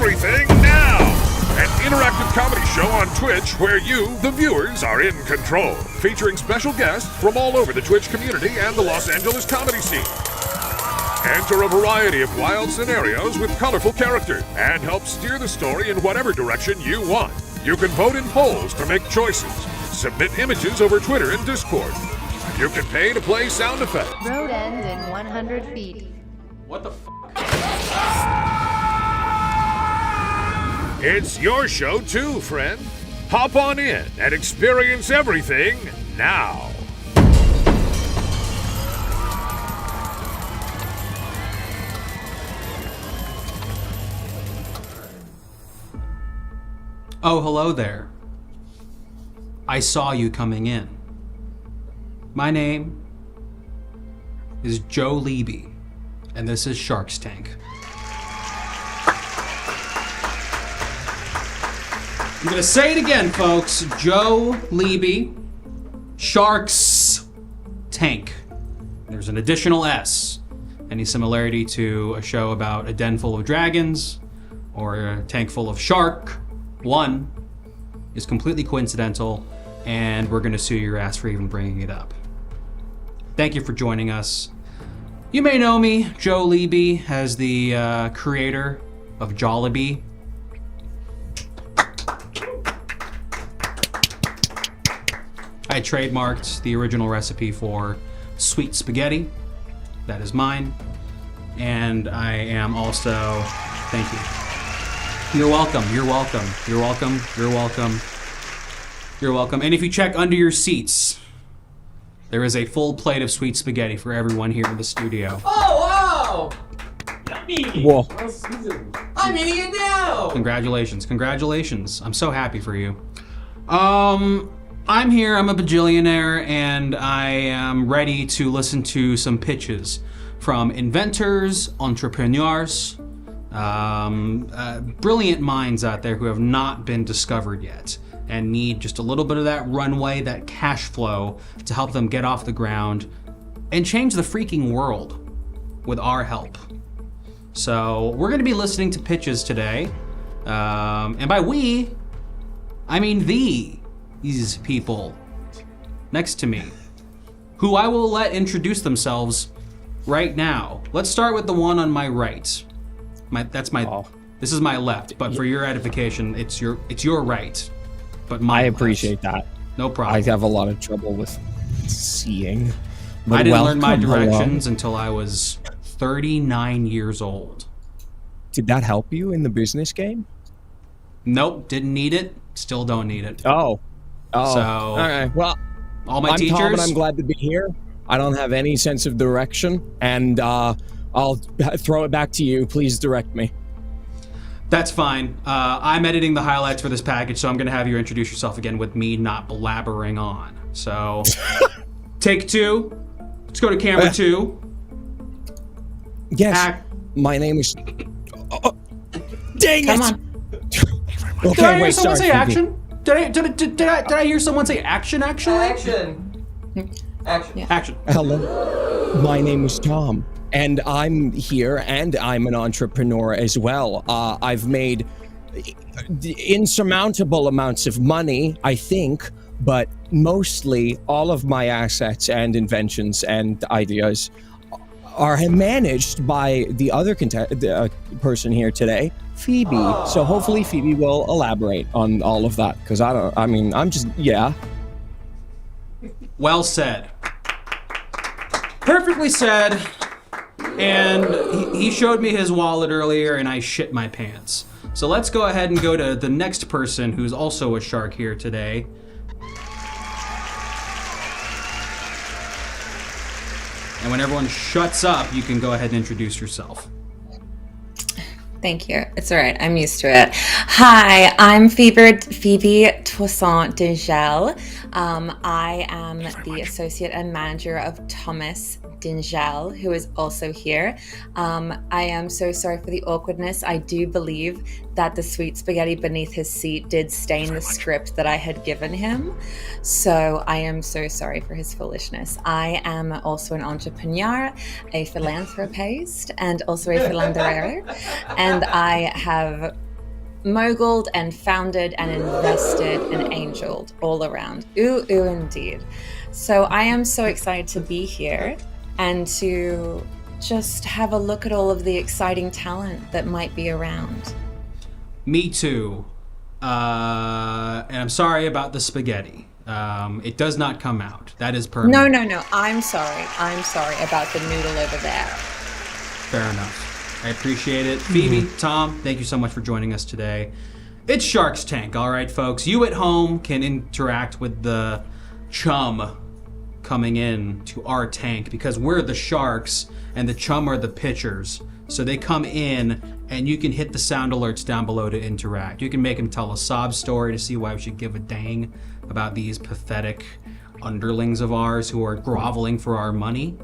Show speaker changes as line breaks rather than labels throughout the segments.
Everything Now, an interactive comedy show on Twitch where you, the viewers, are in control, featuring special guests from all over the Twitch community and the Los Angeles comedy scene. Enter a variety of wild scenarios with colorful characters and help steer the story in whatever direction you want. You can vote in polls to make choices, submit images over Twitter and Discord. You can pay to play sound effects.
Road ends in 100 feet.
What the f***?
It's your show too, friend. Hop on in and experience everything now.
Oh, hello there. I saw you coming in. My name is Joe Leby, and this is Shark's Tank. I'm gonna say it again, folks. Joe Leby, Shark's Tank. There's an additional S. Any similarity to a show about a den full of dragons or a tank full of shark, one is completely coincidental, and we're gonna sue your ass for even bringing it up. Thank you for joining us. You may know me, Joe Leby, as the creator of Jollibee. I trademarked the original recipe for sweet spaghetti. That is mine. And I am also, thank you. You're welcome, you're welcome, you're welcome, you're welcome, you're welcome. And if you check under your seats, there is a full plate of sweet spaghetti for everyone here in the studio.
Oh, wow! Yummy!
Whoa.
I'm eating it now!
Congratulations, congratulations. I'm so happy for you. I'm here, I'm a bajillionaire, and I am ready to listen to some pitches from inventors, entrepreneurs, brilliant minds out there who have not been discovered yet and need just a little bit of that runway, that cash flow to help them get off the ground and change the freaking world with our help. So we're gonna be listening to pitches today. And by we, I mean these people next to me, who I will let introduce themselves right now. Let's start with the one on my right. This is my left, but for your edification, it's your right. But my
I appreciate that.
No problem.
I have a lot of trouble with seeing.
I didn't learn my directions until I was 39 years old.
Did that help you in the business game?
Nope, didn't need it. Still don't need it.
Oh. So,
all
right. Well,
all my
I'm
teachers.
Tom and I'm glad to be here. I don't have any sense of direction, and I'll throw it back to you. Please direct me.
That's fine. I'm editing the highlights for this package, so I'm going to have you introduce yourself again with me not blabbering on. So, take two. Let's go to camera two.
Yes. My name is... Oh, dang
Come
it!
on.
Okay,
Did I hear
wait,
someone
sorry,
say
Phoebe.
action? Did I hear someone say action, actually?
Action. Action.
Action.
Hello, my name is Tom, and I'm here, and I'm an entrepreneur as well. I've made insurmountable amounts of money, I think, but mostly all of my assets and inventions and ideas are managed by the other person here today, Phoebe. So hopefully Phoebe will elaborate on all of that, because yeah.
Well said. Perfectly said. And he showed me his wallet earlier, and I shit my pants. So let's go ahead and go to the next person who's also a shark here today. And when everyone shuts up, you can go ahead and introduce yourself.
Thank you. It's all right. I'm used to it. Hi, I'm Phoebe Toussaint Dingel. I am the associate and manager of Thomas Dingel, who is also here. I am so sorry for the awkwardness. I do believe that the sweet spaghetti beneath his seat did stain the script that I had given him. So I am so sorry for his foolishness. I am also an entrepreneur, a philanthropist, and also a philanderero. And I have moguled and founded and invested and angeled all around. Ooh, indeed. So I am so excited to be here and to just have a look at all of the exciting talent that might be around.
Me too. And I'm sorry about the spaghetti. It does not come out. That is permanent.
No. I'm sorry about the noodle over there.
Fair enough. I appreciate it. Phoebe, Tom, thank you so much for joining us today. It's Shark's Tank, all right, folks. You at home can interact with the chum coming in to our tank because we're the sharks and the chum are the pitchers. So they come in and you can hit the sound alerts down below to interact. You can make them tell a sob story to see why we should give a dang about these pathetic underlings of ours who are groveling for our money.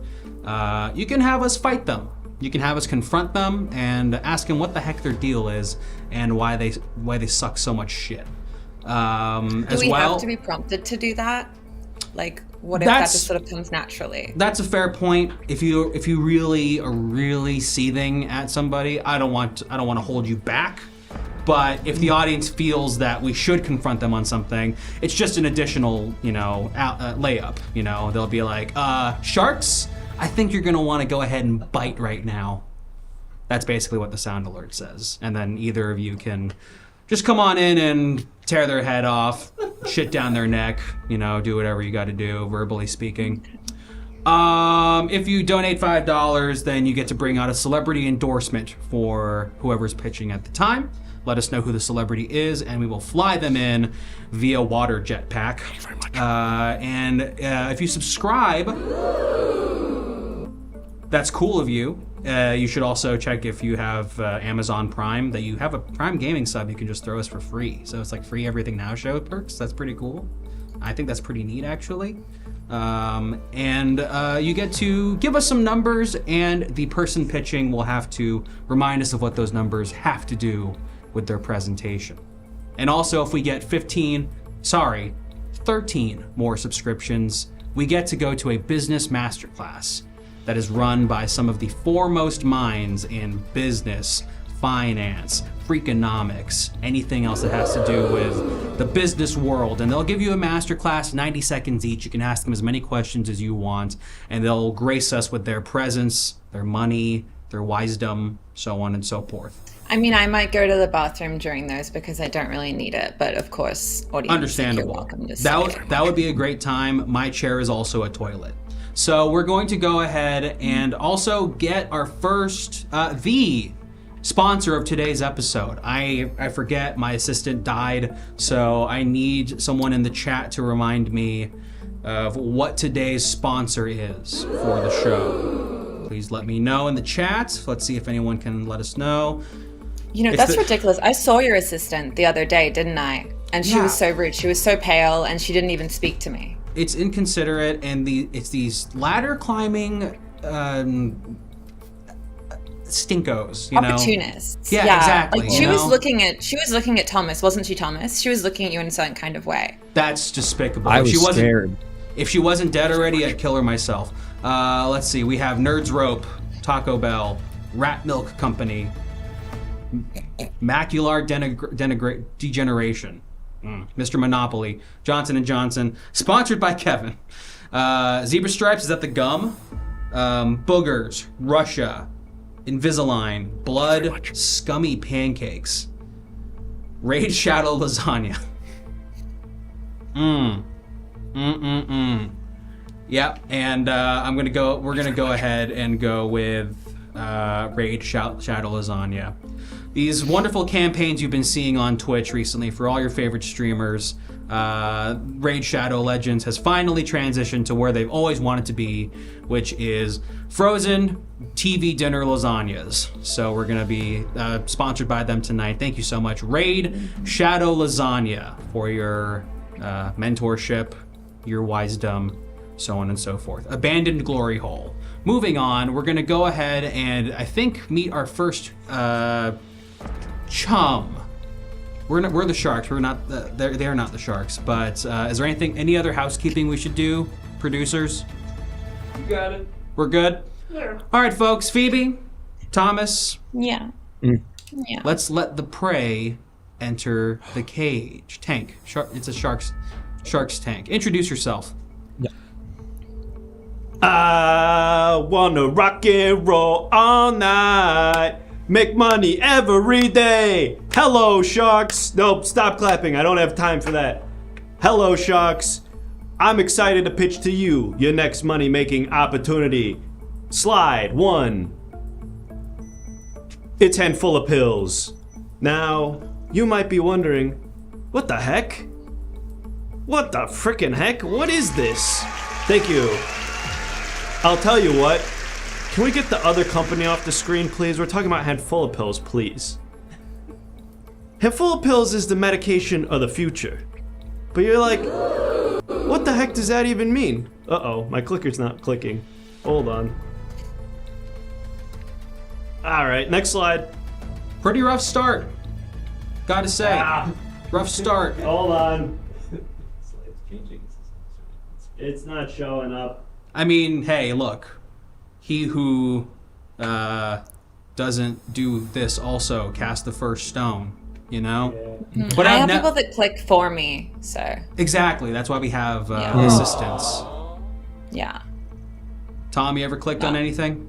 You can have us fight them. You can have us confront them and ask them what the heck their deal is and why they suck so much shit.
Do we have to be prompted to do that? Like, what if that just sort of comes naturally?
That's a fair point. If you really are really seething at somebody, I don't want to hold you back. But if the audience feels that we should confront them on something, it's just an additional, layup. They'll be like, sharks, I think you're gonna want to go ahead and bite right now. That's basically what the sound alert says. And then either of you can just come on in and tear their head off, shit down their neck, do whatever you got to do, verbally speaking. If you donate $5, then you get to bring out a celebrity endorsement for whoever's pitching at the time. Let us know who the celebrity is, and we will fly them in via water jetpack. Thank you very much. And if you subscribe, that's cool of you. You should also check if you have Amazon Prime, that you have a Prime Gaming sub you can just throw us for free. So it's like free Everything Now Show perks. That's pretty cool. I think that's pretty neat, actually. And you get to give us some numbers, and the person pitching will have to remind us of what those numbers have to do with their presentation. And also, if we get 13 more subscriptions, we get to go to a business masterclass that is run by some of the foremost minds in business, finance, freakonomics, anything else that has to do with the business world. And they'll give you a masterclass, 90 seconds each. You can ask them as many questions as you want, and they'll grace us with their presence, their money, their wisdom, so on and so forth.
I mean, I might go to the bathroom during those because I don't really need it, but of course, audience,
understandable.
You're welcome to
that would be a great time. My chair is also a toilet. So we're going to go ahead and also get our first, the sponsor of today's episode. I forget, my assistant died, so I need someone in the chat to remind me of what today's sponsor is for the show. Please let me know in the chat. Let's see if anyone can let us know.
That's ridiculous. I saw your assistant the other day, didn't I? And she was so rude. She was so pale, and she didn't even speak to me.
It's inconsiderate, and it's these ladder climbing stinkos,
opportunists.
Yeah, exactly.
Like she was looking at Thomas, wasn't she, Thomas? She was looking at you in a certain kind of way.
That's despicable.
I was scared.
If she wasn't dead already, I'd kill her myself. Let's see. We have Nerds Rope, Taco Bell, Rat Milk Company, Macular Degeneration, Mr. Monopoly, Johnson & Johnson, sponsored by Kevin. Zebra Stripes, is that the gum? Boogers, Russia, Invisalign, Blood, Scummy Pancakes, Raid Shadow Lasagna. Yep, and we're gonna go ahead and go with Raid Shadow Lasagna. These wonderful campaigns you've been seeing on Twitch recently for all your favorite streamers, Raid Shadow Legends has finally transitioned to where they've always wanted to be, which is frozen TV dinner lasagnas. So we're gonna be sponsored by them tonight. Thank you so much, Raid Shadow Lasagna, for your mentorship, your wisdom, so on and so forth. Abandoned Glory Hole. Moving on, we're gonna go ahead and I think meet our first chum. We're the sharks. We're not. They're not the sharks. But is there any other housekeeping we should do, producers?
You got it.
We're good.
Yeah.
All right, folks. Phoebe, Thomas.
Yeah.
Let's let the prey enter the cage. Tank. It's a shark's tank. Introduce yourself.
I wanna rock and roll all night. Make money every day. Hello, sharks. Nope, stop clapping. I don't have time for that. Hello, sharks. I'm excited to pitch to you your next money-making opportunity. Slide 1. It's handful of pills. Now, you might be wondering, what the heck? What the frickin' heck? What is this? Thank you. I'll tell you what. Can we get the other company off the screen, please? We're talking about handful of pills, please. Handful of pills is the medication of the future. But you're like, what the heck does that even mean? Uh-oh, my clicker's not clicking. Hold on. All right, next slide.
Pretty rough start. Gotta say. Rough start.
Hold on. It's not showing up.
I mean, hey, look. He who doesn't do this also cast the first stone, you know?
Yeah.
But
I have people that click for me, so.
Exactly, that's why we have assistants.
Yeah.
Tom, you ever clicked on anything?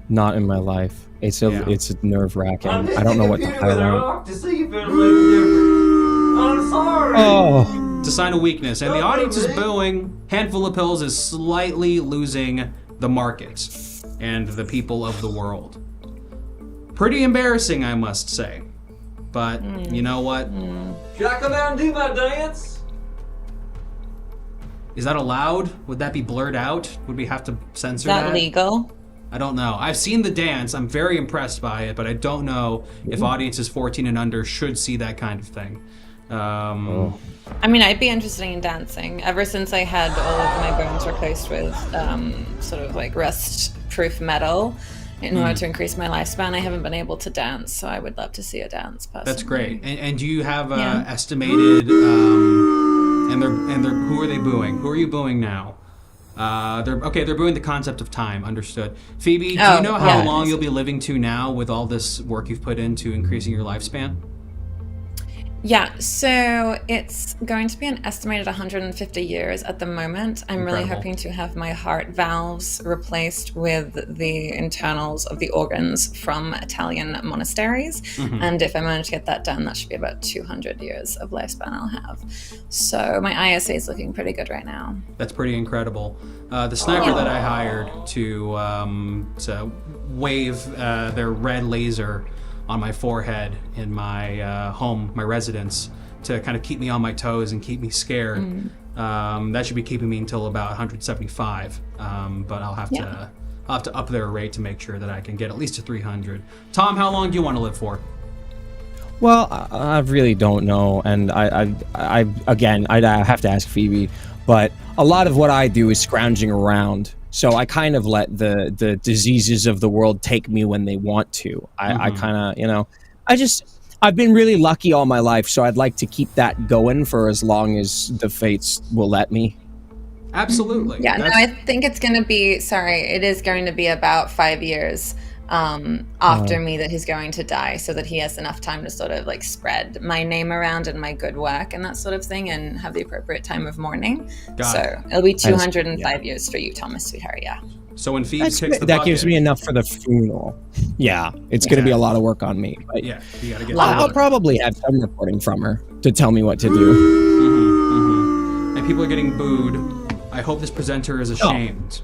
Not in my life. It's it's nerve wracking.
I'm
I don't know what to highlight.
to see if it'll make a difference. I'm sorry.
Oh.
It's a sign of weakness, and the audience is booing. Handful of Pills is slightly losing the market and the people of the world. Pretty embarrassing, I must say. But you know what?
Should I come out and do my dance?
Is that allowed? Would that be blurred out? Would we have to censor
Is
that?
that legal?
I don't know. I've seen the dance. I'm very impressed by it, but I don't know if audiences 14 and under should see that kind of thing.
I mean, I'd be interested in dancing. Ever since I had all of my bones replaced with sort of like rust-proof metal in order to increase my lifespan, I haven't been able to dance, so I would love to see a dance personally.
That's great. And do you have estimated? And they're who are they booing? Who are you booing now? They're booing the concept of time. Understood. Phoebe, do you know how long you'll be living to now with all this work you've put into increasing your lifespan?
Yeah, so it's going to be an estimated 150 years at the moment. I'm really hoping to have my heart valves replaced with the internals of the organs from Italian monasteries. And if I manage to get that done, that should be about 200 years of lifespan I'll have. So my ISA is looking pretty good right now.
That's pretty incredible. The sniper that I hired to wave their red laser on my forehead in my home, my residence, to kind of keep me on my toes and keep me scared. That should be keeping me until about 175. But I'll have to up their rate to make sure that I can get at least to 300. Tom, how long do you want to live for?
Well, I really don't know, and I have to ask Phoebe, but a lot of what I do is scrounging around. So I kind of let the diseases of the world take me when they want to. I kind of, I've been really lucky all my life, so I'd like to keep that going for as long as the fates will let me.
Absolutely.
Yeah, I think it's going to be, it is going to be about 5 years after me that he's going to die, so that he has enough time to sort of like spread my name around and my good work and that sort of thing, and have the appropriate time of mourning. It'll be 205 years for you, Thomas, sweetheart. Yeah.
So when Phoebe kicks the
that
bucket,
gives me enough for the funeral. Yeah, it's going to be a lot of work on me. But
yeah, you gotta get.
I'll probably have some reporting from her to tell me what to do.
And people are getting booed. I hope this presenter is ashamed.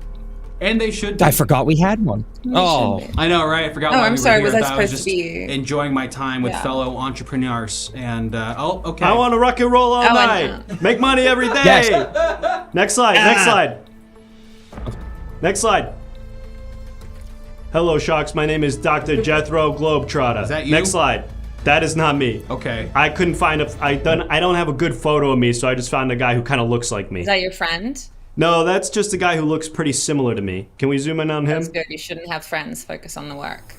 And they should be.
I forgot we had one.
I know, right? I forgot.
Oh,
why
I'm
we
sorry.
Were here.
Was I supposed
just
to be
enjoying my time with fellow entrepreneurs? And okay.
I want to rock and roll all night. Make money every day.
Yes.
Next slide. Next slide. Next slide. Hello, Sharks. My name is Dr. Jethro Globetrotter.
Is that you?
Next slide. That is not me.
Okay.
I couldn't find I don't have a good photo of me, so I just found a guy who kind of looks like me.
Is that your friend?
No, that's just a guy who looks pretty similar to me. Can we zoom in on him?
That's good. You shouldn't have friends. Focus on the work.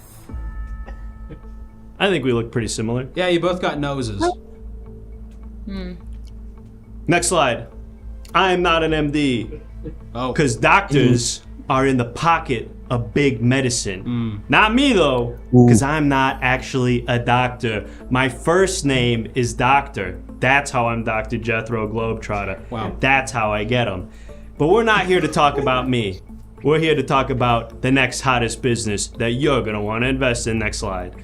I think we look pretty similar.
Yeah, you both got noses.
Next slide. I am not an MD.
Oh.
Because doctors are in the pocket a big medicine. Not me though, because I'm not actually a doctor. My first name is Doctor. That's how I'm Dr. Jethro Globetrotter.
Wow.
That's how I get them. But we're not here to talk about me. We're here to talk about the next hottest business that you're gonna want to invest in. Next slide.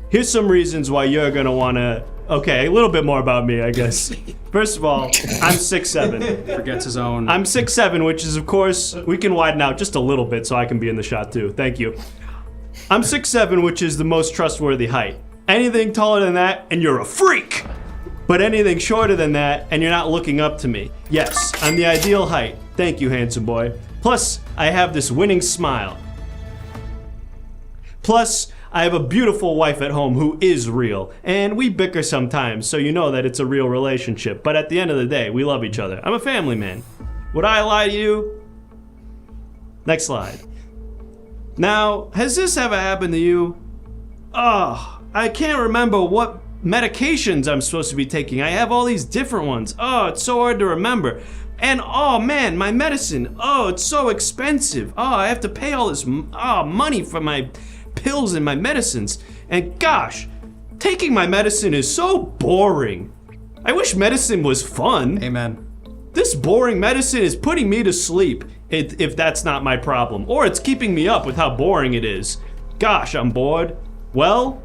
Here's some reasons why you're gonna want to. Okay, a little bit more about me, I guess. First of all, I'm 6'7".
Forgets his own.
I'm 6'7", which is, of course, we can widen out just a little bit so I can be in the shot too. Thank you. I'm 6'7", which is the most trustworthy height. Anything taller than that, and you're a freak. But anything shorter than that, and you're not looking up to me. Yes, I'm the ideal height. Thank you, handsome boy. Plus, I have this winning smile. Plus, I have a beautiful wife at home who is real, and we bicker sometimes, so you know that it's a real relationship. But at the end of the day, we love each other. I'm a family man. Would I lie to you? Next slide. Now, has this ever happened to you? Oh, I can't remember what medications I'm supposed to be taking. I have all these different ones. Oh, it's so hard to remember. And oh man, my medicine. Oh, it's so expensive. Oh, I have to pay all this money for my pills and my medicines. And gosh, taking my medicine is so boring. I wish medicine was fun.
Amen.
This boring medicine is putting me to sleep if that's not my problem. Or it's keeping me up with how boring it is. Gosh, I'm bored. Well,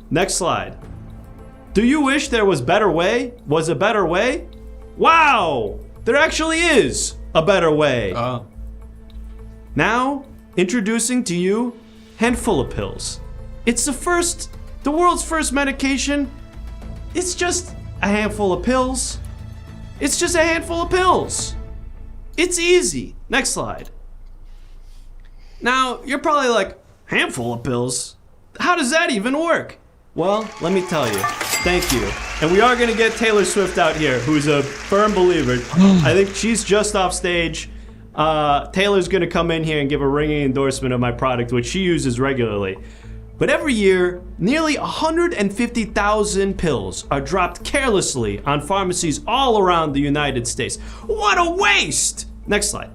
next slide. Do you wish there was a better way? Wow! There actually is a better way. Now, introducing to you Handful of Pills. It's the world's first medication. It's just a handful of pills. It's just a handful of pills. It's easy. Next slide. Now, you're probably like, handful of pills? How does that even work? Well, let me tell you. Thank you. And we are going to get Taylor Swift out here, who's a firm believer. I think she's just off stage. Taylor's going to come in here and give a ringing endorsement of my product, which she uses regularly. But every year, nearly 150,000 pills are dropped carelessly on pharmacies all around the United States. What a waste! Next slide.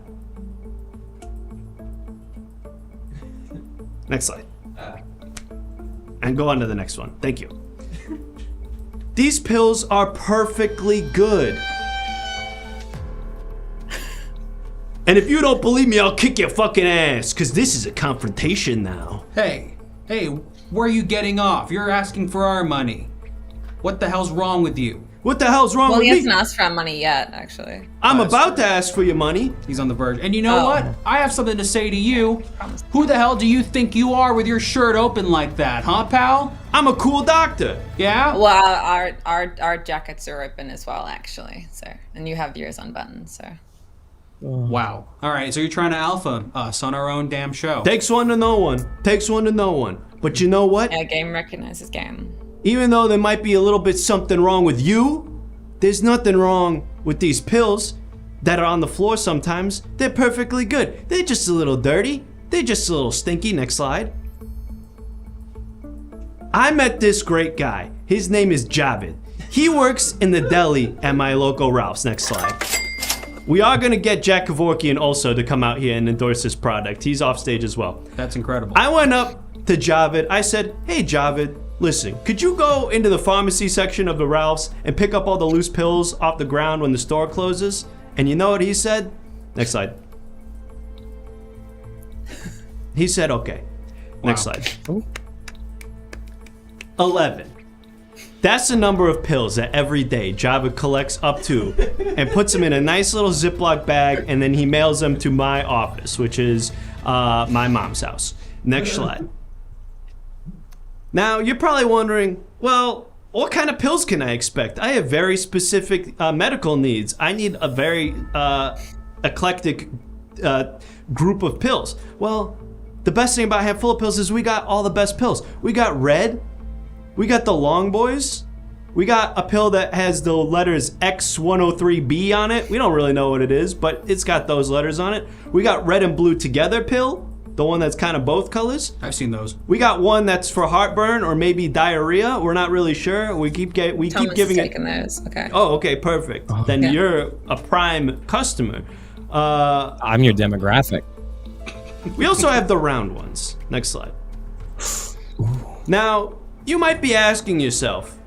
Next slide. And go on to the next one. Thank you. These pills are perfectly good. And if you don't believe me, I'll kick your fucking ass, because this is a confrontation now.
Hey, where are you getting off? You're asking for our money. What the hell's wrong with you?
What the hell's wrong with me?
Well, he hasn't asked for our money yet, actually.
I'm about to ask for your money.
He's on the verge. And you know what? I have something to say to you. Who the hell do you think you are with your shirt open like that, huh, pal?
I'm a cool doctor.
Yeah?
Well, our jackets are open as well, actually. So, and you have yours unbuttoned, so.
Wow. All right, so you're trying to alpha us on our own damn show.
Takes one to know one. Takes one to know one. But you know what?
Yeah, game recognizes game.
Even though there might be a little bit something wrong with you, there's nothing wrong with these pills that are on the floor sometimes. They're perfectly good. They're just a little dirty. They're just a little stinky. Next slide. I met this great guy. His name is Javid. He works in the deli at my local Ralph's. Next slide. We are going to get Jack Kevorkian also to come out here and endorse this product. He's off stage as well.
That's incredible.
I went up to Javid. I said, hey, Javid, listen, could you go into the pharmacy section of the Ralph's and pick up all the loose pills off the ground when the store closes? And you know what he said? Next slide. He said, okay. Next slide. 11. That's the number of pills that every day Javid collects up to and puts them in a nice little Ziploc bag, and then he mails them to my office, which is my mom's house. Next slide. Now, you're probably wondering, well, what kind of pills can I expect? I have very specific medical needs. I need a very eclectic group of pills. Well, the best thing about Handful of Pills is we got all the best pills. We got red. We got the long boys. We got a pill that has the letters X103B on it. We don't really know what it is, but it's got those letters on it. We got red and blue together pill, the one that's kind of both colors.
I've seen those.
We got one that's for heartburn or maybe diarrhea. We're not really sure. We keep giving it.
Those. Okay.
Oh, okay, perfect. Then you're a prime customer.
I'm your demographic.
We also have the round ones. Next slide. Now, you might be asking yourself,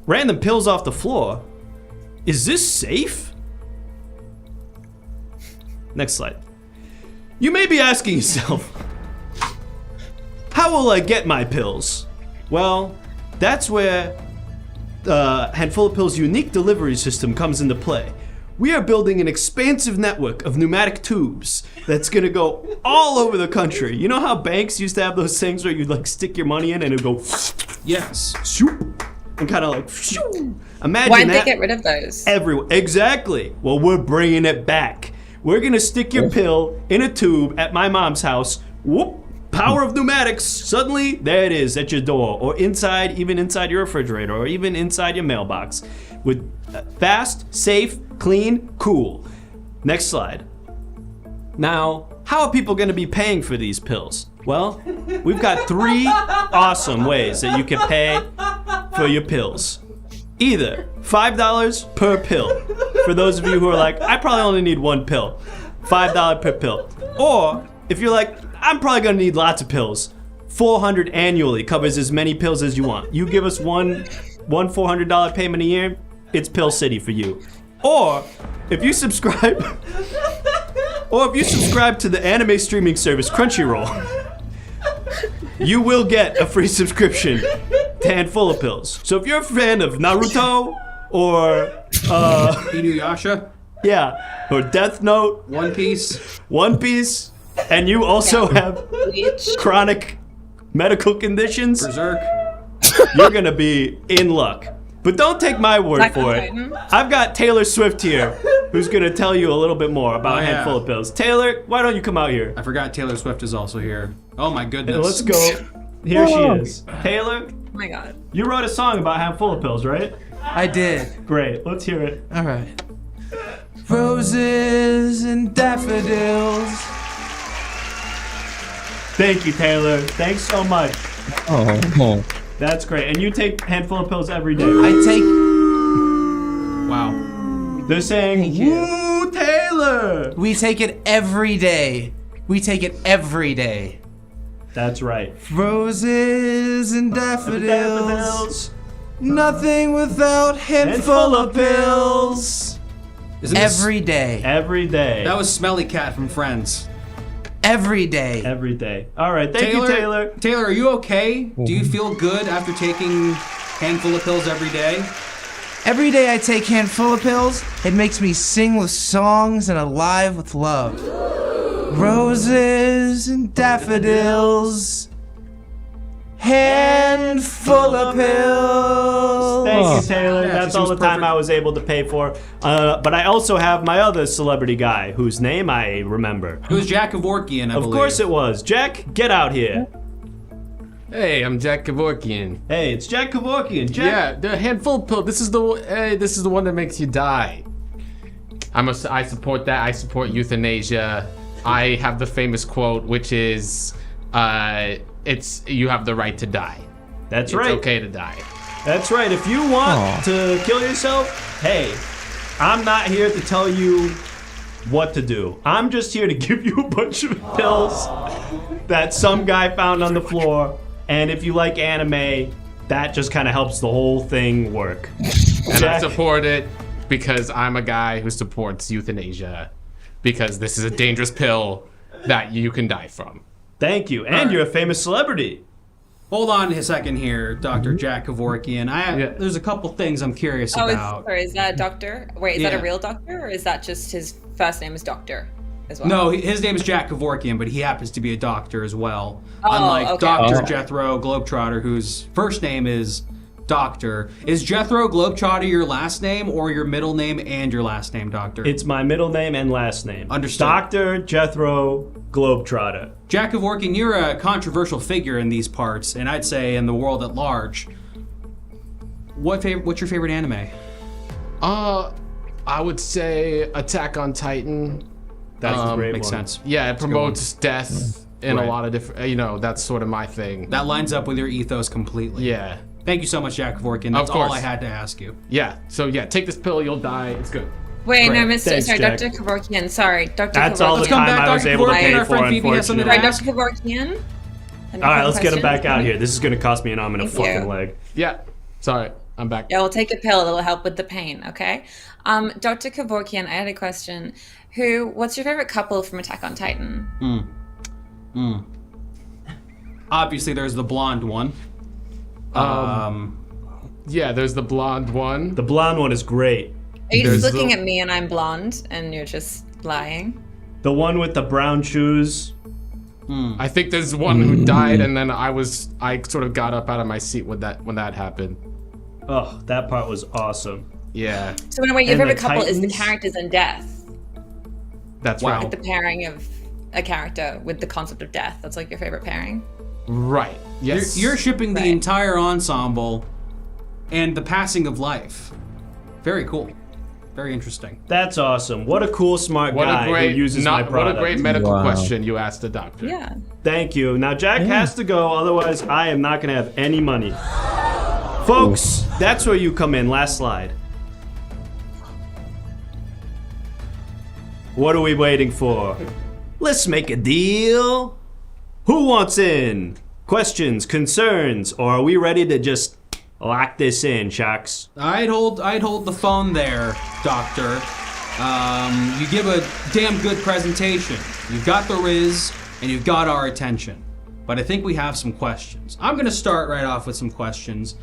random pills off the floor, is this safe? Next slide. You may be asking yourself, how will I get my pills? Well, that's where Handful of Pills' unique delivery system comes into play. We are building an expansive network of pneumatic tubes that's gonna go all over the country. You know how banks used to have those things where you'd like stick your money in and it'd go
Yes.
shoop, and kind of like shoo. Imagine
Why didn't
that
they get rid of those?
everywhere. Exactly. Well, we're bringing it back. We're gonna stick your pill in a tube at my mom's house. Whoop. Power of pneumatics. Suddenly, there it is at your door, or inside, even inside your refrigerator, or even inside your mailbox. With fast, safe, clean, cool. Next slide. Now, how are people going to be paying for these pills? Well, we've got 3 awesome ways that you can pay for your pills. Either $5 per pill, for those of you who are like, I probably only need 1 pill. $5 per pill. Or, if you're like, I'm probably going to need lots of pills. $400 annually covers as many pills as you want. You give us one $400 payment a year, it's Pill City for you. Or if you subscribe to the anime streaming service Crunchyroll, you will get a free subscription to Handful of Pills. So if you're a fan of Naruto or
Inuyasha,
yeah, or Death Note,
One Piece.
and you also have chronic medical conditions,
Berserk.
you're gonna be in luck. But don't take my word
Attack
for
on
it.
Titan.
I've got Taylor Swift here, who's gonna tell you a little bit more about
Oh, yeah.
Handful of Pills. Taylor, why don't you come out here?
I forgot Taylor Swift is also here. Oh my goodness.
Let's go. Here she is. Taylor,
Oh my god.
you wrote a song about Handful of Pills, right?
I did.
Great. Let's hear it.
All right. Roses and daffodils.
Thank you, Taylor. Thanks so much.
Oh.
That's great. And you take Handful of Pills every day.
I take.
Wow.
They're saying,
Thank you.
woo, Taylor!
We take it every day. We take it every day.
That's right.
Roses and daffodils. Nothing without handful of pills.
Isn't this-
Every day.
Every day.
That was Smelly Cat from Friends.
Every day.
Every day. All right. Thank you, Taylor.
Taylor, are you okay? Do you feel good after taking Handful of Pills every day?
Every day I take handful of pills, it makes me sing with songs and alive with love. Roses and daffodils. Handful of pills.
Thank you, Taylor.
Yeah,
That's
she
all the
seems
time
perfect.
I was able to pay for. But I also have my other celebrity guy, whose name I remember.
It was Jack Kevorkian, I
Of
believe.
course it was. Jack, get out here.
Hey, I'm Jack Kevorkian.
Hey, it's Jack Kevorkian. Jack.
Yeah, the handful pill. This is the one that makes you die. I support that. I support euthanasia. I have the famous quote, which is, you have the right to die.
That's
It's
right.
okay to die.
That's right. If you want to kill yourself, hey, I'm not here to tell you what to do. I'm just here to give you a bunch of pills that some guy found on the floor. And if you like anime, that just kind of helps the whole thing work.
And I
Jack,
support it because I'm a guy who supports euthanasia. Because this is a dangerous pill that you can die from.
thank you. And you're a famous celebrity.
Hold on a second here, Dr. Jack Kevorkian. There's a couple things I'm curious
Oh,
about.
is that a doctor? Wait, is that
Yeah.
a real doctor, or is that just his first name is Doctor as well?
No, his name is Jack Kevorkian, but he happens to be a doctor as well.
Oh,
Unlike
okay.
Dr.
Okay.
Jethro Globetrotter, whose first name is Doctor. Is Jethro Globetrotter your last name or your middle name and your last name, Doctor?
It's my middle name and last name.
Understood.
Dr. Jethro Globetrotter.
Jack Kevorkian, you're a controversial figure in these parts, and I'd say in the world at large. What's your favorite anime?
I would say Attack on Titan.
That's a great
Makes
one.
sense.
Yeah, it promotes death in
Right.
a lot of different. That's sort of my thing.
That lines up with your ethos completely.
Yeah.
Thank you so much, Jack Kevorkian. That's
Of course.
all I had to ask you.
Yeah. So yeah, take this pill, you'll die. It's good.
Wait, no,
Great.
Mr.
Thanks,
sorry,
Jack.
Dr. Kevorkian. Sorry, Dr.
That's all the
Kevorkian.
come
time
back,
I was
Dr.
able to
Kevorkian,
pay
our
for,
friend Phoebe has something to
unfortunately.
Right, Dr. Kevorkian.
All right, let's get him back out
question?
here. This is going to cost me an arm and a
Thank
fucking
you.
leg.
Yeah. Sorry, I'm back.
Yeah, we'll take a pill that'll help with the pain, okay? Dr. Kevorkian, I had a question. What's your favorite couple from Attack on Titan?
Obviously, there's the blonde one.
Yeah, there's the blonde one.
The blonde one is great.
Are you
There's
just looking
the-
at me and I'm blonde and you're just lying?
The one with the brown shoes.
I think there's one who died, and then I sort of got up out of my seat when that happened.
Oh, that part was awesome.
Yeah,
So in a way, your
And the
favorite couple is the
Titans?
characters in death.
that's
Wow.
right.
The pairing of a character with the concept of death. That's like your favorite pairing.
Right. Yes.
You're shipping the
Right.
entire ensemble and the passing of life. Very cool. Very interesting.
That's awesome. What a cool, smart
what
guy
a great
who uses my
what
product.
a great medical
Wow.
question you asked the doctor.
Yeah.
Thank you. Now, Jack has to go, otherwise I am not going to have any money. Folks, that's where you come in. Last slide. What are we waiting for? Let's make a deal. Who wants in? Questions, concerns, or are we ready to just lock this in, Shucks?
I'd hold the phone there, Doctor. You give a damn good presentation. You've got the Riz, and you've got our attention. But I think we have some questions. I'm gonna start right off with some questions.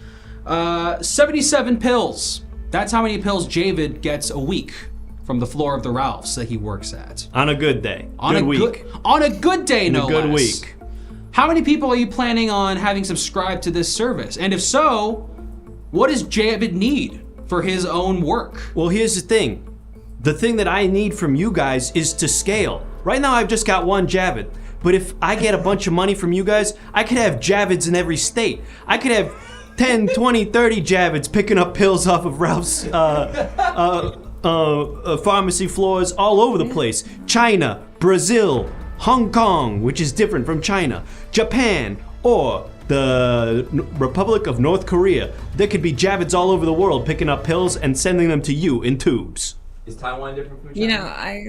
77 pills. That's how many pills Javid gets a week from the floor of the Ralphs that he works at.
On a good day.
On
good
a
week.
on a good day, no
a good
less.
week.
How many people are you planning on having subscribed to this service? And if so, what does Javid need for his own work?
Well, here's the thing. The thing that I need from you guys is to scale. Right now, I've just got one Javid. But if I get a bunch of money from you guys, I could have Javids in every state. I could have 10, 20, 30 Javids picking up pills off of Ralph's pharmacy floors all over the place. China, Brazil, Hong Kong, which is different from China, Japan, or the Republic of North Korea. There could be Javids all over the world picking up pills and sending them to you in tubes.
Is Taiwan different from China?
You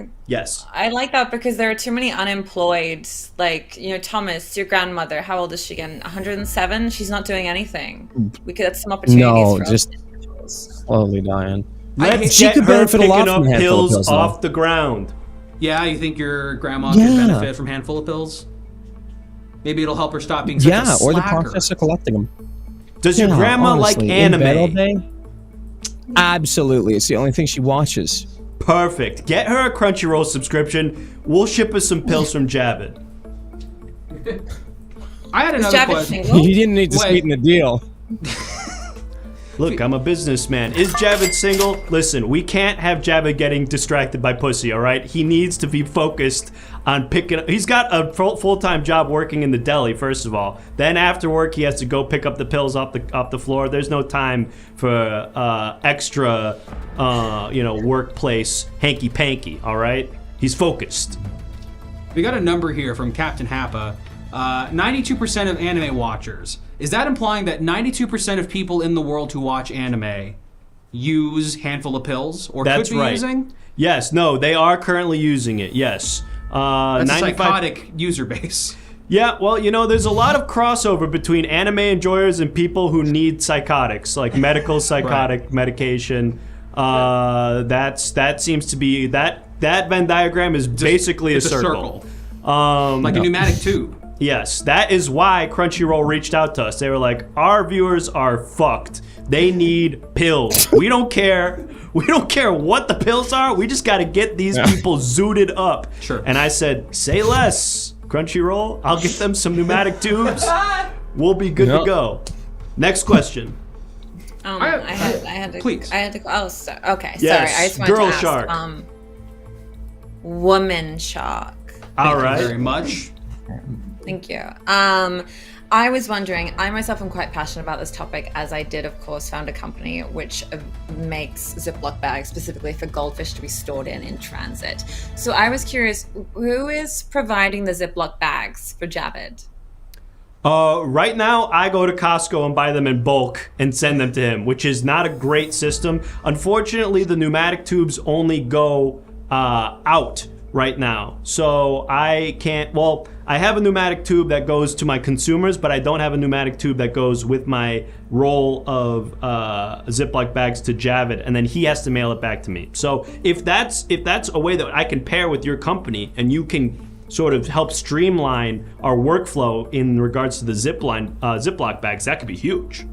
know,
Yes.
I like that because there are too many unemployed. Like, you know, Thomas, your grandmother, how old is she again? 107? She's not doing anything. We could have some opportunities
No,
for us
just
individuals.
slowly dying.
Let's
She
get
could
her
benefit a
picking
lot
up
from a handful of
pills
pills, though.
off the ground.
Yeah, you think your grandma could
Yeah.
benefit from a handful of pills? Maybe it'll help her stop being such a
Yeah, or the
slacker.
process of collecting them.
Does your
Yeah,
grandma
honestly,
like
in bed all
anime?
day? Absolutely, it's the only thing she watches.
Perfect. Get her a Crunchyroll subscription. We'll ship her some pills from Javid.
I had
Is
another
Javid
question.
single?
You didn't need to
Wait.
sweeten the deal.
Look, I'm a businessman. Is Javid single? Listen, we can't have Javid getting distracted by pussy, all right? He needs to be focused on picking up. He's got a full-time job working in the deli, first of all. Then after work, he has to go pick up the pills off the floor. There's no time for extra, workplace hanky-panky, all right? He's focused.
We got a number here from Captain Happa. 92% of anime watchers. Is that implying that 92% of people in the world who watch anime use handful of pills, or
That's
could be
right.
using?
Yes, no, they are currently using it, yes.
That's a
95
psychotic user base.
Yeah, well, there's a lot of crossover between anime enjoyers and people who need psychotics, like medical psychotic medication. That seems to be that Venn diagram is basically a
it's a
circle.
Like a pneumatic tube.
Yes, that is why Crunchyroll reached out to us. They were like, our viewers are fucked. They need pills. We don't care. We don't care what the pills are. We just got to get these people zooted up.
Sure.
And I said, say less, Crunchyroll. I'll get them some pneumatic tubes. We'll be good to go. Next question.
I had to.
Please.
I had to. Oh, okay.
Yes,
Sorry. I just wanted
girl
to ask.
shark.
Woman shark.
All
Thank you
right.
very much.
Thank you. I was wondering, I myself am quite passionate about this topic, as I did, of course, found a company which makes Ziploc bags specifically for goldfish to be stored in transit. So I was curious, who is providing the Ziploc bags for Javid?
Right now, I go to Costco and buy them in bulk and send them to him, which is not a great system. Unfortunately, the pneumatic tubes only go out right now. So I can't, well, I have a pneumatic tube that goes to my consumers, but I don't have a pneumatic tube that goes with my roll of Ziploc bags to Javid, and then he has to mail it back to me. So if that's a way that I can pair with your company and you can sort of help streamline our workflow in regards to the Ziploc bags, that could be huge.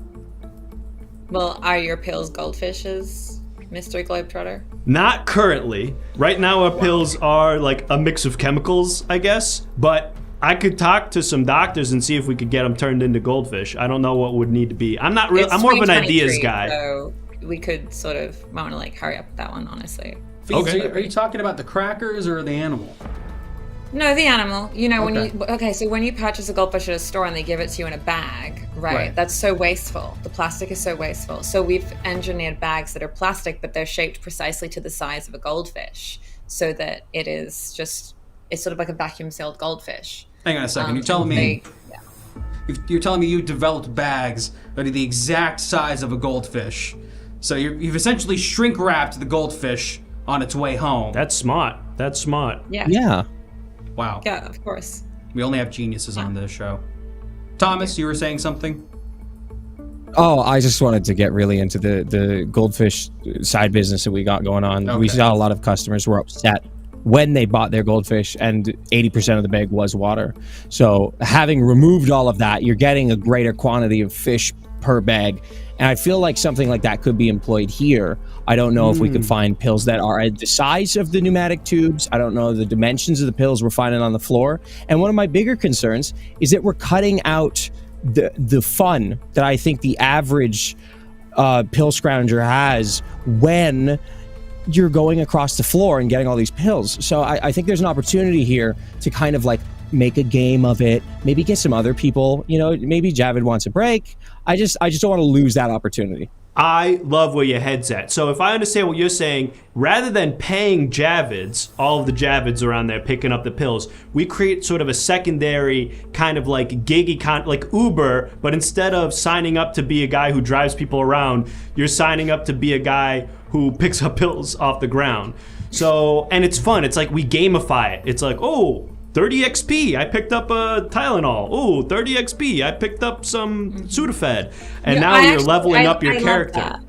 Well, are your pills goldfishes, Mr. Globetrotter?
Not currently. Right now our pills are like a mix of chemicals, I guess, but I could talk to some doctors and see if we could get them turned into goldfish. I don't know what would need to be. I'm not really, I'm more of an ideas guy.
So we could sort of want to like hurry up with that one, honestly.
Okay. Are you talking about the crackers or the animal?
No, the animal. You know, when you purchase a goldfish at a store and they give it to you in a bag, right? That's so wasteful. The plastic is so wasteful. So we've engineered bags that are plastic, but they're shaped precisely to the size of a goldfish, so that it's sort of like a vacuum sealed goldfish.
Hang on a second. You're telling me you developed bags that are the exact size of a goldfish. So you've essentially shrink wrapped the goldfish on its way home.
That's smart.
Yeah.
Yeah.
Wow.
Yeah, of course.
We only have geniuses on this show. Thomas, you were saying something?
Oh, I just wanted to get really into the goldfish side business that we got going on.
Okay.
We saw a lot of customers were upset when they bought their goldfish, and 80% of the bag was water. So having removed all of that, you're getting a greater quantity of fish per bag. And I feel like something like that could be employed here. I don't know if we could find pills that are the size of the pneumatic tubes. I don't know the dimensions of the pills we're finding on the floor. And one of my bigger concerns is that we're cutting out the fun that I think the average pill scrounger has when you're going across the floor and getting all these pills. So I think there's an opportunity here to kind of like make a game of it, maybe get some other people, maybe Javid wants a break. I just don't want to lose that opportunity.
I love where your head's at. So if I understand what you're saying, rather than paying Javids, all of the Javids around there picking up the pills, we create sort of a secondary kind of like gig like Uber, but instead of signing up to be a guy who drives people around, you're signing up to be a guy who picks up pills off the ground. So, and it's fun. It's like we gamify it. It's like, oh, 30 XP, I picked up a Tylenol. Oh, 30 XP, I picked up some Sudafed. And now you're leveling up your character.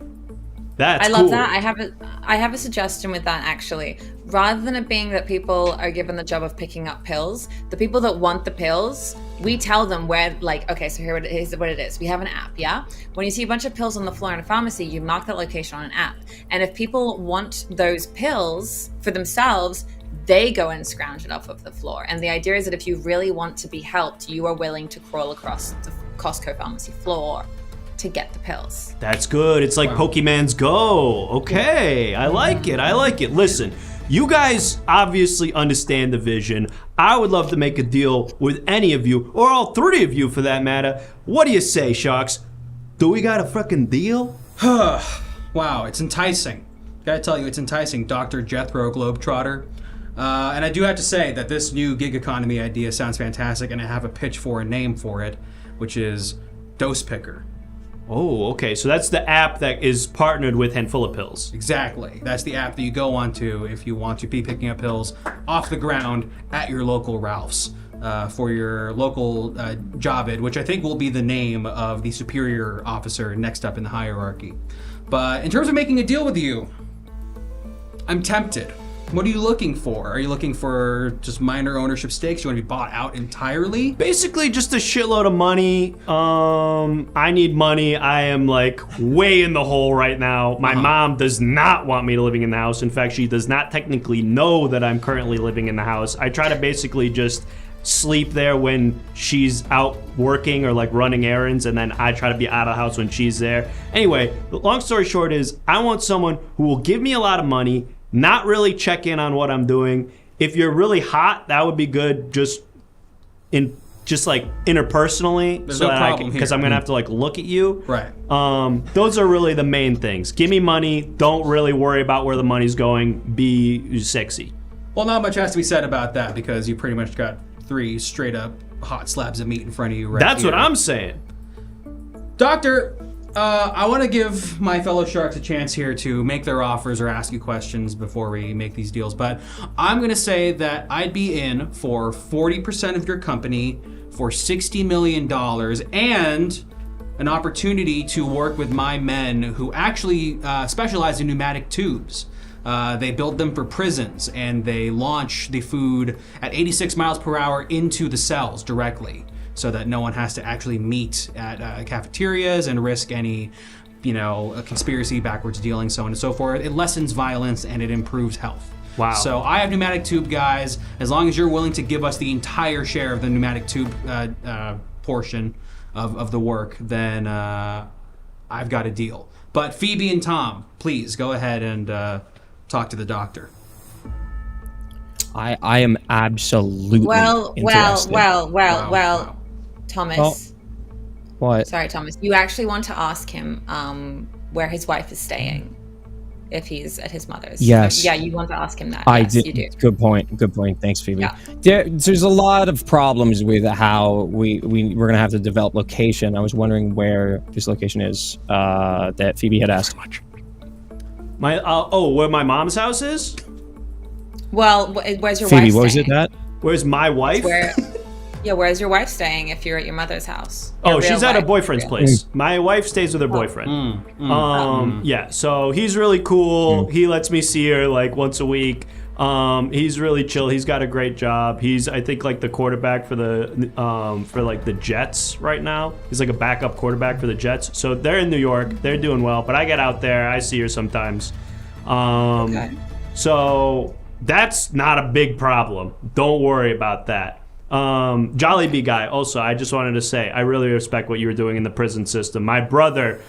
That's cool.
I love that. I have a suggestion with that, actually. Rather than it being that people are given the job of picking up pills, the people that want the pills, we tell them where, like, okay, so here's what it is. We have an app, yeah? When you see a bunch of pills on the floor in a pharmacy, you mark that location on an app. And if people want those pills for themselves, they go and scrounge it off of the floor. And the idea is that if you really want to be helped, you are willing to crawl across the Costco pharmacy floor to get the pills.
That's good. It's like Pokemon's Go. Okay, I like it. Listen, you guys obviously understand the vision. I would love to make a deal with any of you, or all three of you for that matter. What do you say, Sharks? Do we got a fucking deal?
Wow, it's enticing. Gotta tell you, it's enticing, Dr. Jethro Globetrotter. And I do have to say that this new gig economy idea sounds fantastic, and I have a pitch for a name for it, which is Dose Picker.
Oh, okay. So that's the app that is partnered with Handful of Pills.
Exactly. That's the app that you go onto if you want to be picking up pills off the ground at your local Ralph's for your local Javid, which I think will be the name of the superior officer next up in the hierarchy. But in terms of making a deal with you, I'm tempted. What are you looking for? Are you looking for just minor ownership stakes? You want to be bought out entirely?
Basically just a shitload of money. I need money. I am like way in the hole right now. My mom does not want me to living in the house. In fact, she does not technically know that I'm currently living in the house. I try to basically just sleep there when she's out working or like running errands, and then I try to be out of the house when she's there. Anyway, the long story short is I want someone who will give me a lot of money, not really check in on what I'm doing. If you're really hot, that would be good, just like interpersonally.
There's no problem
because I'm gonna have to like look at you.
Right.
Those are really the main things. Give me money. Don't really worry about where the money's going. Be sexy.
Well, not much has to be said about that because you pretty much got 3 straight up hot slabs of meat in front of you right
That's
here.
what I'm saying.
Doctor, I want to give my fellow sharks a chance here to make their offers or ask you questions before we make these deals, but I'm going to say that I'd be in for 40% of your company for $60 million and an opportunity to work with my men who actually specialize in pneumatic tubes. They build them for prisons, and they launch the food at 86 miles per hour into the cells directly, so that no one has to actually meet at cafeterias and risk any, a conspiracy, backwards dealing, so on and so forth. It lessens violence and it improves health.
Wow.
So I have pneumatic tube guys. As long as you're willing to give us the entire share of the pneumatic tube portion of the work, then I've got a deal. But Phoebe and Tom, please go ahead and talk to the doctor.
I am absolutely interested.
Well, Thomas.
Oh. What?
Sorry, Thomas. You actually want to ask him where his wife is staying, if he's at his mother's.
Yes.
Yeah, you want to ask him that.
I
Yes,
did.
you do.
Good point. Thanks, Phoebe.
Yeah.
There's a lot of problems with how we're gonna have to develop location. I was wondering where this location is that Phoebe had asked.
Where my mom's house is?
Well, where's your
Phoebe,
wife
what was
staying?
it that?
Where's my wife?
Where's your wife staying if you're at your mother's house?
She's at her boyfriend's place. My wife stays with her boyfriend. Yeah, so he's really cool. He lets me see her like once a week. He's really chill. He's got a great job. He's, I think, like the quarterback for the Jets right now. He's like a backup quarterback for the Jets. So they're in New York. They're doing well. But I get out there. I see her sometimes.
Okay.
So that's not a big problem. Don't worry about that. Jollibee guy, also, I just wanted to say, I really respect what you were doing in the prison system. My brother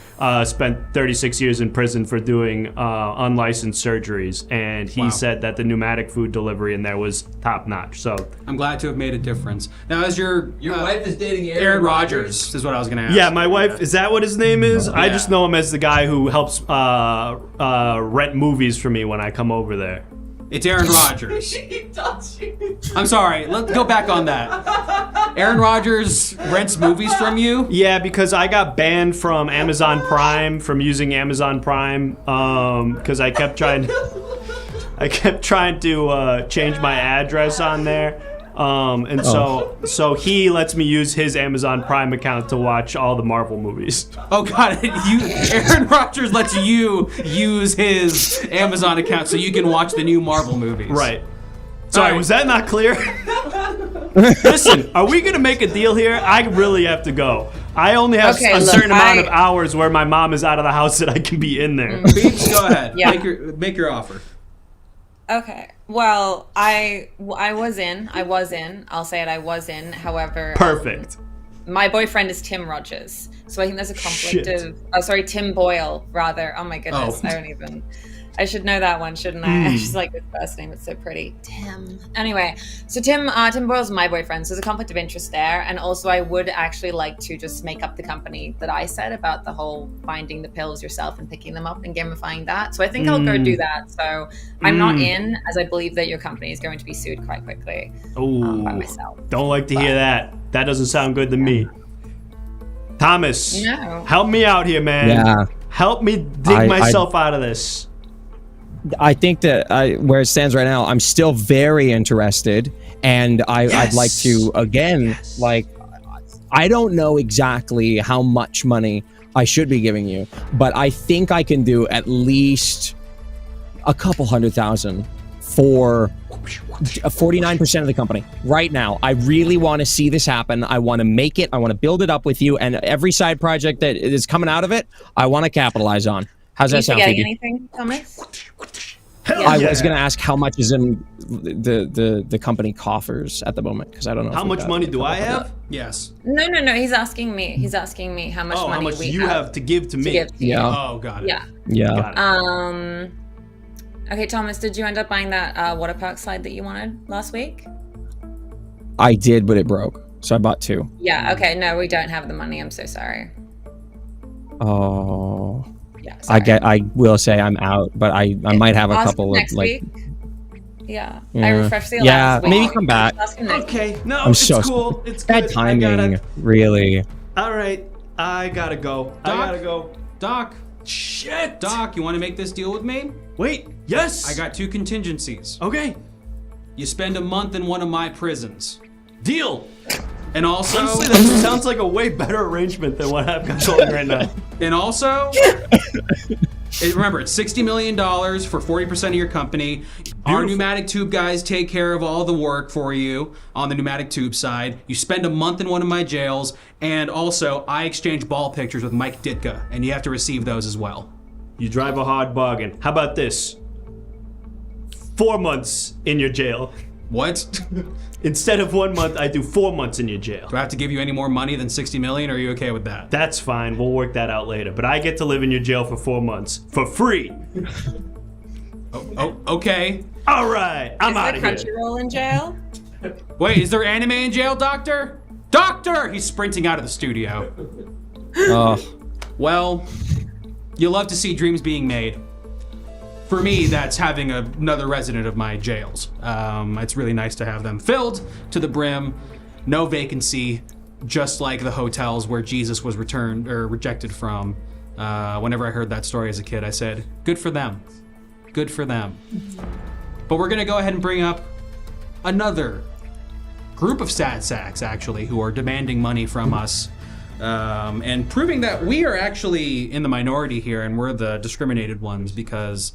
spent 36 years in prison for doing unlicensed surgeries, and he said that the pneumatic food delivery in there was top notch. So
I'm glad to have made a difference. Now, as your
wife is dating
Aaron Rodgers is what I was going to ask.
yeah, my wife, is that what his name is? I just know him as the guy who helps rent movies for me when I come over there.
It's Aaron Rodgers. I'm sorry. Let's go back on that. Aaron Rodgers rents movies from you?
Yeah, because I got banned from Amazon Prime, from using Amazon Prime, because I kept trying to change my address on there. So he lets me use his Amazon Prime account to watch all the Marvel movies.
Oh, got it. Aaron Rodgers lets you use his Amazon account so you can watch the new Marvel movies.
Right. Sorry, was that not clear? Listen, are we going to make a deal here? I really have to go. I only have a certain amount of hours where my mom is out of the house that I can be in there.
Beeps, go ahead.
Yeah.
Make your offer.
Okay. Well, I was in. I'll say it. I was in. However,
Perfect.
My boyfriend is Tim Rogers, so I think there's a conflict of. Tim Boyle, rather. Oh my goodness, I should know that one, shouldn't I? I just like his first name; it's so pretty, Tim. Anyway, so Tim Boyle's my boyfriend, so there's a conflict of interest there, and also I would actually like to just make up the company that I said about the whole finding the pills yourself and picking them up and gamifying that. So I think I'll go do that. So I'm not in, as I believe that your company is going to be sued quite quickly by myself.
Don't like to hear that. That doesn't sound good to me. Thomas, help me out here, man.
Yeah.
Help me dig myself out of this.
I think that where it stands right now, I'm still very interested, and I'd like to again, I don't know exactly how much money I should be giving you, but I think I can do at least a couple $100,000 for 49% of the company right now. I really want to see this happen. I want to make it. I want to build it up with you, and every side project that is coming out of it, I want to capitalize on. How's that sound, Phoebe?
Anything, Thomas?
I was going to ask how much is in the company coffers at the moment, because I don't know.
How much money do I have?
Yes.
No. He's asking me. How much money
how much
we
you have to give to me.
Yeah.
Oh, got it.
Yeah.
Got it.
Okay, Thomas, did you end up buying that water park slide that you wanted last week?
I did, but it broke, so I bought 2.
Yeah. Okay. No, we don't have the money. I'm so sorry.
Oh.
Yeah. Sorry.
I will say I'm out, but I might have a couple of
next week. Yeah. I refreshed the
Yeah,
last week.
maybe come back.
Okay, no,
I'm
it's
so
cool. It's
bad
good.
timing, really.
All right, I gotta go.
Doc,
Shit.
Doc, you want to make this deal with me?
Wait. Yes.
I got 2 contingencies.
Okay.
You spend a month in one of my prisons.
Deal.
And also,
Honestly, that sounds like a way better arrangement than what I've got going right now.
and also, remember, it's $60 million for 40% of your company. Our pneumatic tube guys take care of all the work for you on the pneumatic tube side. You spend a month in one of my jails, and also, I exchange ball pictures with Mike Ditka, and you have to receive those as well.
You drive a hard bargain. How about this? 4 months in your jail.
What?
Instead of 1 month, I do 4 months in your jail.
Do I have to give you any more money than $60 million, or are you okay with that?
That's fine. We'll work that out later. But I get to live in your jail for 4 months for free.
Oh, okay.
All right, I'm out of here.
Crunchyroll in jail?
Wait, is there anime in jail, Doctor? Doctor! He's sprinting out of the studio. Well, you love to see dreams being made. For me, that's having another resident of my jails. It's really nice to have them filled to the brim, no vacancy, just like the hotels where Jesus was returned or rejected from. Whenever I heard that story as a kid, I said, good for them. Good for them. But we're gonna go ahead and bring up another group of sad sacks, actually, who are demanding money from us. And proving that we are actually in the minority here and we're the discriminated ones, because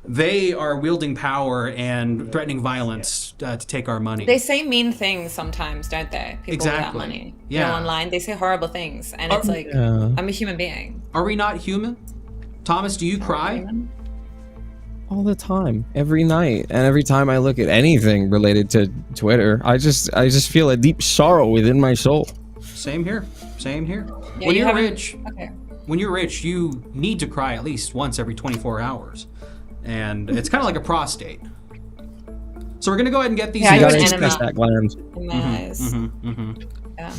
they are wielding power and threatening violence to take our money.
They say mean things sometimes, don't they? People without money.
Yeah.
You know, online, they say horrible things. And it's like, I'm a human being.
Are we not human? Thomas, do you cry?
All the time, every night, and every time I look at anything related to Twitter, I just feel a deep sorrow within my soul.
Same here. Same here.
Yeah,
When
you
you're
haven't-
rich,
Okay.
when you're rich, you need to cry at least once every 24 hours. And it's kind of like a prostate. So we're going to go ahead and get these.
Yeah, I
You gotta
got an
express
enema
that gland.
in my eyes. Yeah.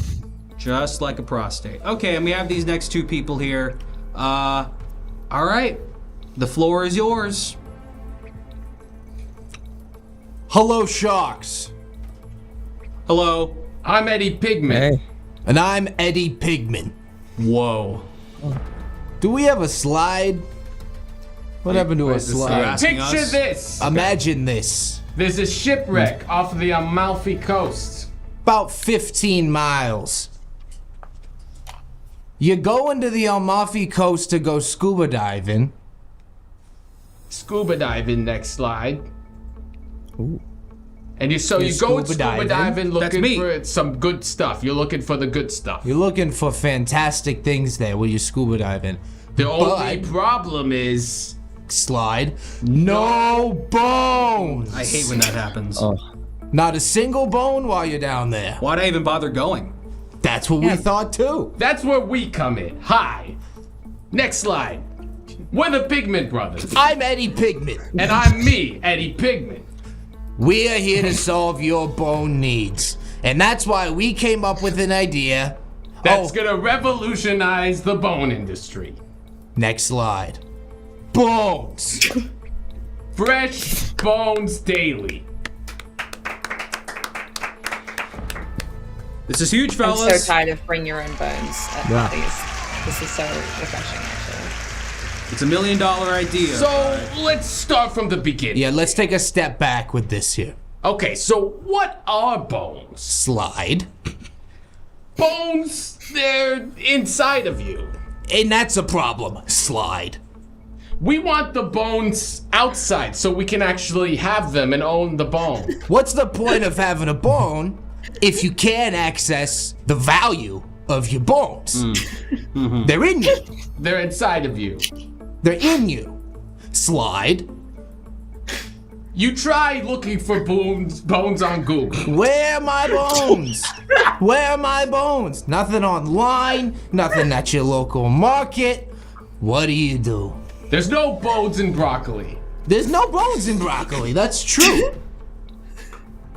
Just like a prostate. Okay, and we have these next 2 people here. All right. The floor is yours.
Hello, Sharks.
Hello.
I'm Eddie Pigman.
Hey.
And I'm Eddie Pigman.
Whoa.
Do we have a slide? What happened to a slide?
asking
Picture
us?
this.
Imagine this.
There's a shipwreck off the Amalfi Coast.
About 15 miles. You go into the Amalfi Coast to go scuba diving.
Scuba diving, next slide.
Ooh.
And you go
scuba
scuba
diving?
diving
That's
looking
me.
for some good stuff. You're looking for the good stuff.
You're looking for fantastic things there when you're scuba diving.
The only
But-
problem is
Slide. No bones.
I hate when that happens.
Oh.
Not a single bone while you're down there.
Why'd I even bother going?
That's what we thought too.
that's where we come in. Hi. Next slide. We're the Pigman brothers.
I'm Eddie Pigman.
And I'm me, Eddie Pigman.
We are here to solve your bone needs. And that's why we came up with an idea.
That's gonna revolutionize the bone industry.
Next slide. Bones.
Fresh bones daily.
This is huge,
I'm
fellas.
so tired of bring your own bones at parties. This is so refreshing, actually.
It's $1 million idea.
So let's start from the beginning.
Yeah, let's take a step back with this here.
Okay, so what are bones?
Slide.
Bones, they're inside of you.
And that's a problem. Slide.
We want the bones outside so we can actually have them and own the bone.
What's the point of having a bone if you can't access the value of your bones? They're in you.
They're inside of you.
They're in you. Slide.
You try looking for bones on Google.
Where are my bones? Where are my bones? Nothing online, nothing at your local market. What do?
There's no bones in broccoli.
There's no bones in broccoli, that's true.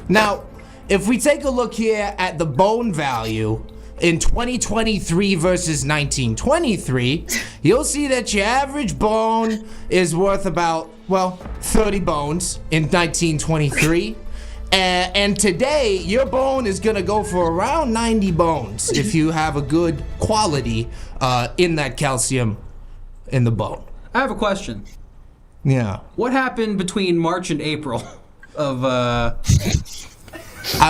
Now, if we take a look here at the bone value
in 2023 versus 1923, you'll see that your average bone is worth about, 30 bones in 1923. And today, your bone is gonna go for around 90 bones if you have a good quality in that calcium in the bone.
I have a question.
Yeah.
What happened between March and April of
I'm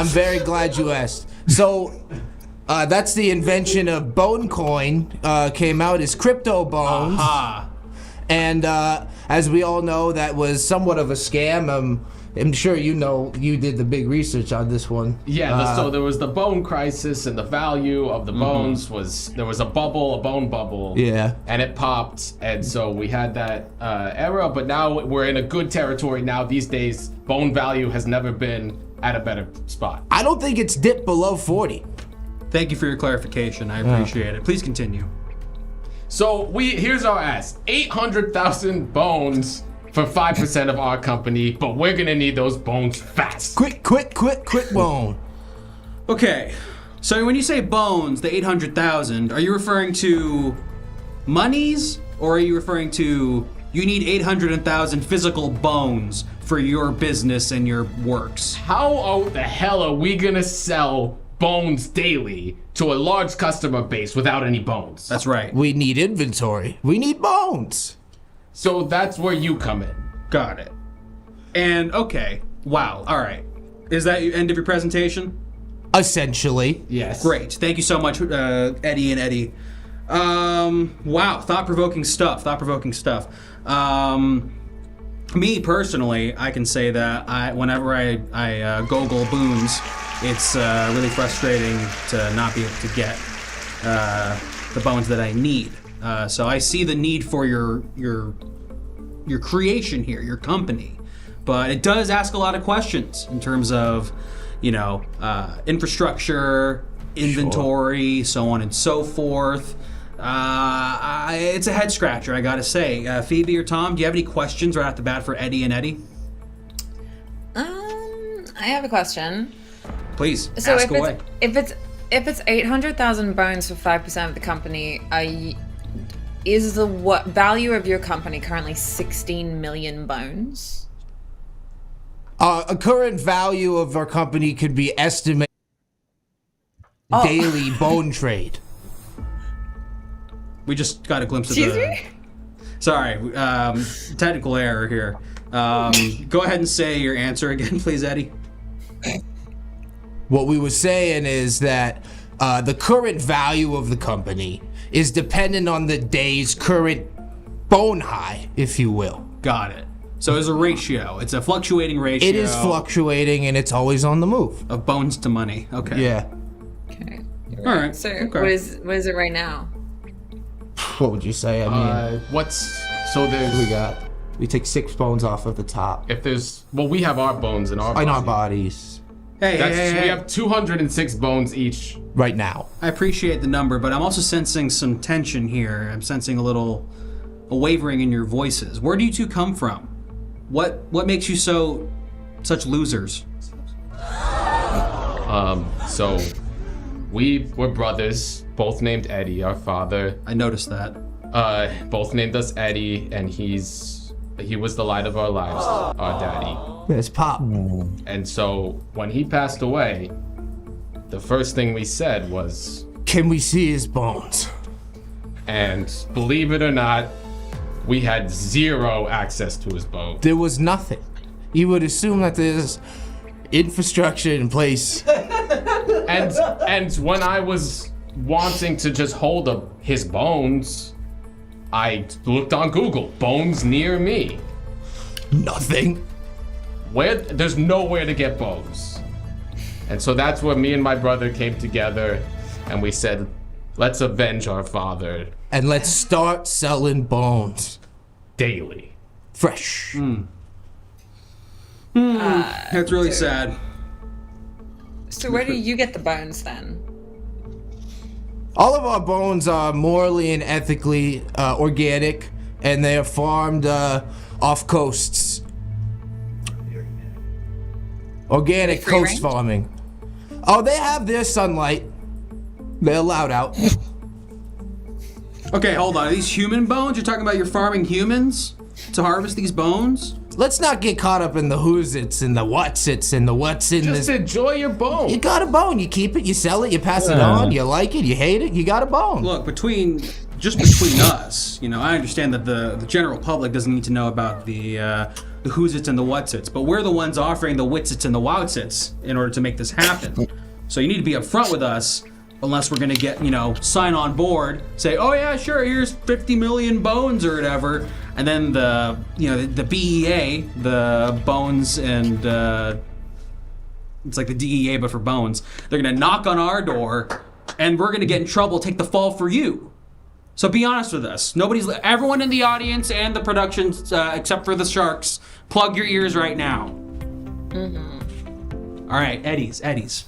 very glad you asked. So, that's the invention of Bone Coin, came out as crypto bones.
Aha.
And as we all know, that was somewhat of a scam. I'm sure you know, you did the big research on this one.
Yeah, so there was the bone crisis, and the value of the bones was, there was a bone bubble.
Yeah.
And it popped, and so we had that era, but now we're in a good territory now. These days, bone value has never been at a better spot.
I don't think it's dipped below 40.
Thank you for your clarification. I appreciate it. Please continue.
So here's our ask: 800,000 bones for 5% of our company, but we're gonna need those bones fast.
Quick bone.
Okay, so when you say bones, the 800,000, are you referring to monies, or are you referring to you need 800,000 physical bones for your business and your works?
How the hell are we gonna sell bones daily to a large customer base without any bones?
That's right.
We need inventory. We need bones.
So that's where you come in.
Got it. And okay, wow, all right. Is that the end of your presentation?
Essentially.
Yes.
Great. Thank you so much, Eddie and Eddie. Wow, thought-provoking stuff. Me personally, I can say that whenever I Google boons, it's really frustrating to not be able to get the bones that I need. So I see the need for your creation here, your company, but it does ask a lot of questions in terms of, infrastructure, inventory, so on and so forth. It's a head scratcher, I gotta say. Phoebe or Tom, do you have any questions right off the bat for Eddie and Eddie?
I have a question.
Please,
So
ask away.
if it's 800,000 bones for 5% of the company, is the value of your company currently 16 million bones?
A current value of our company could be estimated daily bone trade.
We just got a glimpse of
Excuse me?
Sorry, technical error here. Go ahead and say your answer again, please, Eddie.
What we were saying is that the current value of the company is dependent on the day's current bone high, if you will.
Got it. So it's a ratio. It's a fluctuating ratio.
It is fluctuating, and it's always on the move.
Of bones to money. Okay.
Yeah.
Okay.
All right.
So
okay.
what is it right now?
What would you say? I mean, we take 6 bones off at the top.
We have our bones in our
bodies.
Hey,
We have 206 bones each.
Right now.
I appreciate the number, but I'm also sensing some tension here. I'm sensing a wavering in your voices. Where do you two come from? What makes you such losers?
So we were brothers, both named Eddie, our father.
I noticed that.
Both named us Eddie, and he was the light of our lives, our daddy.
It's Pop.
And so when he passed away, the first thing we said was,
"Can we see his bones?"
And believe it or not, we had zero access to his bones.
There was nothing. You would assume that there's infrastructure in place.
And when I was wanting to just hold his bones, I looked on Google, bones near me.
Nothing.
There's nowhere to get bones. And so that's where me and my brother came together, and we said, let's avenge our father.
And let's start selling bones.
Daily.
Fresh.
That's really sad.
So where do you get the bones then?
All of our bones are morally and ethically organic, and they are farmed off coasts. Organic
Free
coast
range?
farming. Oh, they have their sunlight. They're allowed out.
Okay, hold on. Are these human bones? You're talking about you're farming humans to harvest these bones?
Let's not get caught up in the who's it's and the what's it's and the what's in
Just
this.
enjoy your bone.
You got a bone. You keep it. You sell it. You pass it on. You like it. You hate it. You got a bone.
Look, between us, you know, I understand that the general public doesn't need to know about the who's it's and the what's it's, but we're the ones offering the wits it's and the wouts it's in order to make this happen. So you need to be upfront with us, unless we're gonna get, you know, sign on board, say, oh yeah, sure, here's 50 million bones or whatever, and then the BEA, the bones and it's like the DEA but for bones, they're gonna knock on our door, and we're gonna get in trouble, take the fall for you. So be honest with us. Everyone in the audience and the production, except for the sharks, plug your ears right now. Mm-hmm. All right, Eddie's.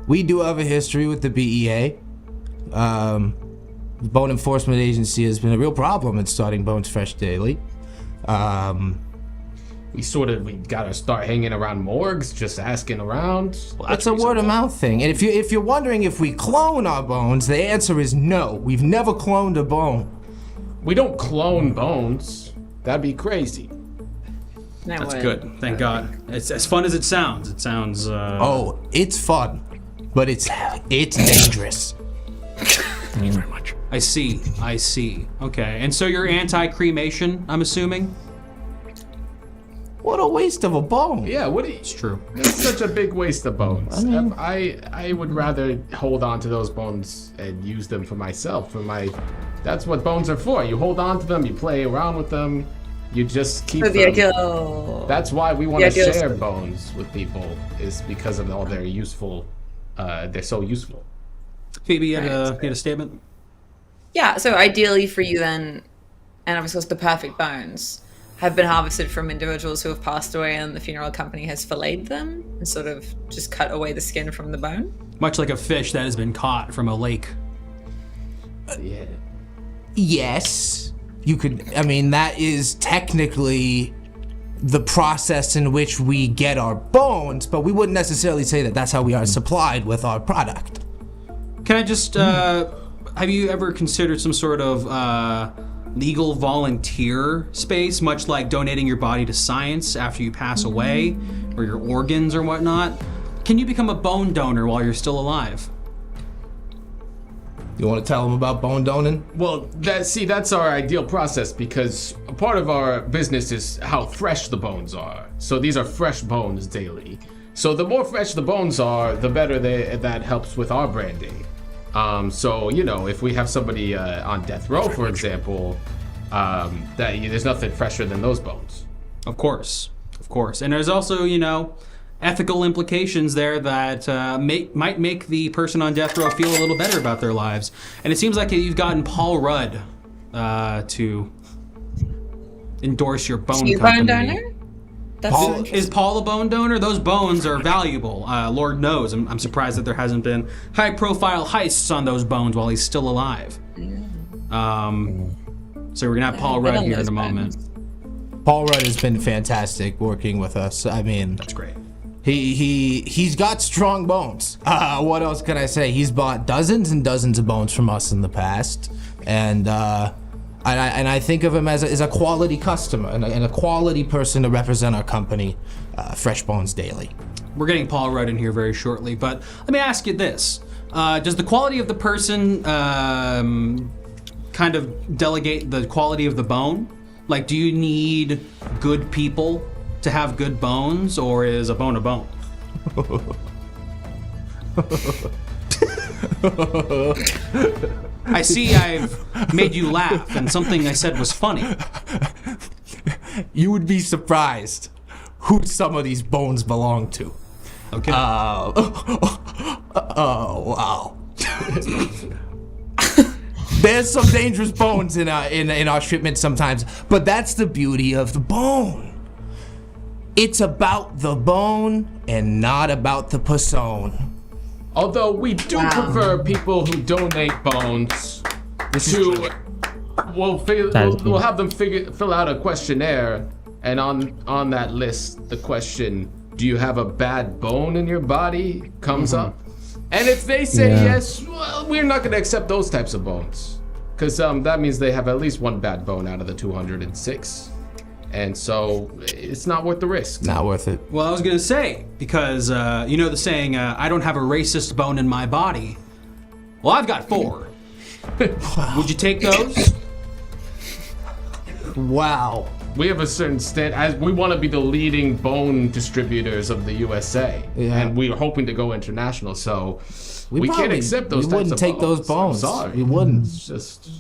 We do have a history with the BEA. The Bone Enforcement Agency has been a real problem in starting Bones Fresh daily.
We gotta start hanging around morgues, just asking around.
Well, that's a word of mouth thing. And if you're wondering if we clone our bones, the answer is no. We've never cloned a bone.
We don't clone bones. That'd be crazy.
That's good. Thank God. It's as fun as it sounds. It sounds.
Oh, it's fun, but it's dangerous.
Thank you very much.
I see. Okay, and so you're anti-cremation, I'm assuming?
What a waste of a bone.
Yeah,
It's true.
It's such a big waste of bones. I would rather hold on to those bones and use them for myself. That's what bones are for. You hold on to them, you play around with them, you just keep them. That's why we want to share bones with people, is because of all their useful. They're so useful.
Phoebe, you had a statement?
Yeah, so ideally for you then, and of course the perfect bones have been harvested from individuals who have passed away and the funeral company has filleted them and sort of just cut away the skin from the bone.
Much like a fish that has been caught from a lake.
Yeah.
Yes. You could, that is technically the process in which we get our bones, but we wouldn't necessarily say that that's how we are supplied with our product.
Can I just, have you ever considered some sort of legal volunteer space, much like donating your body to science after you pass away, or your organs or whatnot? Can you become a bone donor while you're still alive?
You want to tell them about bone donating?
Well, that's our ideal process, because a part of our business is how fresh the bones are. So these are fresh bones daily. So the more fresh the bones are, the better that helps with our branding. So, if we have somebody on death row, for example, there's nothing fresher than those bones.
Of course. And there's also, ethical implications there that might make the person on death row feel a little better about their lives. And it seems like you've gotten Paul Rudd to endorse your bone company.
Bone donor?
Is Paul a bone donor? Those bones are valuable. Lord knows. I'm surprised that there hasn't been high-profile heists on those bones while he's still alive. So we're gonna have Paul Rudd here in a moment.
Paul Rudd has been fantastic working with us.
That's great.
He's got strong bones. What else can I say? He's bought dozens and dozens of bones from us in the past, and I think of him as a quality customer and a quality person to represent our company, Fresh Bones Daily.
We're getting Paul Rudd in here very shortly, but let me ask you this. Does the quality of the person kind of delegate the quality of the bone? Like, do you need good people to have good bones, or is a bone a bone? I see I've made you laugh, and something I said was funny.
You would be surprised who some of these bones belong to.
Okay.
Wow. There's some dangerous bones in our shipment sometimes, but that's the beauty of the bone. It's about the bone and not about the person.
Although we do prefer people who donate bones to. We'll have them fill out a questionnaire, and on that list, the question, "Do you have a bad bone in your body?" comes up. And if they say
Yeah.
yes, well, we're not going to accept those types of bones. Because that means they have at least one bad bone out of the 206. And so it's not worth the risk.
Not worth it.
Well, I was gonna say, because you know the saying, I don't have a racist bone in my body. Well, I've got 4. Would you take those?
Wow.
We have a certain as we want to be the leading bone distributors of the USA.
Yeah.
And we're hoping to go international, so we can't
probably-
accept those
we
types
wouldn't
of
take those bones.
I'm sorry.
We wouldn't.
It's just...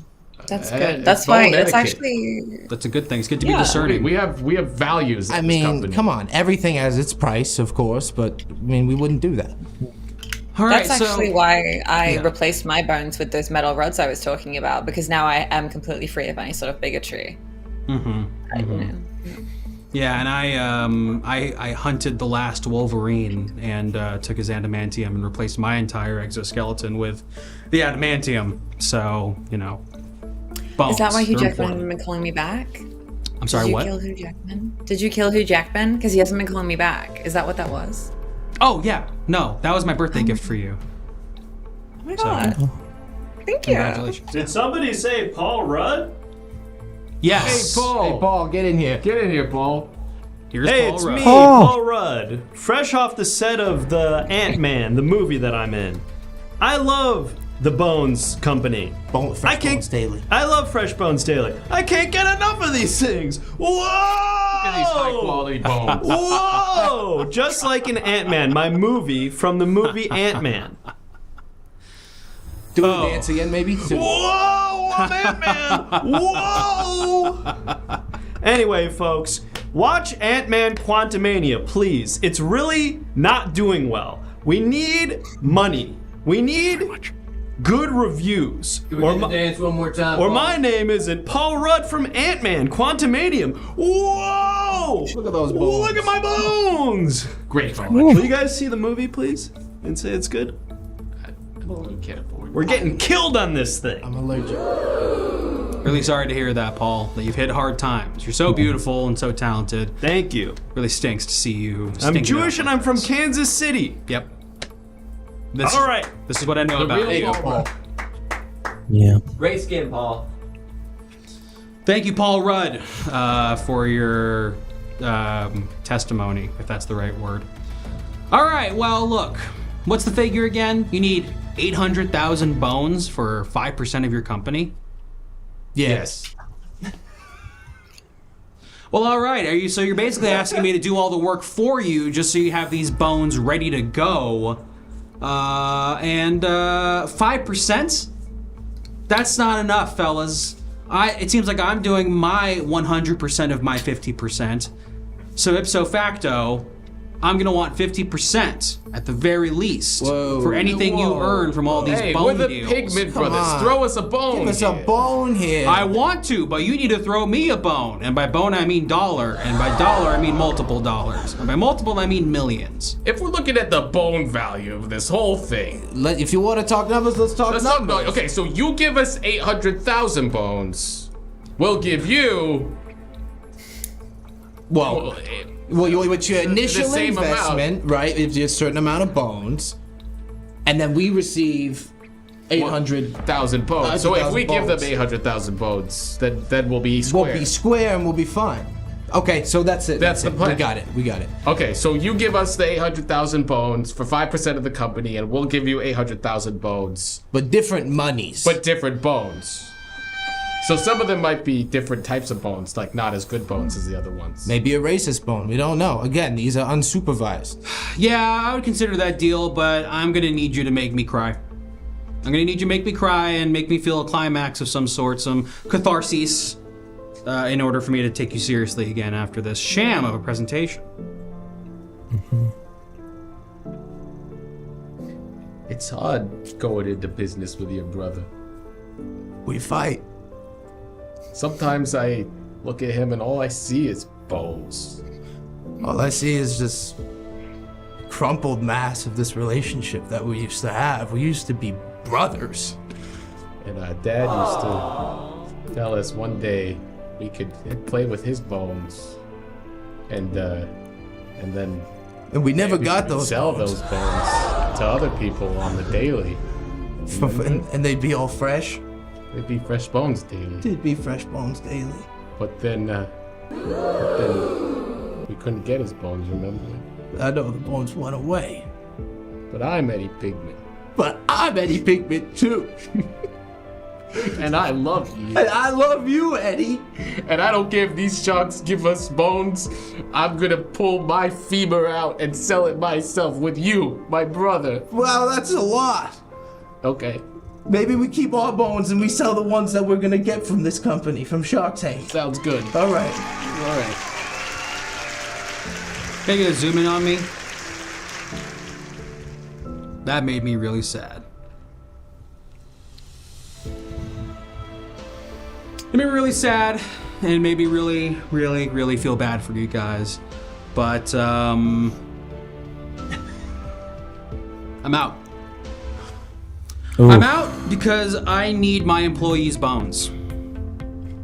That's
Uh,
good. That's
bone
why it's
etiquette.
actually.
That's a good thing. It's good to be
Yeah.
discerning.
We have values.
I
in this
mean,
company.
come on. Everything has its price, of course, but I mean, we wouldn't do that.
All right,
That's actually
so
why I
yeah.
replaced my bones with those metal rods I was talking about, because now I am completely free of any sort of bigotry.
yeah, and I hunted the last Wolverine and took his adamantium and replaced my entire exoskeleton with the adamantium. So you know, bones.
Is that why Hugh
They're
Jackman hasn't
important.
been calling me back?
I'm sorry,
Did you
what?
kill Hugh Jackman? Did you kill Hugh Jackman? Because he hasn't been calling me back. Is that what that was?
Oh yeah, no, that was my birthday gift for you.
Oh my god. Thank you.
Congratulations.
Did somebody say Paul Rudd?
Yes.
Hey, Paul.
Hey, Paul, get in here.
Get in here, Paul.
Here's
Hey,
Paul
it's
Rudd.
me, Paul Rudd. Fresh off the set of the Ant-Man, the movie that I'm in. I love the Bones Company.
Fresh Bones Daily.
I love Fresh Bones Daily. I can't get enough of these things. Whoa!
Look at these high-quality bones.
Whoa! Just like in Ant-Man, my movie from the movie Ant-Man.
Do the dance again, maybe?
Whoa! I'm Ant-Man! Whoa! Anyway, folks, watch Ant-Man Quantumania, please. It's really not doing well. We need money. We need good reviews.
Dance one more time.
Or
Paul.
my name isn't Paul Rudd from Ant-Man Quantumanium. Whoa!
Look at those bones.
Look at my bones!
Great bones.
Will you guys see the movie, please? And say it's good?
We can't afford.
We're getting killed on this thing.
I'm allergic.
Really sorry to hear that, Paul. That you've hit hard times. You're so beautiful and so talented.
Thank you.
Really stinks to see you.
I'm
stinking
Jewish
up
and I'm
like
from
this.
Kansas City.
Yep.
All right.
This is what I know about
real
you.
Paul.
Yeah.
Great skin, Paul.
Thank you, Paul Rudd, for your testimony, if that's the right word. All right, well, look. What's the figure again? You need 800,000 bones for 5% of your company?
Yes.
Well, all right. So you're basically asking me to do all the work for you just so you have these bones ready to go. And 5%? That's not enough, fellas. It seems like I'm doing my 100% of my 50%. So ipso facto, I'm gonna want 50% at the very least for anything you earn from all these
Hey,
bone
we're the
deals.
Pigment
Come
Brothers.
on.
Throw us a bone.
Give us a
here.
bone here.
I want to, but you need to throw me a bone. And by bone, I mean dollar. And by dollar, I mean multiple dollars. And by multiple, I mean millions.
If we're looking at the bone value of this whole thing,
If you want to talk numbers, let's talk
let's talk
numbers.
about. Okay, so you give us 800,000 bones. We'll give you.
Well, what's your initial
the same
investment, right? Is a certain amount of bones, and then we receive 800,000
bones. So if we give them
bones.
800,000 bones, then we'll be
We'll
square.
be square and we'll be fine. Okay, so that's it.
That's the
it.
plan.
We got it.
Okay, so you give us the 800,000 bones for 5% of the company, and we'll give you 800,000 bones,
But different monies.
but different bones. So some of them might be different types of bones, like not as good bones as the other ones.
maybe a racist bone. We don't know. Again, these are unsupervised.
Yeah, I would consider that deal, but I'm gonna need you to make me cry. I'm gonna need you to make me cry and make me feel a climax of some sort, some catharsis, in order for me to take you seriously again after this sham of a presentation.
It's hard going into business with your brother.
We fight.
Sometimes I look at him and all I see is bones.
All I see is just crumpled mass of this relationship that we used to have. We used to be brothers.
And our dad used to tell us one day we could play with his bones, and then
And we never
we
got
could
those
sell
bones.
those bones to other people on the daily.
And they'd be all fresh.
They'd be fresh bones daily.
They'd be fresh bones daily.
But then we couldn't get his bones, remember?
I know the bones went away.
But I'm Eddie Pigman.
But I'm Eddie Pigman too.
And I love you.
And I love you, Eddie.
And I don't care if these sharks give us bones. I'm gonna pull my femur out and sell it myself with you, my brother.
Well, that's a lot.
Okay.
Maybe we keep our bones and we sell the ones that we're gonna get from this company, from Shark Tank.
Sounds good.
All right.
All right.
Can you zoom in on me? That made me really sad. It made me really sad, and it made me really, really, really feel bad for you guys. But, I'm out.
Ooh.
I'm out because I need my employees' bones.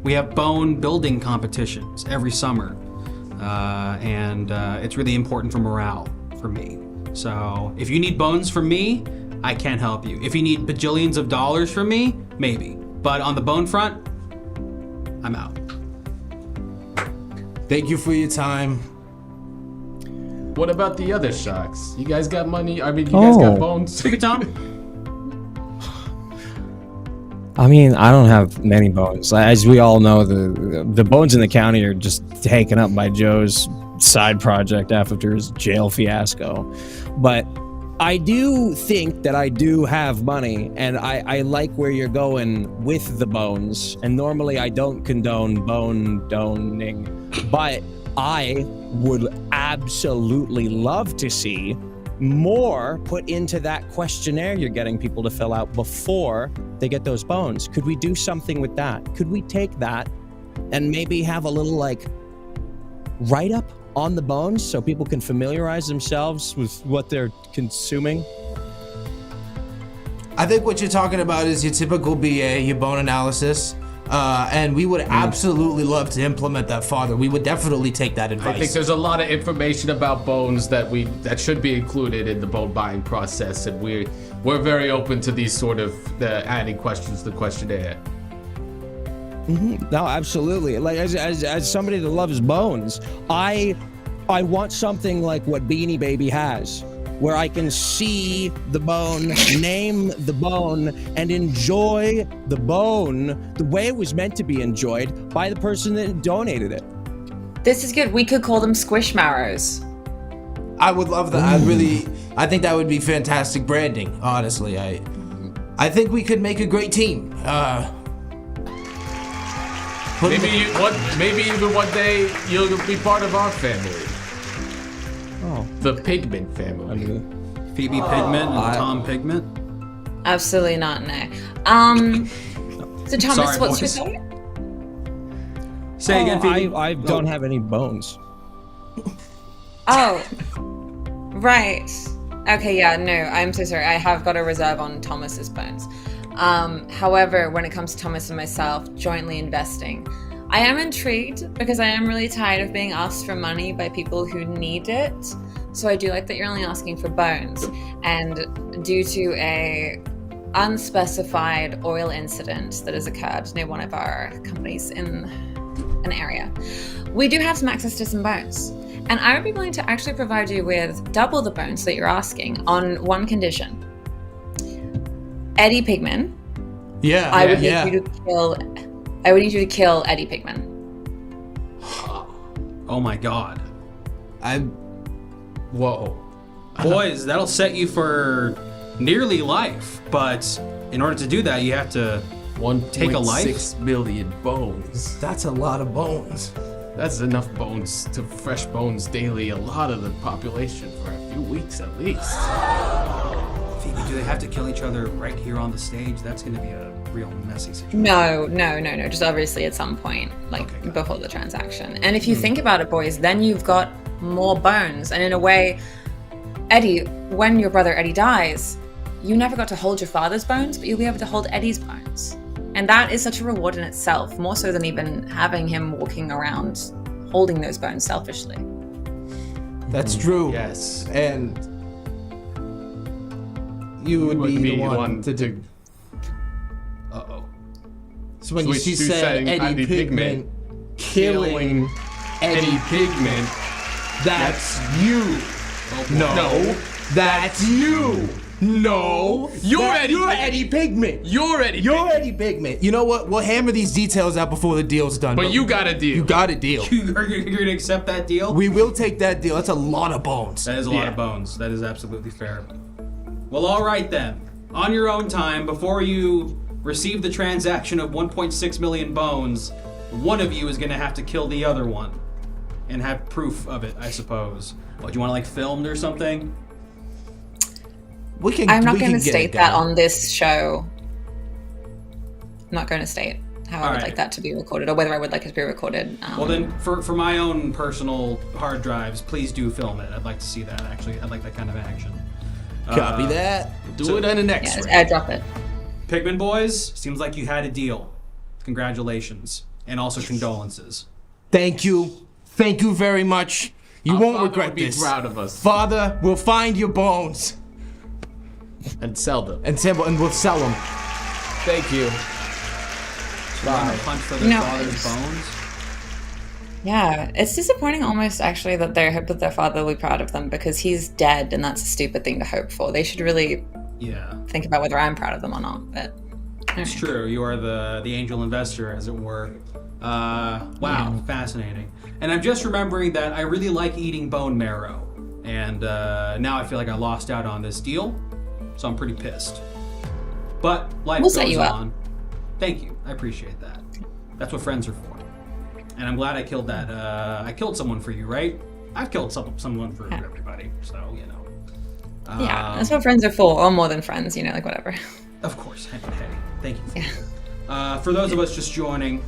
We have bone building competitions every summer, and it's really important for morale for me. So if you need bones from me, I can't help you. If you need bajillions of dollars from me, maybe. But on the bone front, I'm out.
Thank you for your time.
What about the other sharks? You guys got money? I mean, you guys got bones?
Take it, Tom.
I mean, I don't have many bones. As we all know, the bones in the county are just taken up by Joe's side project after his jail fiasco. But I do think that I do have money, and I like where you're going with the bones. And normally I don't condone bone donating, but I would absolutely love to see more put into that questionnaire you're getting people to fill out before they get those bones. Could we do something with that? Could we take that and maybe have a little like write-up on the bones so people can familiarize themselves with what they're consuming?
I think what you're talking about is your typical BA, your bone analysis. And we would absolutely love to implement that farther. We would definitely take that advice.
I think there's a lot of information about bones that should be included in the bone buying process, and we're very open to these sort of adding questions to the questionnaire.
Mm-hmm. No, absolutely. Like as somebody that loves bones, I want something like what Beanie Baby has, where I can see the bone, name the bone, and enjoy the bone the way it was meant to be enjoyed by the person that donated it.
This is good. We could call them squishmallows.
I would love that. I think that would be fantastic branding, honestly. I think we could make a great team.
Maybe even one day you'll be part of our family.
Oh.
The Pigment family.
Phoebe Pigment and Tom Pigment?
Absolutely not, no. So Thomas,
Sorry,
what's
boys.
your thought?
Say again, Phoebe.
I don't have any bones.
Oh, right. Okay, yeah, no, I'm so sorry. I have got a reserve on Thomas's bones. However, when it comes to Thomas and myself jointly investing, I am intrigued because I am really tired of being asked for money by people who need it. So I do like that you're only asking for bones. And due to a unspecified oil incident that has occurred near one of our companies in an area, we do have some access to some bones. And I would be willing to actually provide you with double the bones that you're asking on one condition. Eddie Pigman. I would need you to kill Eddie Pigman.
Oh my god.
Whoa.
Boys, that'll set you for nearly life, but in order to do that, you have to take a life.
1.6 million bones.
That's a lot of bones.
That's enough bones to fresh bones daily, a lot of the population for a few weeks at least.
Phoebe, do they have to kill each other right here on the stage? That's going to be a real messy situation.
No. Just obviously at some point, before the transaction. And if you think about it, boys, then you've got more bones. And in a way, Eddie, when your brother Eddie dies, you never got to hold your father's bones, but you'll be able to hold Eddie's bones. And that is such a reward in itself, more so than even having him walking around holding those bones selfishly.
That's true.
Yes.
And
you would be the one to do.
Uh-oh.
So when she said Eddie Pigment killing Eddie Pigment, that's you. No, that's you. No, you're Eddie Pigment. You're Eddie Pigment. You know what? We'll hammer these details out before the deal's done.
But you got a deal.
You got a deal.
You're gonna accept that deal?
We will take that deal. That's a lot of bones.
That is a lot of bones. That is absolutely fair. Well, all right then. On your own time, before you receive the transaction of 1.6 million bones, one of you is gonna have to kill the other one and have proof of it, I suppose. What, do you want to like filmed or something?
I'm not going to state that on this show. I'm not going to state how I would like that to be recorded, or whether I would like it to be recorded.
Well then, for my own personal hard drives, please do film it. I'd like to see that, actually. I'd like that kind of action.
Copy that. Do it on the next one.
Airdrop it.
Pigman boys, seems like you had a deal. Congratulations. And also condolences.
Thank you. Thank you very much. You won't regret
would be
this.
proud of us.
Father, we'll find your bones.
And sell them.
And we'll sell them.
Thank you.
Bye. Hunt for their father's bones.
Yeah, it's disappointing almost actually that they hope that their father will be proud of them, because he's dead and that's a stupid thing to hope for. They should really think about whether I'm proud of them or not. But
it's true. You are the angel investor, as it were. Wow, fascinating. And I'm just remembering that I really like eating bone marrow. And now I feel like I lost out on this deal. So I'm pretty pissed. But life goes on. Thank you. I appreciate that. That's what friends are for. And I'm glad I killed that. I killed someone for you, right? I've killed someone for everybody. So, you know.
Yeah, that's what friends are for. Or more than friends, you know, like whatever.
Of course. Hey, thank you. For those of us just joining,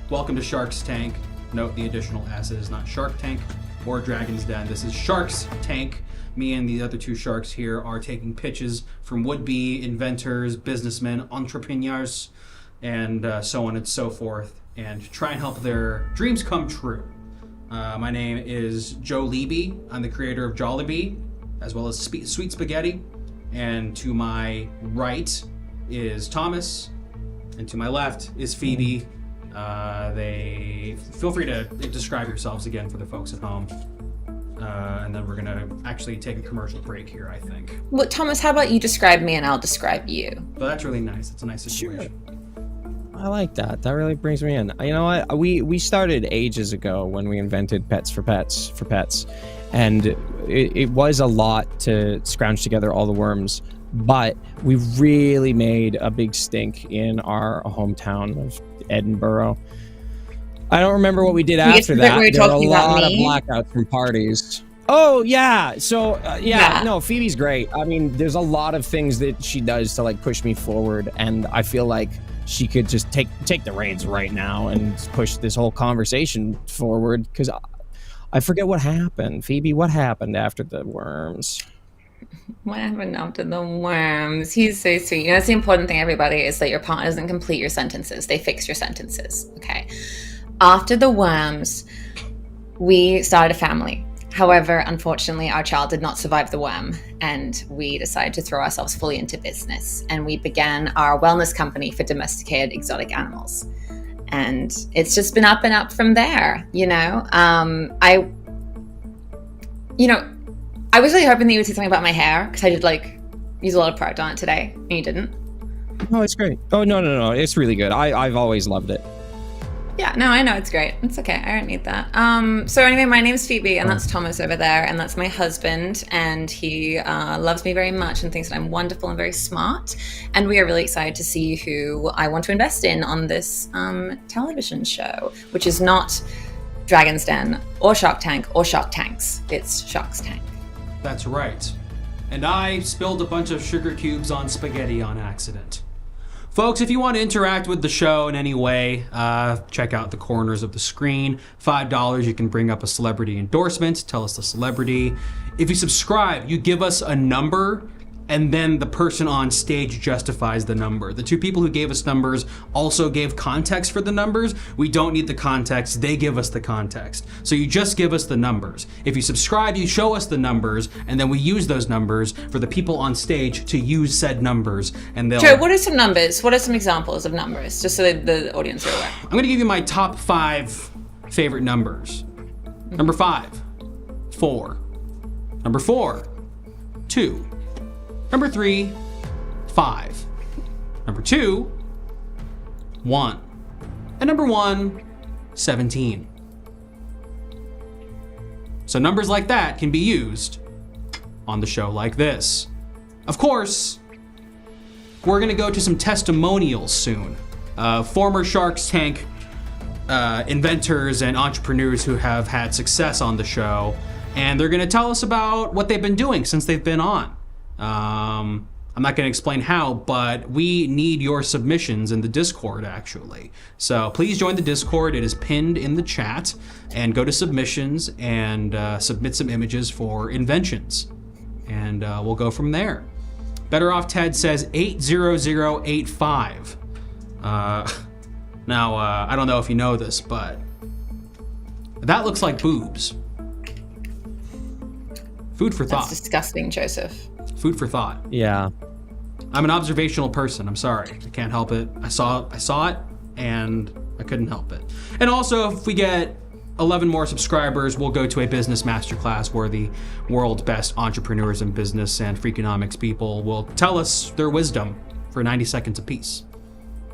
welcome to Shark's Tank. Note the additional S is not Shark Tank or Dragon's Den. This is Shark's Tank. Me and the other two sharks here are taking pitches from would-be inventors, businessmen, entrepreneurs, and so on and so forth, and try and help their dreams come true. My name is Joe Leby. I'm the creator of Jollibee, as well as Sweet Spaghetti. And to my right is Thomas, and to my left is Phoebe. They feel free to describe yourselves again for the folks at home. And then we're gonna actually take a commercial break here, I think.
Well, Thomas, how about you describe me and I'll describe you?
Well, that's really nice. It's a nice situation.
I like that. That really brings me in. You know what? We started ages ago when we invented Pets for Pets, and it was a lot to scrounge together all the worms, but we really made a big stink in our hometown of Edinburgh. I don't remember what we did after that. There were a lot of blackouts from parties. Oh, yeah. So, no, Phoebe's great. I mean, there's a lot of things that she does to, like, push me forward, and I feel like she could just take the reins right now and push this whole conversation forward, because I forget what happened. Phoebe, what happened after the worms?
What happened after the worms? He's so sweet. You know, that's the important thing, everybody, is that your partner doesn't complete your sentences. They fix your sentences, okay? After the worms, we started a family. However, unfortunately, our child did not survive the worm, and we decided to throw ourselves fully into business. And we began our wellness company for domesticated exotic animals. And it's just been up and up from there, you know? I was really hoping that you would say something about my hair, because I did, like, use a lot of product on it today, and you didn't.
Oh, it's great. Oh, no. It's really good. I've always loved it.
Yeah, no, I know, it's great. It's okay, I don't need that. So anyway, my name's Phoebe, and that's Thomas over there, and that's my husband, and he loves me very much and thinks that I'm wonderful and very smart, and we are really excited to see who I want to invest in on this television show, which is not Dragon's Den, or Shark Tank, or Shark Tanks. It's Shark's Tank.
That's right. And I spilled a bunch of sugar cubes on spaghetti on accident. Folks, if you want to interact with the show in any way, check out the corners of the screen. $5, you can bring up a celebrity endorsement, tell us the celebrity. If you subscribe, you give us a number, and then the person on stage justifies the number. The two people who gave us numbers also gave context for the numbers. We don't need the context, they give us the context. So you just give us the numbers. If you subscribe, you show us the numbers, and then we use those numbers for the people on stage to use said numbers, and they'll...
Joe, what are some numbers? What are some examples of numbers, just so that the audience are aware?
I'm gonna give you my top 5 favorite numbers. Number 5, 4. Number 4, 2. Number 3, 5. Number 2, 1. And number 1, 17. So numbers like that can be used on the show like this. Of course, we're gonna go to some testimonials soon. Former Shark's Tank inventors and entrepreneurs who have had success on the show, and they're gonna tell us about what they've been doing since they've been on. I'm not gonna explain how, but we need your submissions in the Discord, actually. So please join the Discord, it is pinned in the chat, and go to submissions and submit some images for inventions. And we'll go from there. Better Off Ted says 80085. Now, I don't know if you know this, but that looks like boobs. Food for thought.
That's disgusting, Joseph.
Food for thought.
Yeah.
I'm an observational person. I'm sorry. I can't help it. I saw it, and I couldn't help it. And also, if we get 11 more subscribers, we'll go to a business masterclass where the world's best entrepreneurs in business and Freakonomics people will tell us their wisdom for 90 seconds apiece.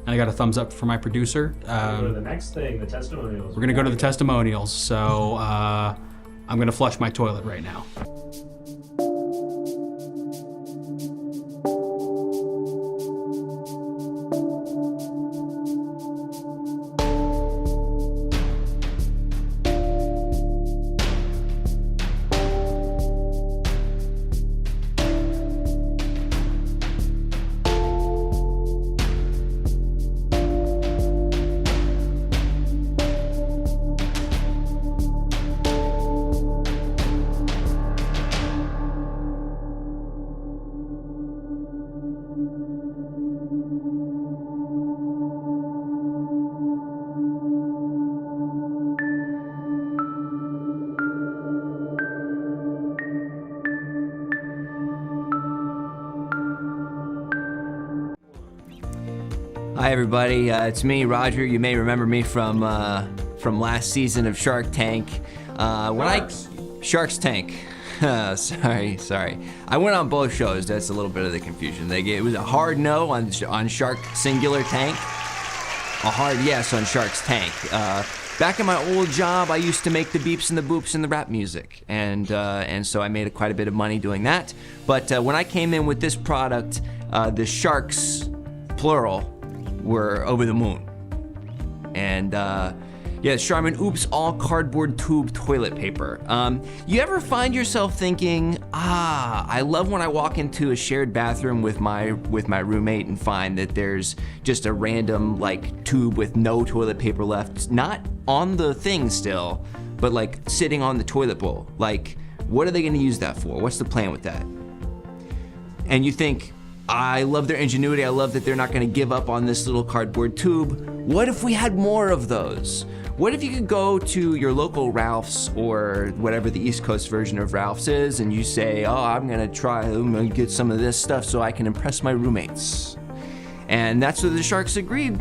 And I got a thumbs up for my producer.
Go to the next thing, the testimonials.
We're gonna go to the testimonials. So I'm gonna flush my toilet right now.
Hi everybody, it's me, Roger. You may remember me from last season of Shark Tank. Shark's Tank. sorry. I went on both shows. That's a little bit of the confusion. It was a hard no on Shark Singular Tank, a hard yes on Shark's Tank. Back in my old job, I used to make the beeps and the boops and the rap music, and so I made quite a bit of money doing that. But when I came in with this product, the sharks, plural, were over the moon. And yeah, Charmin Oops All Cardboard Tube Toilet Paper. You ever find yourself thinking, I love when I walk into a shared bathroom with my roommate and find that there's just a random like tube with no toilet paper left, not on the thing still, but like sitting on the toilet bowl. Like, what are they gonna use that for? What's the plan with that? And you think, I love their ingenuity. I love that they're not gonna give up on this little cardboard tube. What if we had more of those? What if you could go to your local Ralph's or whatever the East Coast version of Ralph's is, and you say, I'm gonna get some of this stuff so I can impress my roommates. And that's what the sharks agreed.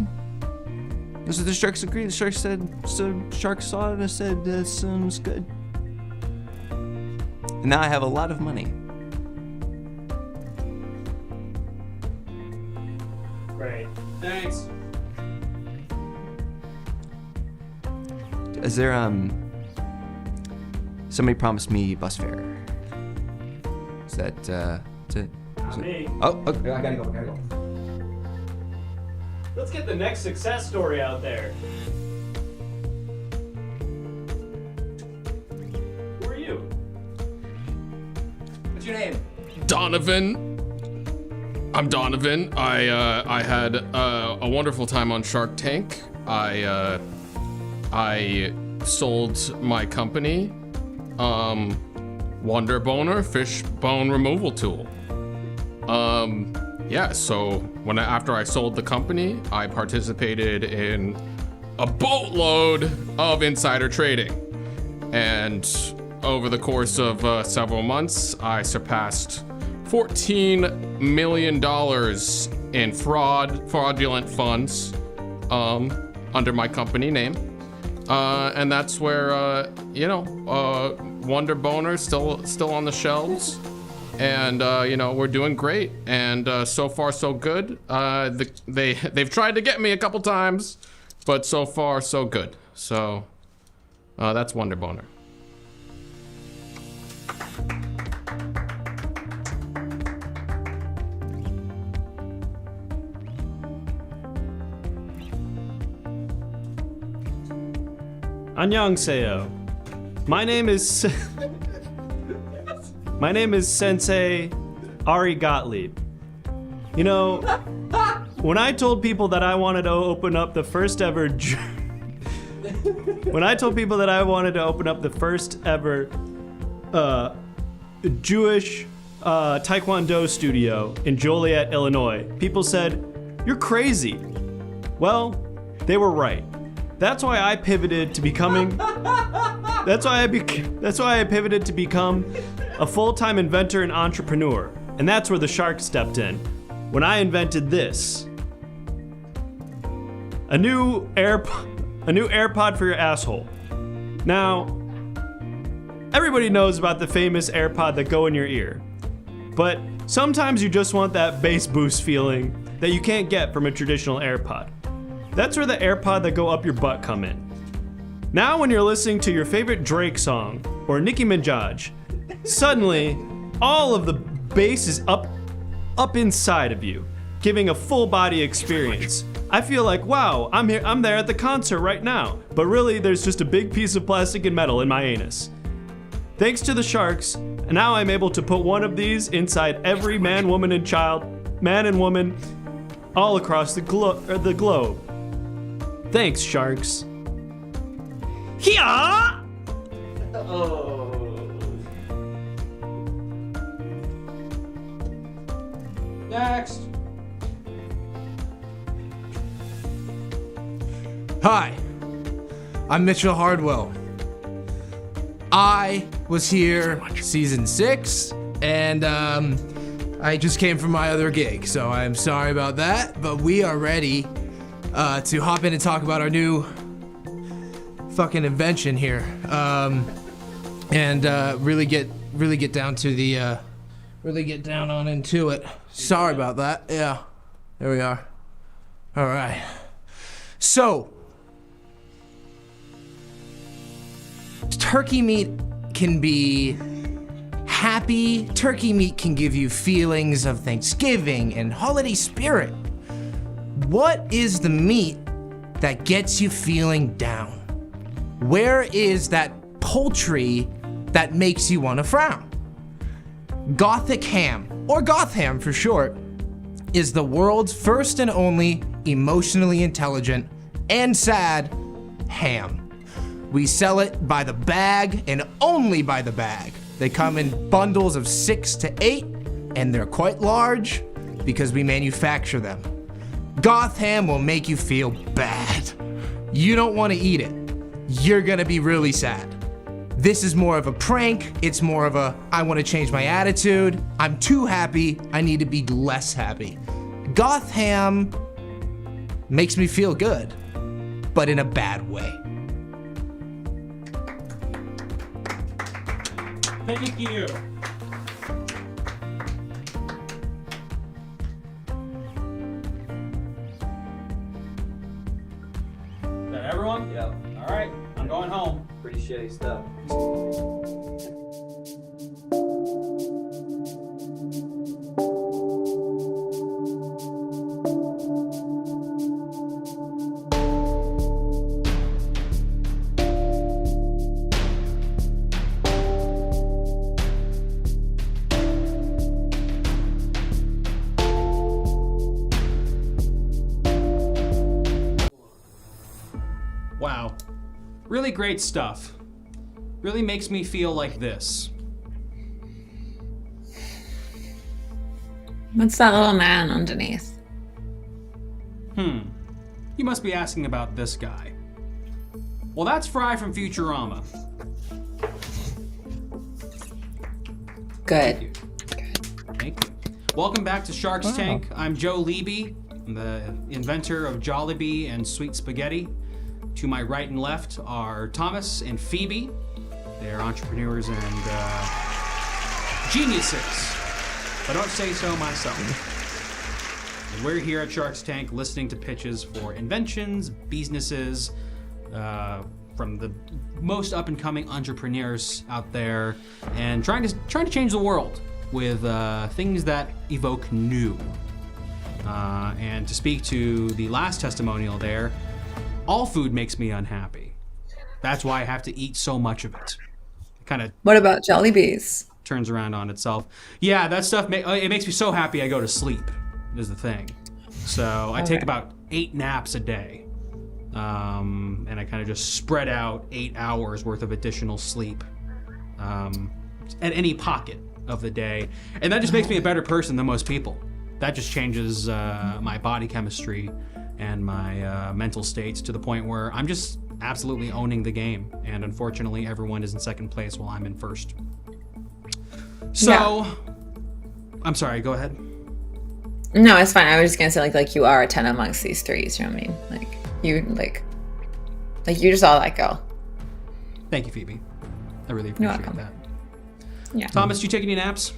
That's what the sharks agreed. The sharks said, so sharks saw it and said, that sounds good. And now I have a lot of money.
Great.
Thanks.
Is there, somebody promised me bus fare. Is that, is it?
Not me.
Oh, okay, I gotta go.
Let's get the next success story out there. Who are you?
What's your name?
Donovan. I'm Donovan. I had a wonderful time on Shark Tank. I sold my company, Wonder Boner Fish Bone Removal Tool. Yeah, so after I sold the company, I participated in a boatload of insider trading. And over the course of several months, I surpassed $14 million in fraudulent funds under my company name. And that's where, Wonder Boner still on the shelves. And, we're doing great. And so far, so good. They've tried to get me a couple times, but so far, so good. So that's Wonder Boner.
Annyeonghaseyo. My name is Sensei Ari Gottlieb. You know, when I told people that I wanted to open up the first ever Jewish Taekwondo studio in Joliet, Illinois, people said, "You're crazy." Well, they were right. That's why I pivoted to becoming a full-time inventor and entrepreneur. And that's where the shark stepped in. When I invented this. A new AirPod for your asshole. Now, everybody knows about the famous AirPod that go in your ear. But sometimes you just want that bass boost feeling that you can't get from a traditional AirPod. That's where the AirPod that go up your butt come in. Now when you're listening to your favorite Drake song or Nicki Minaj, suddenly all of the bass is up inside of you, giving a full body experience. I feel like, wow, I'm there at the concert right now, but really there's just a big piece of plastic and metal in my anus. Thanks to the sharks, now I'm able to put one of these inside every man, woman, and woman all across the globe. Thanks, sharks. Hiya!
Next.
Hi, I'm Mitchell Hardwell. I was here season 6, and I just came from my other gig, so I'm sorry about that, but we are ready to hop in and talk about our new fucking invention here, and really get down to the really get down on into it. Sorry about that. Yeah, there we are. All right. So, turkey meat can be happy. Turkey meat can give you feelings of Thanksgiving and holiday spirit. What is the meat that gets you feeling down? Where is that poultry that makes you want to frown? Gothic ham, or goth ham for short, is the world's first and only emotionally intelligent and sad ham. We sell it by the bag and only by the bag. They come in bundles of 6 to 8, and they're quite large because we manufacture them. Goth ham will make you feel bad. You don't want to eat it. You're gonna be really sad. This is more of a prank. It's more of a, I want to change my attitude. I'm too happy. I need to be less happy. Goth ham makes me feel good, but in a bad way.
Thank you. Is that everyone?
Yep.
All right, I'm going home.
Pretty shitty stuff.
Wow. Really great stuff. Really makes me feel like this.
What's that little man underneath?
You must be asking about this guy. Well, that's Fry from Futurama.
Good.
Thank you. Welcome back to Shark's Tank. I'm Joe Leby, the inventor of Jollibee and Sweet Spaghetti. To my right and left are Thomas and Phoebe. They're entrepreneurs and geniuses. If I don't say so myself. And we're here at Shark's Tank listening to pitches for inventions, businesses, from the most up-and-coming entrepreneurs out there, and trying to change the world with things that evoke new. And to speak to the last testimonial there, all food makes me unhappy. That's why I have to eat so much of it. Kind of.
What about Jollibees?
Turns around on itself. Yeah, that stuff it makes me so happy I go to sleep. Is the thing. So I take about 8 naps a day, and I kind of just spread out 8 hours worth of additional sleep at any pocket of the day, and that just makes me a better person than most people. That just changes my body chemistry and my mental states to the point where I'm just absolutely owning the game, and unfortunately everyone is in second place while I'm in first. So, I'm sorry, go ahead.
No, it's fine. I was just gonna say like you are a 10 amongst these threes, you know what I mean? Like you just all let go.
Thank you, Phoebe. I really appreciate
welcome.
that.
Yeah.
Thomas, do you take any naps?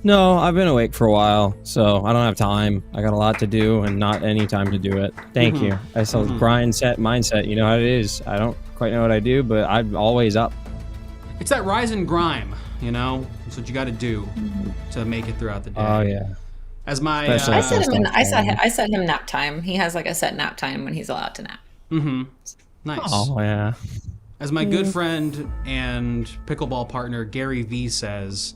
No, I've been awake for a while, so I don't have time. I got a lot to do and not any time to do it. Thank you. I still grind set mindset. You know how it is. I don't quite know what I do, but I'm always up.
It's that rise and grime, you know? That's what you got to do to make it throughout the day.
Oh yeah.
As my
I set him nap time. He has like a set nap time when he's allowed to nap.
Nice.
Oh yeah.
As my good friend and pickleball partner Gary V says,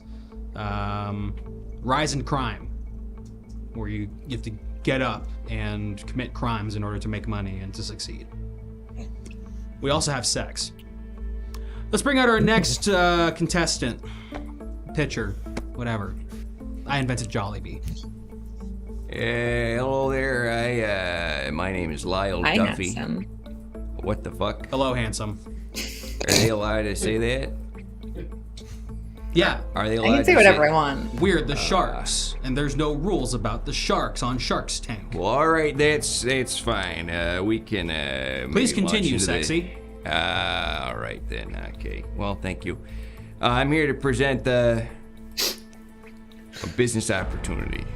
rise and crime, where you have to get up and commit crimes in order to make money and to succeed. We also have sex. Let's bring out our next contestant, pitcher, whatever. I invented Jollibee.
Hello there. My name is Lyle
Hi,
Duffy.
handsome.
What the fuck?
Hello, handsome.
Are they allowed to say that?
Yeah.
Are they
I
allowed
can say
to
whatever I want.
We're the Sharks, and there's no rules about the Sharks on Shark's Tank.
Well, all right, that's fine. We can.
Please
maybe launch
continue,
into
sexy.
All right then. Okay. Well, thank you. I'm here to present a business opportunity.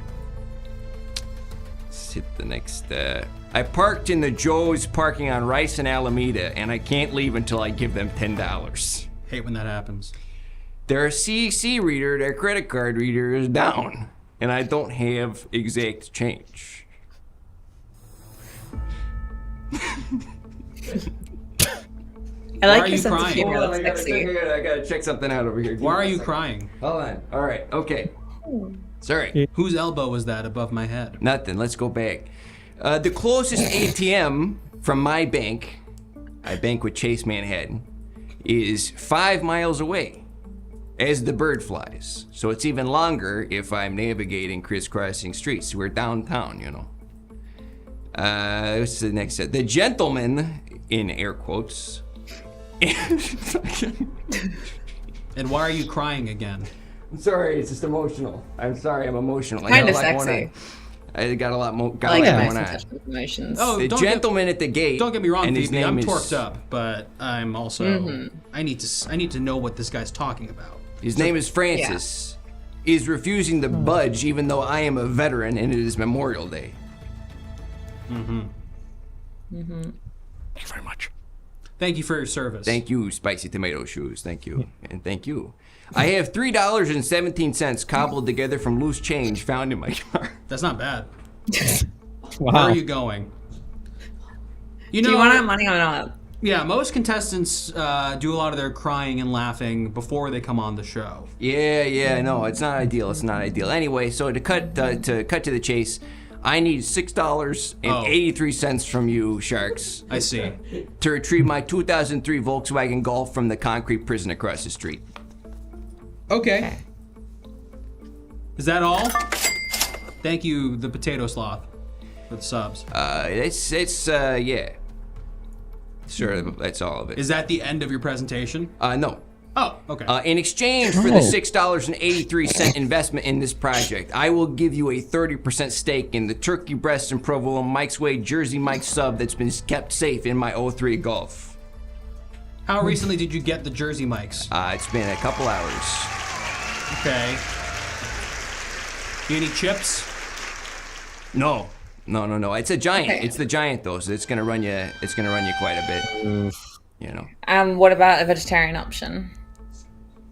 Let's hit the next. I parked in the Joe's parking on Rice and Alameda, and I can't leave until I give them $10.
Hate when that happens.
Their CC reader, their credit card reader is down, and I don't have exact change.
I like
are
your
you
sense of
crying?
humor.
Hold on,
That's sexy.
I gotta check something out over here.
Why are you crying?
Hold on. All right. Okay. Sorry.
Whose elbow was that above my head?
Nothing. Let's go back. The closest ATM from my bank, I bank with Chase Manhattan, is 5 miles away as the bird flies. So it's even longer if I'm navigating crisscrossing streets. We're downtown, you know. What's the next set? The gentleman, in air quotes.
And why are you crying again?
I'm sorry, it's just emotional. I'm sorry, I'm emotional.
Kind of sexy.
I got a lot
I like
going
nice
on.
intentional emotions.
Oh,
The gentleman at the gate.
Don't get me wrong,
and his
Phoebe.
name
I'm
is-
torqued up, but I'm also. I need to know what this guy's talking about.
His name is Francis. Is refusing to budge even though I am a veteran and it is Memorial Day.
Thank you very much.
Thank you for your service.
Thank you, Spicy Tomato Shoes. Thank you. And thank you. I have $3.17 cobbled together from loose change found in my car.
That's not bad.
Wow.
Where are you going? You know,
Do you want our money or not?
Yeah, most contestants do a lot of their crying and laughing before they come on the show.
Yeah, no, it's not ideal. It's not ideal. Anyway, so to cut to the chase, I need $6.83 from you, Sharks.
I see.
To retrieve my 2003 Volkswagen Golf from the concrete prison across the street.
Okay. Is that all? Thank you, the Potato Sloth, for the subs.
Yeah. Sure, that's all of it.
Is that the end of your presentation?
No.
Oh, okay.
In exchange for the $6.83 investment in this project, I will give you a 30% stake in the turkey breast and provolone Mike's Way Jersey Mike sub that's been kept safe in my 03 Golf.
How recently did you get the Jersey mics?
It's been a couple hours.
Okay. Any chips?
No. It's a giant.
Okay.
It's the giant though, so it's gonna run you. It's gonna run you quite a bit. You know.
What about a vegetarian option?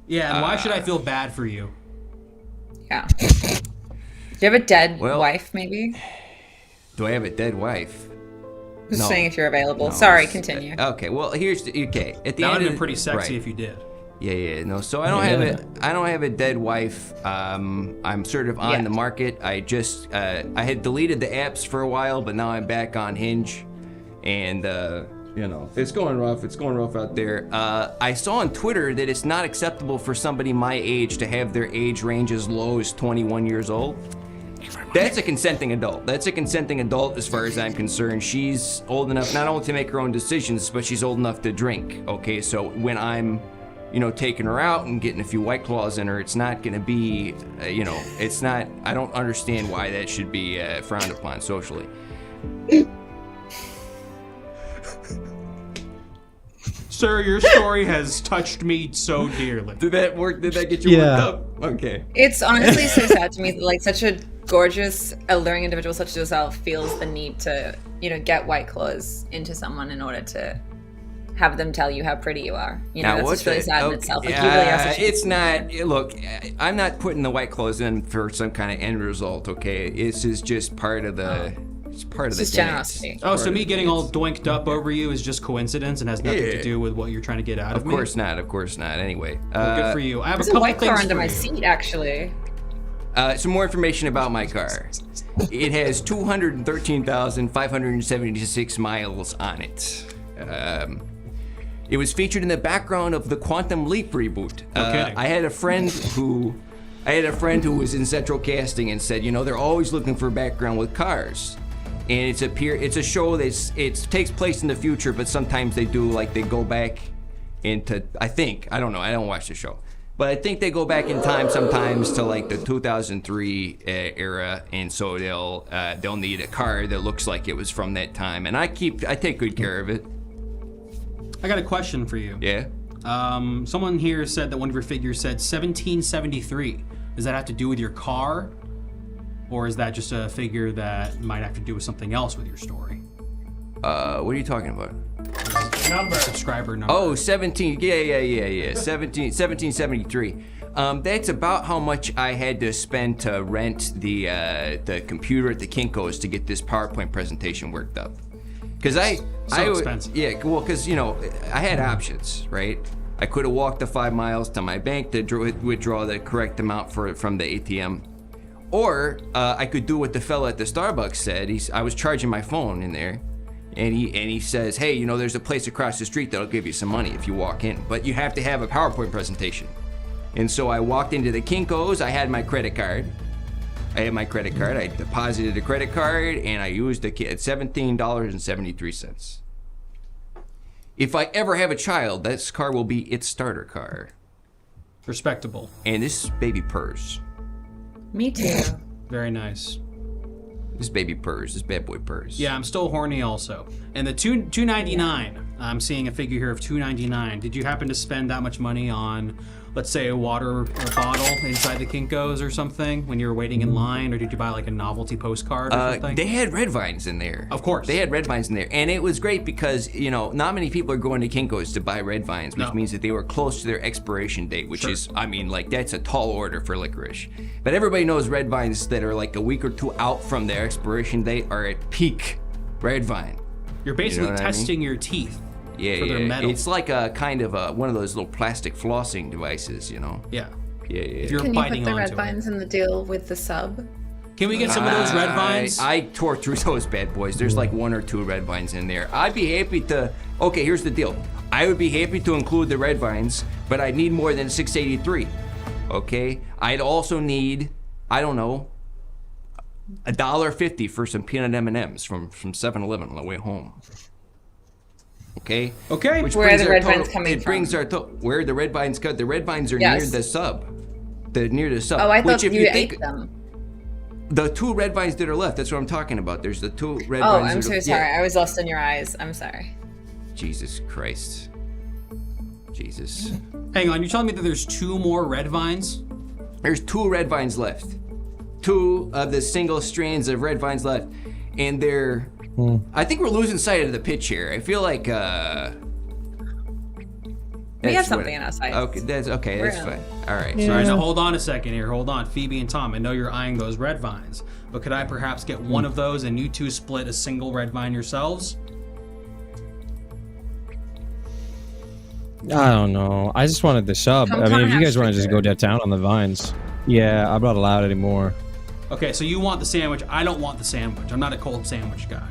Yeah, and why should I feel bad for you?
Yeah. Do you have a dead wife, maybe?
Do I have a dead wife?
Just
No.
saying if you're available.
No,
Sorry,
it's-
continue.
Okay. Well, here's the okay. At the
That would
end
have
of
been pretty sexy
right.
if you did.
Yeah. No. So I don't have a dead wife. I'm sort of on the market. I just I had deleted the apps for a while, but now I'm back on Hinge, and you know, it's going rough. It's going rough out there. I saw on Twitter that it's not acceptable for somebody my age to have their age range as low as 21 years old. That's a consenting adult. That's a consenting adult as far as I'm concerned. She's old enough not only to make her own decisions, but she's old enough to drink. Okay, so when I'm, you know, taking her out and getting a few White Claws in her, it's not going to be, you know, it's not, I don't understand why that should be frowned upon socially.
Sir, your story has touched me so dearly.
Did that work? Did that get you worked up? Okay.
It's honestly so sad to me that like such a gorgeous, alluring individual such as yourself feels the need to, you know, get White Claws into someone in order to have them tell you how pretty you are. You know, that's just really sad in itself. Like, you really are such a-
It's not, look, I'm not putting the White Claws in for some kind of end result, okay? This is just part of the, it's part of the
It's just
dance.
generosity.
Oh, so me getting all doinked up over you is just coincidence and has nothing to do with what you're trying to get out of me?
Of course not, of course not. Anyway.
Well, good for you. I have
There's
a
a
couple
White Claw
things
under
for
my
you.
seat, actually.
Some more information about my car. It has 213,576 miles on it. It was featured in the background of the Quantum Leap reboot.
kidding.
I had a friend who was in Central Casting and said, you know, they're always looking for background with cars. And it's a show that's it takes place in the future, but sometimes they go back into, I don't know, I don't watch the show. But I think they go back in time sometimes to like the 2003 era, and so they'll need a car that looks like it was from that time, and I take good care of it.
I got a question for you.
Yeah.
Someone here said that one of your figures said 1773. Does that have to do with your car? Or is that just a figure that might have to do with something else with your story?
What are you talking about?
Subscriber number.
Oh, 17. Yeah. 1773. That's about how much I had to spend to rent the computer at the Kinko's to get this PowerPoint presentation worked up. Because
expensive.
Yeah, well, because, you know, I had options, right? I could have walked the 5 miles to my bank to withdraw the correct amount from the ATM. Or I could do what the fella at the Starbucks said. I was charging my phone in there. And he says, hey, you know, there's a place across the street that'll give you some money if you walk in. But you have to have a PowerPoint presentation. And so I walked into the Kinko's. I had my credit card. I deposited the credit card, and I used it at $17.73. If I ever have a child, this car will be its starter car.
Respectable.
And this baby purrs.
Me too.
Very nice.
This baby purrs. This bad boy purrs.
Yeah, I'm still horny also. And the $2.99. I'm seeing a figure here of $2.99. Did you happen to spend that much money on, let's say, a water bottle inside the Kinko's or something when you were waiting in line, or did you buy like a novelty postcard or something?
They had red vines in there.
Of course.
They had red vines in there. And it was great because, you know, not many people are going to Kinko's to buy red vines, which means that they were close to their expiration date, which is, I mean, like, that's a tall order for licorice. But everybody knows red vines that are like a week or two out from their expiration date are at peak red vine.
You're basically
You know what I mean?
testing your teeth for their
Yeah.
metal.
It's like a kind of one of those little plastic flossing devices, you know?
Yeah.
Yeah.
If you're
Can you
biting
put the red
onto it.
vines in the deal with the sub?
Can we get some of those red vines?
I tore through those bad boys. There's like 1 or 2 red vines in there. I'd be happy to. Okay, here's the deal. I would be happy to include the red vines, but I'd need more than 683. Okay. I'd also need I don't know, $1.50 for some peanut M&Ms from 7-Eleven on the way home. Okay.
Okay.
Which
Where are
brings
the
our
red
total-
vines coming
it brings
from?
our where the red vines cut. The red vines are
Yes.
near the sub. They're near the sub.
Oh, I
which
thought
if
you
think,
ate them.
The 2 red vines that are left. That's what I'm talking about. There's the 2 red
Oh,
vines.
I'm
that
so
are-
sorry.
yeah.
I was lost in your eyes. I'm sorry.
Jesus Christ. Jesus.
Hang on, you're telling me that there's 2 more red vines?
There's 2 red vines left. 2 of the single strands of red vines left. And they're... I think we're losing sight of the pitch here. I feel like,
We have
that's
something
what-
in our sights.
Okay, that's
We're in.
fine. All right.
All right, now hold on a second here. Hold on. Phoebe and Tom, I know you're eyeing those red vines, but could I perhaps get one of those and you 2 split a single red vine yourselves?
I don't know. I just wanted the sub.
Come
I mean, if you
have
guys want to just
sugar.
go downtown on the vines. Yeah, I'm not allowed anymore.
Okay, so you want the sandwich. I don't want the sandwich. I'm not a cold sandwich guy.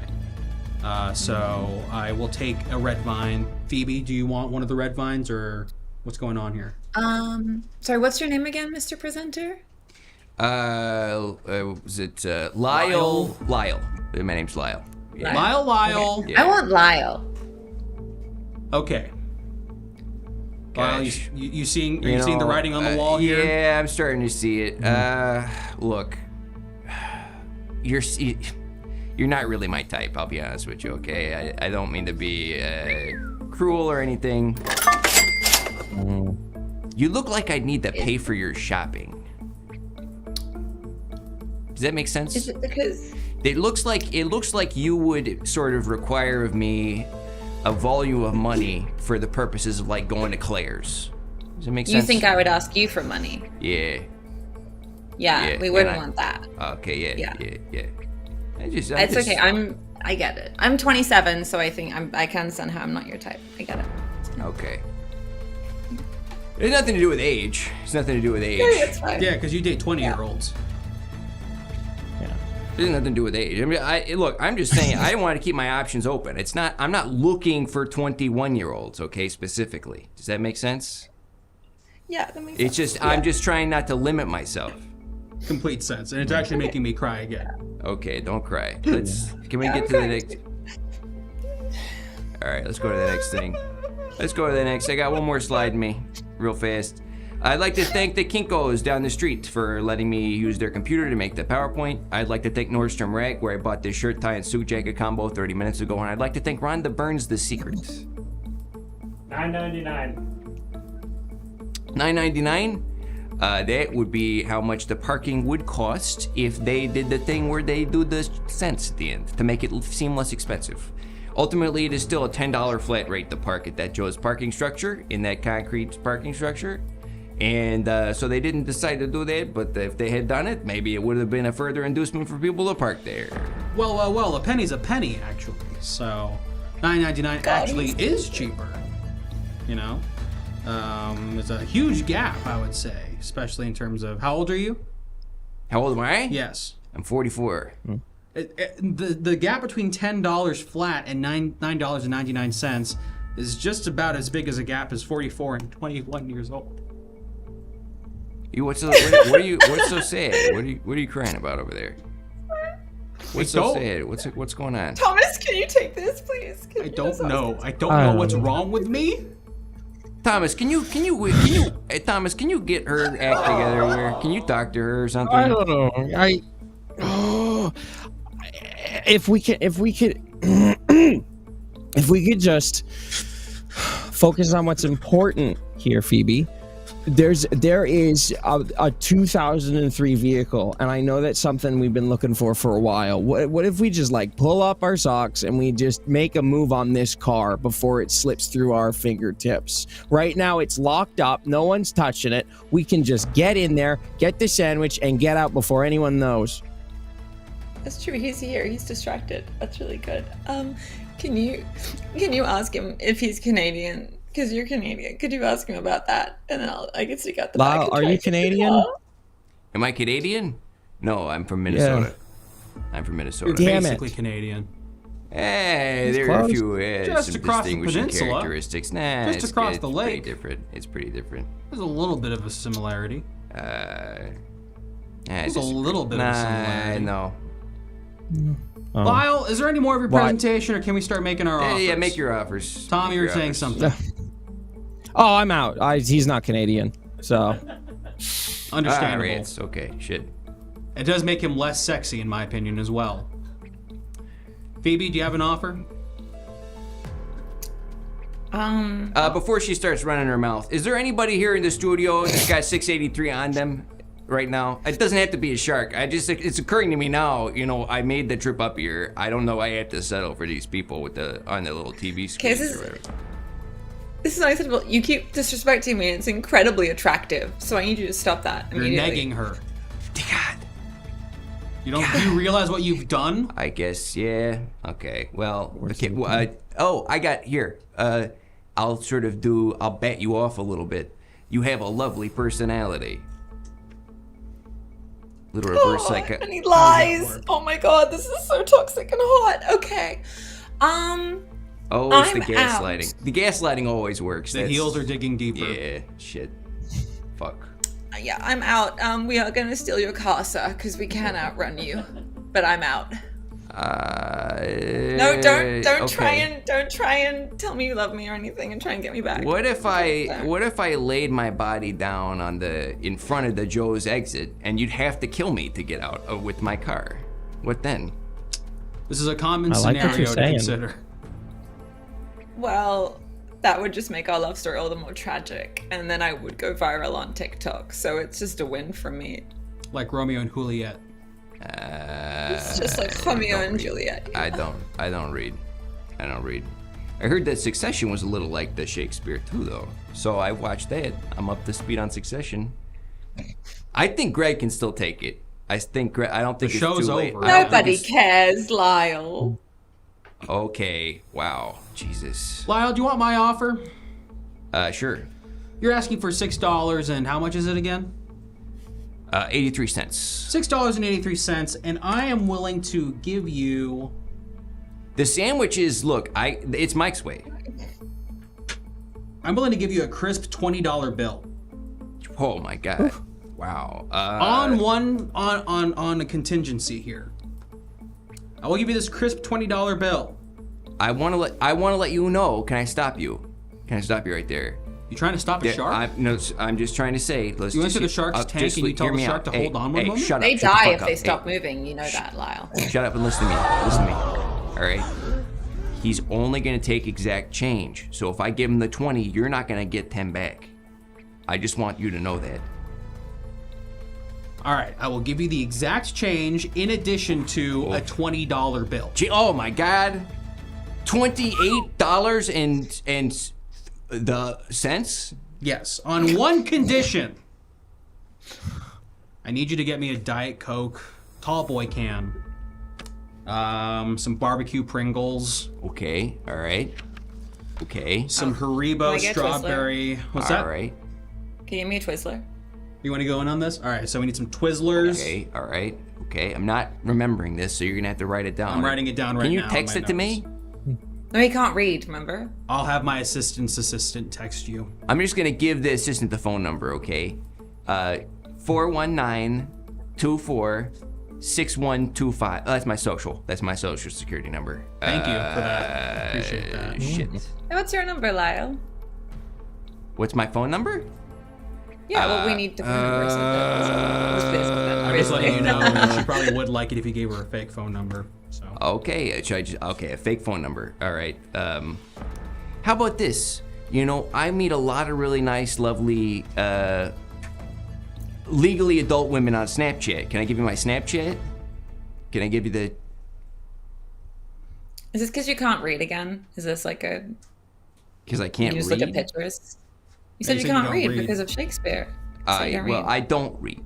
So I will take a red vine. Phoebe, do you want one of the red vines or what's going on here?
Sorry, what's your name again, Mr. Presenter?
Was it Lyle? Lyle. My name's Lyle. Yeah.
Lyle.
Yeah.
I want Lyle.
Okay. Lyle,
Gosh.
you seeing the writing on the wall here?
Yeah, I'm starting to see it. Look, you're not really my type. I'll be honest with you. Okay, I don't mean to be cruel or anything. You look like I'd need to pay for your shopping. Does that make sense?
Is it because
It looks like you would sort of require of me a volume of money for the purposes of like going to Claire's. Does it make sense?
you think I would ask you for money?
Yeah.
Yeah,
Yeah,
we wouldn't
and I-
want that.
Okay. Yeah.
It's okay. I get it. I'm 27, so I think I can understand how I'm not your type. I get it.
Okay. It has nothing to do with age. It's nothing to do with age.
It's fine.
Yeah, because you date 20-year-olds.
It has nothing to do with age. I mean, look, I'm just saying I want to keep my options open. I'm not looking for 21-year-olds, okay, specifically. Does that make sense?
Yeah, that makes
It's
sense.
just I'm just trying not to limit myself.
Complete sense, and it's actually making me cry again.
Okay, don't cry. Can we get to the next? All right, let's go to the next thing. Let's go to the next. I got one more slide in me, real fast. I'd like to thank the Kinkos down the street for letting me use their computer to make the PowerPoint. I'd like to thank Nordstrom Rack, where I bought this shirt, tie, and suit jacket combo 30 minutes ago. And I'd like to thank Rhonda Burns, The Secret.
$9.99.
$9.99? That would be how much the parking would cost if they did the thing where they do the cents at the end to make it seem less expensive. Ultimately, it is still a $10 flat rate to park at that Joe's parking structure, in that concrete parking structure. And so they didn't decide to do that, but if they had done it, maybe it would have been a further inducement for people to park there.
Well, a penny's a penny, actually. So $9.99 actually is cheaper. You know? There's a huge gap, I would say, especially in terms of, how old are you?
How old am I?
Yes.
I'm 44.
The gap between $10 flat and $9.99 is just about as big as a gap as 44 and 21 years old.
What's so sad? What are you crying about over there? What's so sad? What's going on?
Thomas, can you take this, please?
I don't know. I don't know what's wrong with me.
Thomas, can you Thomas, can you get her act together here? Can you talk to her or something?
I don't know. If we could just focus on what's important here, Phoebe. There is a 2003 vehicle, and I know that's something we've been looking for a while. What if we just like pull up our socks and we just make a move on this car before it slips through our fingertips? Right now it's locked up, no one's touching it. We can just get in there, get the sandwich, and get out before anyone knows.
That's true. He's here. He's distracted. That's really good. Can you ask him if he's Canadian? Because you're Canadian. Could you ask him about that? And then I can stick out the back.
Lyle, are you Canadian?
Am I Canadian? No, I'm from Minnesota. Yeah. I'm from Minnesota.
You're basically Canadian.
Hey, there are a few
just
some
across the
distinguishing
peninsula.
characteristics. Nah,
Just across the lake.
It's pretty different. It's pretty different.
There's a little bit of a similarity. There's a little bit of a similarity.
No.
Lyle, is there any more of your presentation, or can we start making our offers?
Yeah, make your offers.
Tom, you were saying something.
Oh, I'm out. He's not Canadian, so.
Understandable.
It's okay. Shit.
It does make him less sexy, in my opinion, as well. Phoebe, do you have an offer?
Before she starts running her mouth, is there anybody here in the studio that's got 683 on them right now? It doesn't have to be a shark. It's occurring to me now. You know, I made the trip up here. I don't know. I have to settle for these people on the little TV screens or whatever.
This is unacceptable. You keep disrespecting me. It's incredibly attractive. So I need you to stop that immediately.
You're negging her. God. Do you realize what you've done?
I guess, yeah. Okay. Well, okay. I got here. I'll bet you off a little bit. You have a lovely personality. Little reverse psycho.
And he lies. Oh my god, this is so toxic and hot. Okay.
Oh, it's the gaslighting. The gaslighting always works.
The heels are digging deeper.
Yeah, shit. Fuck.
Yeah, I'm out. We are gonna steal your casa because we can't outrun you. But I'm out. No, don't try and tell me you love me or anything and try and get me back.
What if I laid my body down in front of the Joe's exit and you'd have to kill me to get out with my car? What then?
This is a common scenario to consider.
Well, that would just make our love story all the more tragic, and then I would go viral on TikTok. So it's just a win for me.
Like Romeo and Juliet.
It's just like Romeo and Juliet.
I don't read. I heard that Succession was a little like the Shakespeare too, though. So I watched that. I'm up to speed on Succession. I think Greg can still take it. I don't think it's too late.
Over.
Nobody cares, Lyle.
Okay. Wow. Jesus.
Lyle, do you want my offer?
Sure.
You're asking for $6, and how much is it again?
83 cents.
$6.83, and I am willing to give you...
The sandwiches, look, it's Mike's way.
I'm willing to give you a crisp $20 bill.
Oh my God. Wow.
On a contingency here. I will give you this crisp $20 bill.
I want to let you know. Can I stop you? Can I stop you right there?
You trying to stop a shark?
I'm just trying to say.
You enter the shark's tank and you tell the shark to hold on one moment?
Shut up.
They die if they stop moving. You know that, Lyle.
Shut up and listen to me. All right. He's only gonna take exact change. So if I give him the 20, you're not gonna get 10 back. I just want you to know that.
All right, I will give you the exact change in addition to a $20 bill.
Oh my God, $28 and the cents?
Yes, on one condition. I need you to get me a Diet Coke, tall boy can, some barbecue Pringles.
Okay, all right. Okay.
Some Haribo strawberry. What's that?
All right.
Can you give me a Twizzler?
You want to go in on this? All right, so we need some Twizzlers.
Okay, all right. Okay, I'm not remembering this, so you're going to have to write it down.
I'm writing it down right now.
Can you text it to me?
No, he can't read, remember?
I'll have my assistant text you.
I'm just going to give the assistant the phone number, okay? 419-24-6125. Oh, that's my social. That's my social security number.
Thank you for that. Appreciate that.
Shit.
What's your number, Lyle?
What's my phone number?
Yeah, well, we need the phone number.
I'm just letting you know. She probably would like it if you gave her a fake phone number. So.
Okay, a fake phone number. All right. How about this? You know, I meet a lot of really nice, lovely, legally adult women on Snapchat. Can I give you my Snapchat? Can I give you the...
Is this because you can't read again? Is this like a...
Because I can't read?
You just look at pictures? You said you can't read because of Shakespeare.
I don't read.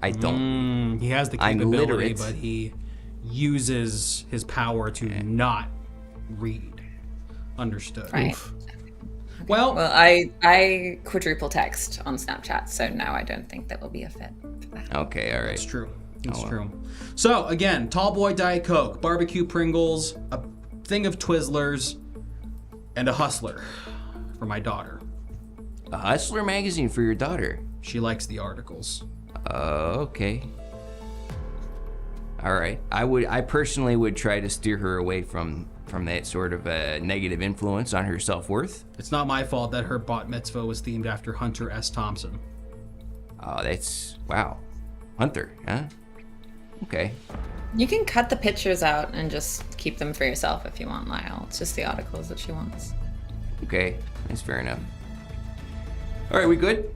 I don't.
He has the capability, but he uses his power to not read. Understood.
Right.
Oof. Well,
I quadruple text on Snapchat, so no, I don't think that will be a fit for that.
Okay, all right.
It's true. It's true. So again, tall boy Diet Coke, barbecue Pringles, a thing of Twizzlers, and a Hustler for my daughter.
A Hustler magazine for your daughter?
She likes the articles.
Okay. All right. I personally would try to steer her away from that sort of a negative influence on her self-worth.
It's not my fault that her bat mitzvah was themed after Hunter S. Thompson.
Oh, that's wow. Hunter, huh? Okay.
You can cut the pictures out and just keep them for yourself if you want, Lyle. It's just the articles that she wants.
Okay, that's fair enough. All right, we good?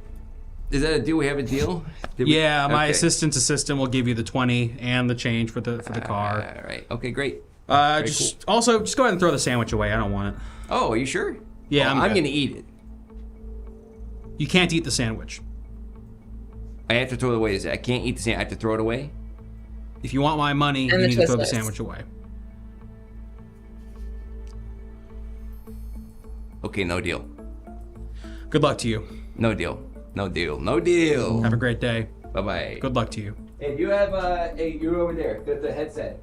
Is that a deal? We have a deal?
Yeah, my
Okay.
assistant's assistant will give you the 20 and the change for the car.
All right. Okay, great.
Just go ahead and throw the sandwich away. I don't want it.
Oh, are you sure?
Yeah,
I'm
good.
gonna eat it.
You can't eat the sandwich.
I have to throw it away. I can't eat the sandwich. I have to throw it away.
If you want my money,
And
you
the
need to throw the
Twizzlers.
sandwich away.
Okay, no deal.
Good luck to you.
No deal. No deal. No deal.
Have a great day.
Bye bye.
Good luck to you.
Hey, do you have hey, you're over there. Got the headset.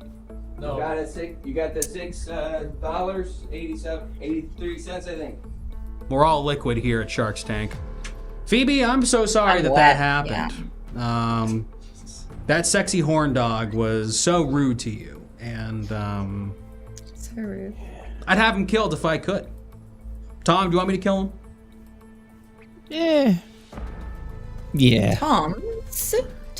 No.
You got the $6.83, I think.
We're all liquid here at Shark's Tank. Phoebe, I'm so sorry
I'm
that
wet,
happened. That sexy horn dog was so rude to you, and
So rude.
I'd have him killed if I could. Tom, do you want me to kill him?
Yeah.
Thomas.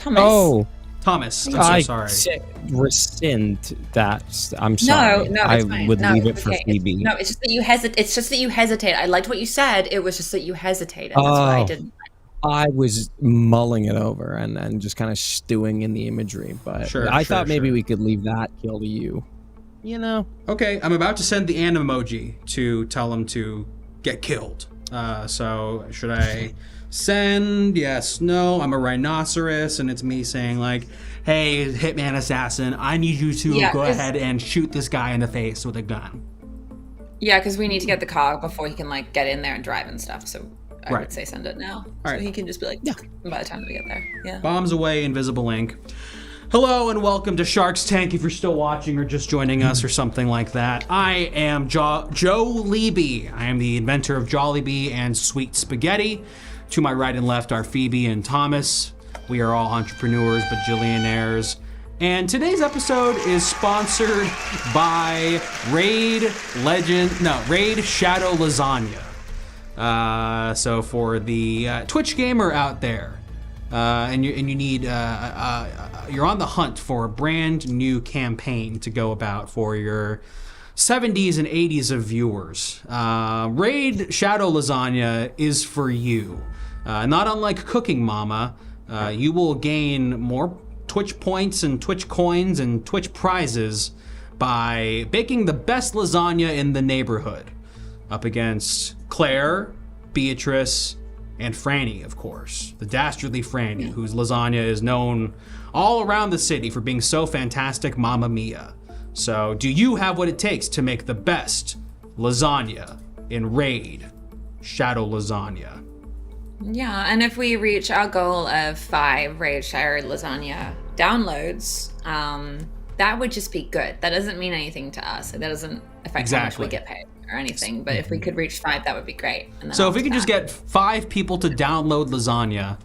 Oh,
Thomas, I'm
I
so sorry.
rescind that. I'm sorry.
No,
I
it's fine.
would
No,
leave it
it's
for
okay.
Phoebe.
No, it's just that you hesitate. It's just that you hesitate. I liked what you said. It was just that you hesitated. That's why I
Oh.
didn't.
I was mulling it over and just kind of stewing in the imagery, but
Sure,
I
sure,
thought maybe
sure.
we could leave that kill to you. You know?
Okay, I'm about to send the an emoji to tell him to get killed. So should I send? Yes, no. I'm a rhinoceros, and it's me saying like, "Hey, Hitman Assassin, I need you to
Yeah,
go
'cause-
ahead and shoot this guy in the face with a gun."
Yeah, because we need to get the car before he can like get in there and drive and stuff. So I
Right.
would say send it now.
All
So
right.
he can just be like, by the time we get there. Yeah.
Bombs away, invisible ink. Hello and welcome to Shark's Tank if you're still watching or just joining us or something like that. I am Joe Leeby. I am the inventor of Jollibee and Sweet Spaghetti. To my right and left are Phoebe and Thomas. We are all entrepreneurs, bajillionaires. And today's episode is sponsored by Raid Shadow Lasagna. So for the Twitch gamer out there, and you need you're on the hunt for a brand new campaign to go about for your 70s and 80s of viewers. Raid Shadow Lasagna is for you. Not unlike Cooking Mama, you will gain more Twitch points and Twitch coins and Twitch prizes by baking the best lasagna in the neighborhood up against Claire, Beatrice, and Franny, of course. The dastardly Franny, whose lasagna is known all around the city for being so fantastic, Mamma Mia. So, do you have what it takes to make the best lasagna in Raid Shadow Lasagna?
Yeah, and if we reach our goal of 5 Raid Shadow Lasagna downloads, that would just be good. That doesn't mean anything to us. That doesn't affect how much we get paid or anything. But if we could reach 5, that would be great. And then
So if we
after
could just
that-
get 5 people to download lasagna.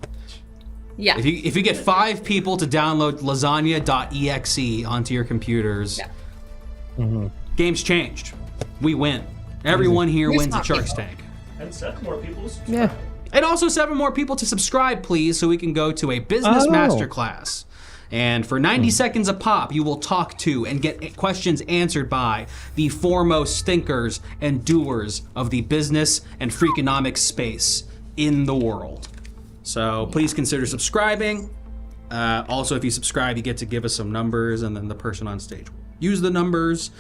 Yeah.
If you get 5 people to download lasagna.exe onto your computers, game's changed. We win. Everyone here
We're
wins
smart
at Shark's
people.
Tank.
And 7 more people.
Yeah.
And also 7 more people to subscribe, please, so we can go to a business
Oh.
masterclass. And for 90 seconds a pop, you will talk to and get questions answered by the foremost thinkers and doers of the business and freakonomics space in the world. So please consider subscribing. Also, if you subscribe, you get to give us some numbers, and then the person on stage will use the numbers.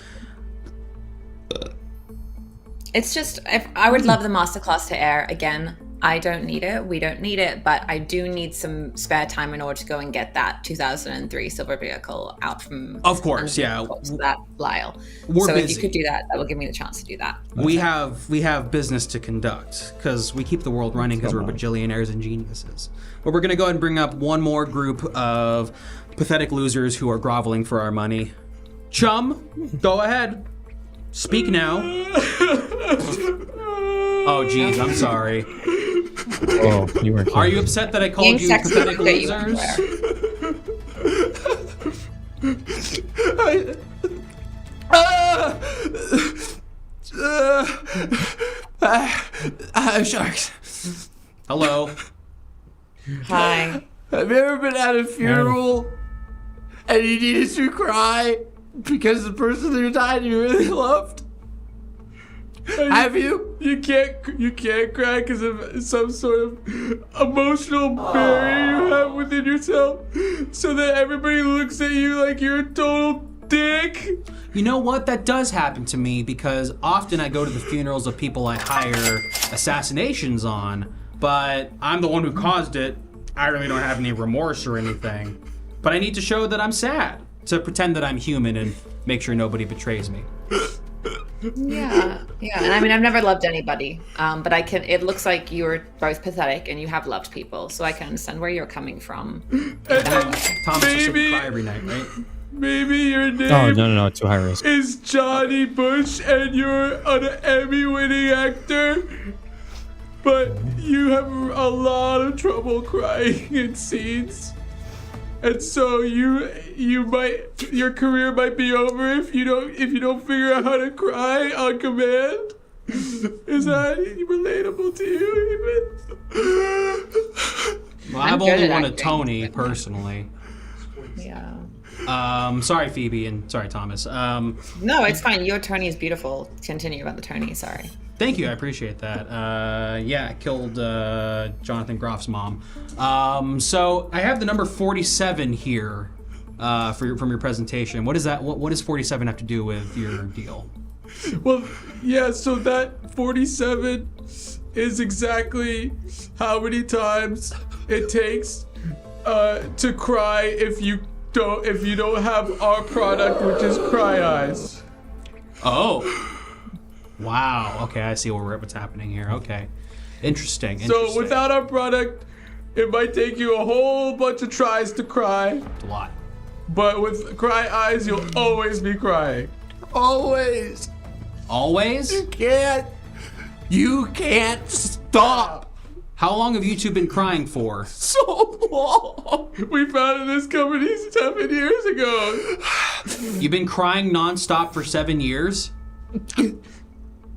It's just, if I would love the masterclass to air again. I don't need it. We don't need it, but I do need some spare time in order to go and get that 2003 silver vehicle out from.
Of course, yeah.
That Lyle.
We're
so
busy.
if you could do that, that will give me the chance to do that.
We have business to conduct because we keep the world running because we're bajillionaires and geniuses. But we're gonna go ahead and bring up one more group of pathetic losers who are groveling for our money. Chum, go ahead. Speak now. Oh, geez, I'm sorry.
Oh, you were.
Are you upset that I called you
Being sexy
pathetic
would get you
losers?
Sharks.
Hello.
Hi.
Have you ever been at a funeral and you needed to cry because the person who died you really loved? Have you?
You can't cry because of some sort of emotional barrier you have within yourself, so that everybody looks at you like you're a total dick.
You know what? That does happen to me because often I go to the funerals of people I hire assassinations on, but I'm the one who caused it. I really don't have any remorse or anything. But I need to show that I'm sad, to pretend that I'm human and make sure nobody betrays me.
Yeah. And I mean, I've never loved anybody, but it looks like you're both pathetic and you have loved people, so I can understand where you're coming from.
Thomas just said you cry every night, right?
Maybe your name
Oh, no, too high risk.
is Johnny Bush and you're an Emmy-winning actor, but you have a lot of trouble crying in scenes. And so your career might be over if you don't figure out how to cry on command. Is that relatable to you, even?
Well, I've only won a Tony personally.
Yeah.
Sorry, Phoebe, and sorry, Thomas.
No, it's fine. Your Tony is beautiful. Continue about the Tony. Sorry.
Thank you, I appreciate that. Yeah, I killed Jonathan Groff's mom. So I have the number 47 here from your presentation. What is that? What does 47 have to do with your deal?
Well, yeah. So that 47 is exactly how many times it takes to cry if you don't have our product, which is Cry Eyes.
Oh. Wow. Okay, I see what's happening here. Okay. Interesting.
So without our product, it might take you a whole bunch of tries to cry.
A lot.
But with Cry Eyes, you'll always be crying.
Always.
Always?
You can't stop.
How long have you two been crying for?
So long.
We founded this company 7 years ago.
You've been crying nonstop for 7 years?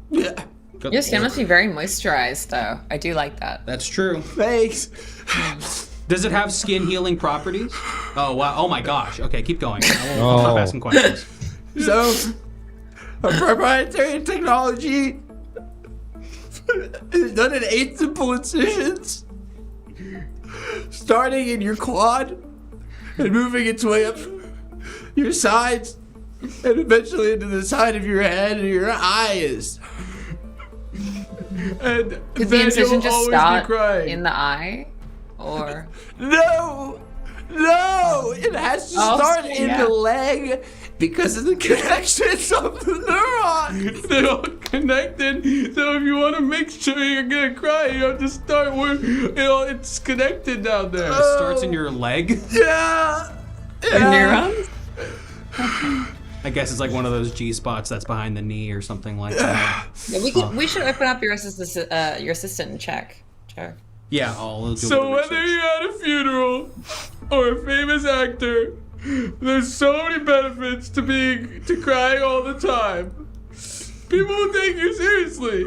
Yeah.
Your skin must be very moisturized, though. I do like that.
That's true.
Thanks.
Does it have skin healing properties? Oh, wow. Oh, my gosh. Okay, keep going. I'll stop asking questions.
So, our proprietary technology is done in 8 simple incisions, starting in your quad and moving its way up your sides and eventually into the side of your head and your eyes.
And
Did the incision just start in the eye? Or
No, it has to start in the leg because of the connections of the neurons.
They're all connected. So if you want to make sure you're gonna cry, you have to start where it's connected down there.
It starts in your leg?
Yeah.
neurons?
I guess it's like one of those G spots that's behind the knee or something like that.
Yeah, we should open up your assistant and check.
Yeah, I'll do
So whether you're at a funeral or a famous actor, there's so many benefits to crying all the time. People will take you seriously.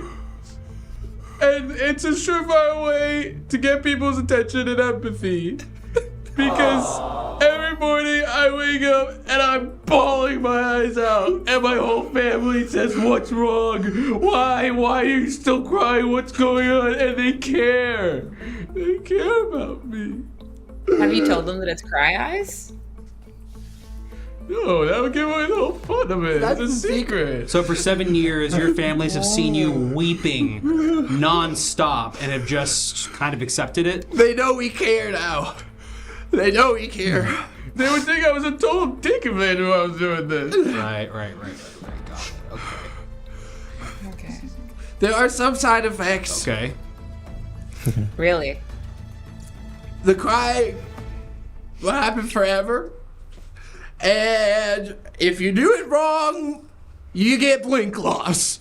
And it's a surefire way to get people's attention and empathy. Because every morning I wake up and I'm bawling my eyes out. And my whole family says, "What's wrong? Why? Why are you still crying? What's going on?" And they care. They care about me.
Have you told them that it's Cry Eyes?
No, that would give away the whole fun of it. It's a secret.
So for 7 years, your families have seen you weeping nonstop and have just kind of accepted it?
They know we care now. They know we care.
They would think I was a total dick if they knew I was doing this.
Right. Got it.
Okay.
There are some side effects.
Okay.
Really?
The cry will happen forever. And if you do it wrong, you get blink loss.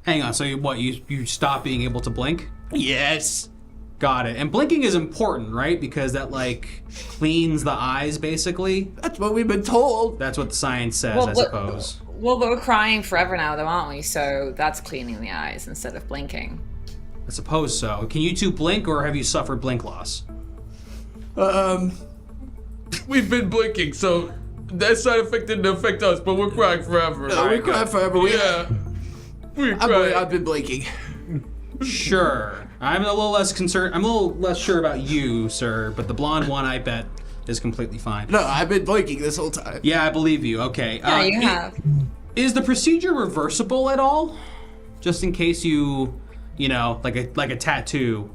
Hang on, so you stop being able to blink?
Yes.
Got it. And blinking is important, right? Because that cleans the eyes basically.
That's what we've been told.
That's what the science says, I suppose.
Well, but we're crying forever now, though, aren't we? So that's cleaning the eyes instead of blinking.
I suppose so. Can you two blink, or have you suffered blink loss?
We've been blinking, so that side effect didn't affect us, but we're crying forever.
No, we cry forever.
Yeah. We're crying.
I've been blinking.
Sure. I'm a little less concerned. I'm a little less sure about you, sir, but the blonde one, I bet, is completely fine.
No, I've been blinking this whole time.
Yeah, I believe you. Okay.
Yeah, you have.
Is the procedure reversible at all? Just in case you know, like a tattoo,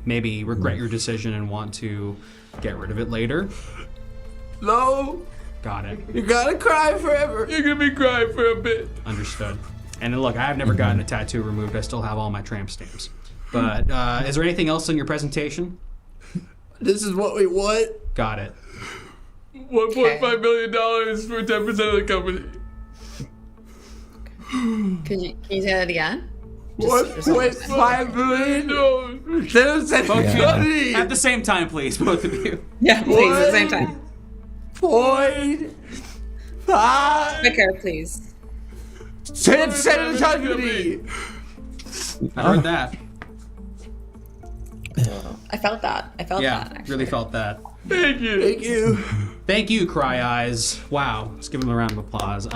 maybe regret your decision and want to get rid of it later?
No.
Got it.
You gotta cry forever.
You're gonna be crying for a bit.
Understood. And look, I've never gotten a tattoo removed. I still have all my tramp stamps. But is there anything else in your presentation?
This is what we want.
Got it.
$1.5 million for 10% of the company.
Can you say that again?
1.5 million?
No.
At the same time, please, both of you.
Yeah, please, at the same time.
0.5.
Quicker, please.
10% of the company.
I heard that.
I felt that.
Yeah,
actually.
really felt that.
Thank you.
Thank you.
Thank you, Cry Eyes. Wow, let's give him a round of applause.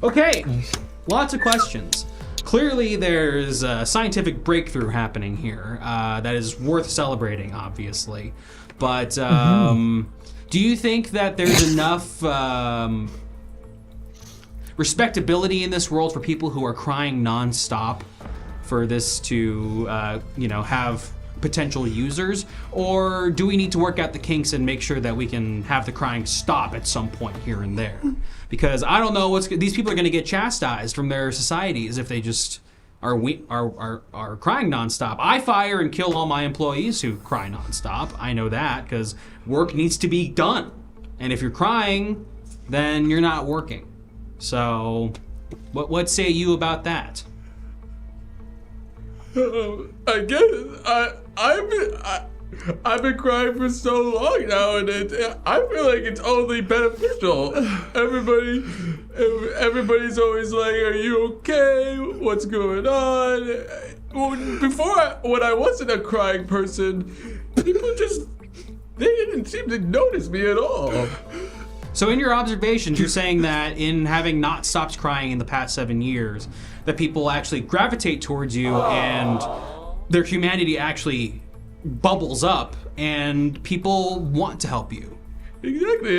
Okay, lots of questions. Clearly, there's a scientific breakthrough happening here that is worth celebrating, obviously. But do you think that there's enough respectability in this world for people who are crying nonstop for this to, have potential users? Or do we need to work out the kinks and make sure that we can have the crying stop at some point here and there? Because I don't know these people are going to get chastised from their societies if they just are crying nonstop. I fire and kill all my employees who cry nonstop. I know that because work needs to be done. And if you're crying, then you're not working. So, what say you about that?
I guess I've been crying for so long now, and I feel like it's only beneficial. Everybody's always like, "Are you okay? What's going on?" When I wasn't a crying person, people they didn't seem to notice me at all.
So in your observations, you're saying that in having not stopped crying in the past 7 years, that people actually gravitate towards you and their humanity actually bubbles up and people want to help you.
Exactly.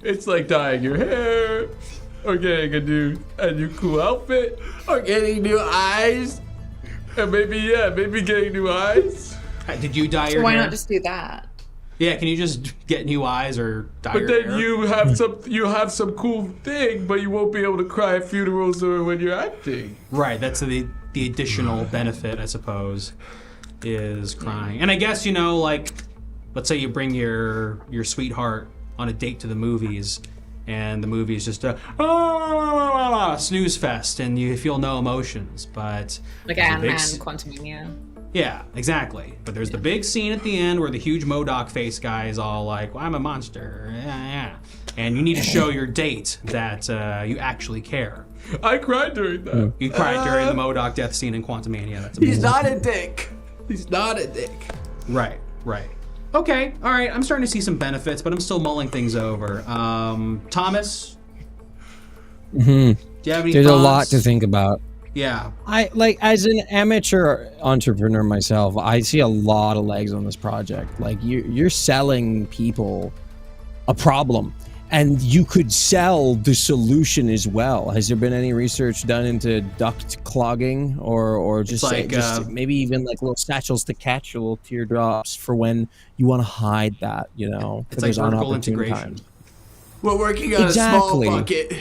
It's like dyeing your hair, or getting a new cool outfit,
Or getting new eyes.
and maybe getting new eyes.
Did you dye your
Why
hair?
not just do that?
Yeah, can you just get new eyes or dye your
But then
hair?
you have some cool thing, but you won't be able to cry at funerals or when you're acting.
Right, that's the additional benefit, I suppose, is crying. And I guess, let's say you bring your sweetheart on a date to the movies, and the movie is just a snooze fest, and you feel no emotions, but...
Like Ant-Man, Quantumania.
Yeah, exactly. But there's the big scene at the end where the huge MODOK face guy is all like, well, I'm a monster. Yeah. And you need to show your date that you actually care.
I cried during that.
You cried during the MODOK death scene in Quantumania. That's
He's
amazing.
not a dick. He's not a dick.
Right. Okay, all right. I'm starting to see some benefits, but I'm still mulling things over. Thomas? Do you have any
There's
thoughts?
a lot to think about.
Yeah.
As an amateur entrepreneur myself, I see a lot of legs on this project. Like you're selling people a problem, and you could sell the solution as well. Has there been any research done into duct clogging or just maybe even like little satchels to catch little teardrops for when you want to hide that,
It's like vertical integration.
Times.
We're working on a small bucket.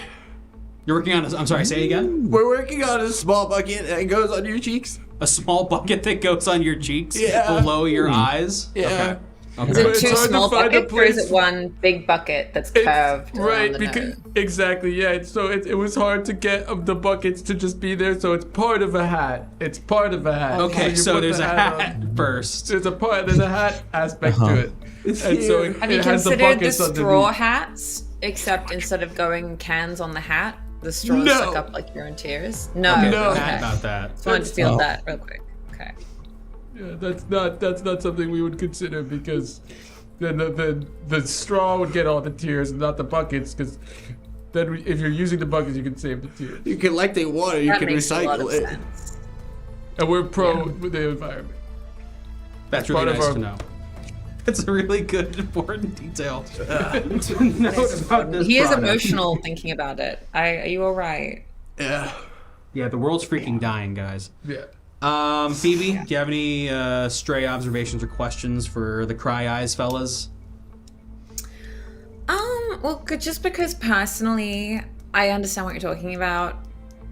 You're working on I'm sorry, say again?
We're working on a small bucket that goes on your cheeks.
A small bucket that goes on your cheeks
Yeah.
below your eyes?
Yeah.
Okay.
Is it
It's
two
hard to
small
find a
buckets, or is
place-
it one big bucket that's curved around
Right,
the
because
nose?
exactly, yeah. So it was hard to get the buckets to just be there. So it's part of a hat. It's part of a hat.
Okay,
you
so
put
there's
the
a hat
on.
first.
There's a hat aspect to it, and so
Have you
it has the
considered the
buckets
straw
underneath.
hats, except instead of going cans on the hat, the straws
No.
suck up like your own tears? No.
Okay,
No.
mad about that.
Just wanted to feel that real quick. Okay.
Yeah, that's not something we would consider because then the straw would get all the tears and not the buckets because then if you're using the buckets you can save the tears.
You collecting water, you
That
can
makes a lot
recycle
of
it.
sense.
And we're pro with the environment.
That's
part
really
of
nice
our-
to know. It's a really good, important detail to note about this
He is
product.
emotional thinking about it. Are you all right?
Yeah.
Yeah, the world's freaking dying, guys.
Yeah.
Phoebe, do you have any stray observations or questions for the Cry Eyes fellas?
Well, just because personally, I understand what you're talking about.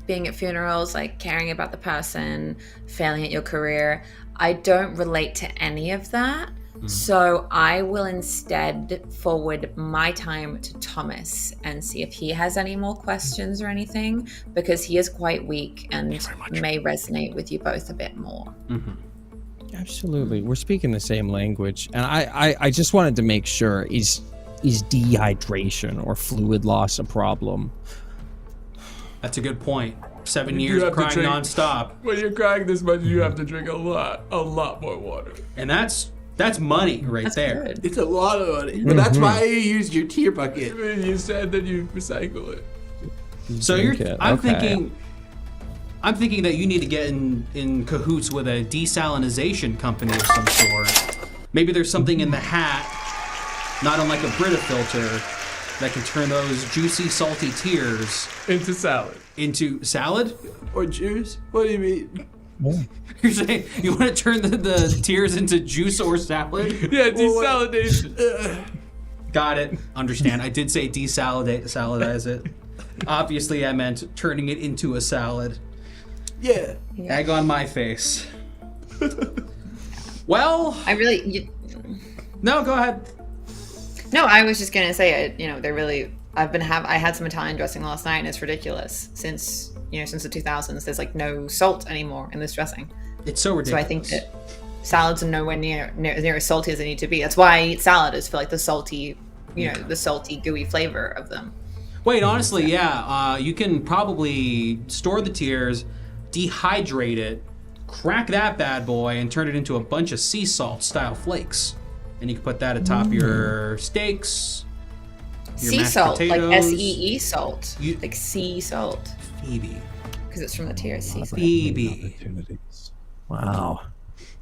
Being at funerals, like caring about the person, failing at your career. I don't relate to any of that. So I will instead forward my time to Thomas and see if he has any more questions or anything, because he is quite weak and may resonate with you both a bit more.
Absolutely. We're speaking the same language. And I just wanted to make sure, is dehydration or fluid loss a problem?
That's a good point. 7
You
years of
have to
crying
drink-
nonstop.
When you're crying this much, you have to drink a lot more water.
And that's money right there.
Good.
It's a lot of money. But that's why you used your tear bucket.
You said that you recycle it.
So
Drink it.
I'm
Okay.
thinking that you need to get in cahoots with a desalinization company of some sort. Maybe there's something in the hat, not unlike a Brita filter, that can turn those juicy, salty tears
Into salad.
into salad.
Or juice? What do you mean?
You're saying you want to turn the tears into juice or salad?
Yeah, desalination.
Got it. Understand. I did say saladize it. Obviously, I meant turning it into a salad.
Yeah.
Egg on my face. Well, no, go ahead.
No, I was just gonna say, they're really. I had some Italian dressing last night, and it's ridiculous. Since the 2000s, there's like no salt anymore in this dressing.
It's so ridiculous.
So I think that salads are nowhere near as salty as they need to be. That's why I eat salad, is for like the salty, the salty, gooey flavor of them.
Wait, honestly, yeah. You can probably store the tears, dehydrate it, crack that bad boy, and turn it into a bunch of sea salt style flakes. And you can put that atop your steaks. Your
Sea
mashed
salt,
potatoes.
like SEE salt, like sea salt,
Phoebe.
because it's from the tears. Sea salt.
Phoebe.
Wow.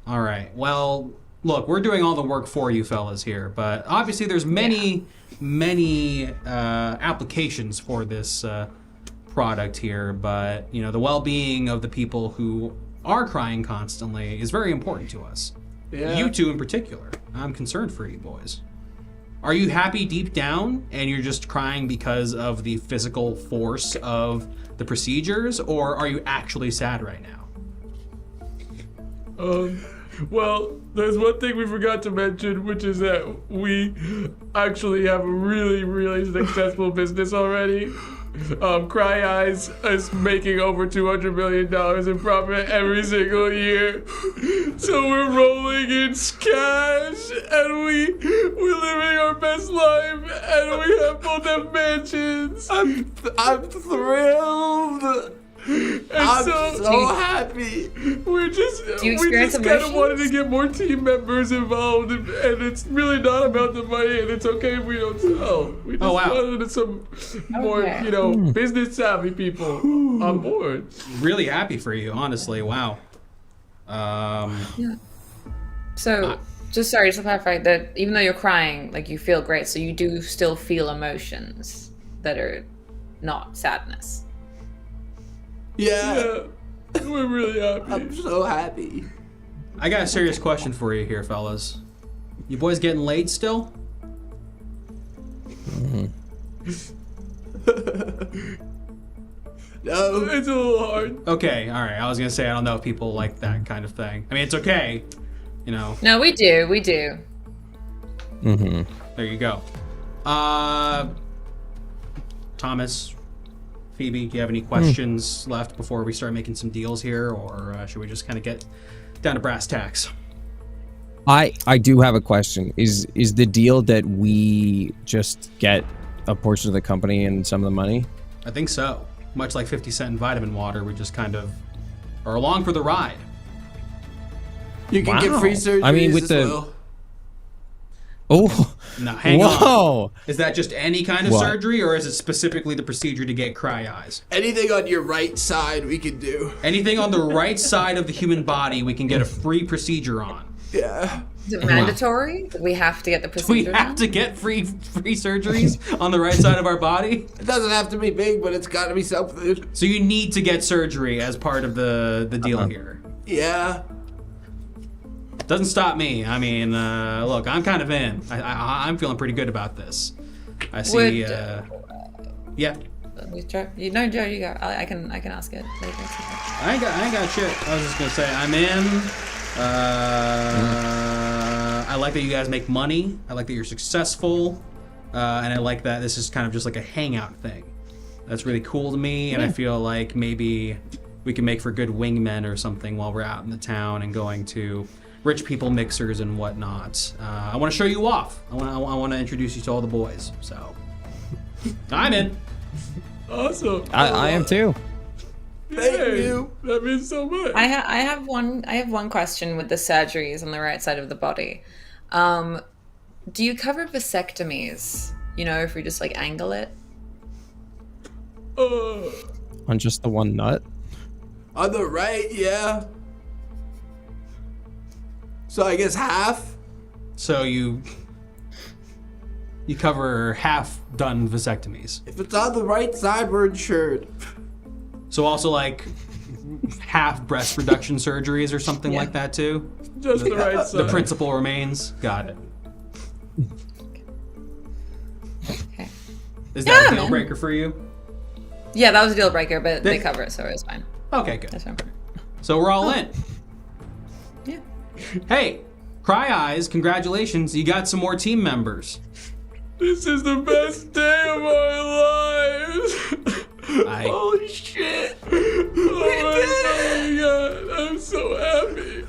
All right. Well, look, we're doing all the work for you fellas here, but obviously there's many applications for this product here, but the well-being of the people who are crying constantly is very important to us.
Yeah.
You two in particular. I'm concerned for you boys. Are you happy deep down and you're just crying because of the physical force of the procedures, or are you actually sad right now?
Well, there's one thing we forgot to mention, which is that we actually have a really, really successful business already. Cry Eyes is making over $200 million in profit every single year. So we're rolling in cash, and we're living our best life, and we both have mansions.
I'm thrilled. I'm so happy.
We just
experience
kind of
emotions?
wanted to get more team members involved, and it's really not about the money, and it's okay if we don't sell. We just wanted some more, business savvy people on board.
Really happy for you, honestly. Wow.
So, just to clarify that even though you're crying, like you feel great, so you do still feel emotions that are not sadness.
Yeah.
We're really happy.
I'm so happy.
I got a serious question for you here, fellas. You boys getting laid still?
No.
It's a little hard.
Okay, all right. I was gonna say I don't know if people like that kind of thing. I mean, it's okay,
No, we do. We do.
There you go. Thomas, Phoebe, do you have any questions left before we start making some deals here, or should we just kind of get down to brass tacks?
I do have a question. Is the deal that we just get a portion of the company and some of the money?
I think so. much like 50 Cent and vitamin water, we just kind of are along for the ride.
You can get free surgeries
I mean, with
as
the
well.
oh,
Now, hang
whoa.
on. Is that just any kind of surgery, or is it specifically the procedure to get cry eyes?
Anything on your right side we can do.
Anything on the right side of the human body we can get a free procedure on.
Yeah.
Is it mandatory? Do we have to get the procedure
We have to get free surgeries on the right side of our body?
It doesn't have to be big, but it's got to be something.
So you need to get surgery as part of the deal here.
Yeah.
Doesn't stop me. I mean, look, I'm kind of in. I'm feeling pretty good about this. I see. Yeah.
You know, Joe, you go. I can ask it later.
I ain't got shit. I was just gonna say I'm in. I like that you guys make money. I like that you're successful, and I like that this is kind of just like a hangout thing. That's really cool to me, and I feel like maybe we can make for good wingmen or something while we're out in the town and going to rich people mixers and whatnot. I want to show you off. I want to introduce you to all the boys. So I'm in.
Awesome.
I am too.
Thank you.
That means so much.
I have one question with the surgeries on the right side of the body. Do you cover vasectomies? You know, if we just like angle it.
On just the one nut?
On the right, yeah. So I guess half.
So you cover half done vasectomies.
If it's on the right side, we're insured.
So also like half breast reduction surgeries or something like that too?
Just the right side.
The principle remains. Got it.
Okay.
Is that a deal breaker for you?
Yeah, that was a deal breaker, but they cover it, so it was fine.
Okay, good.
That's fine.
So we're all in.
Yeah.
Hey, Cry Eyes, congratulations. You got some more team members.
This is the best day of our lives.
Holy shit.
Oh my god, I'm so happy.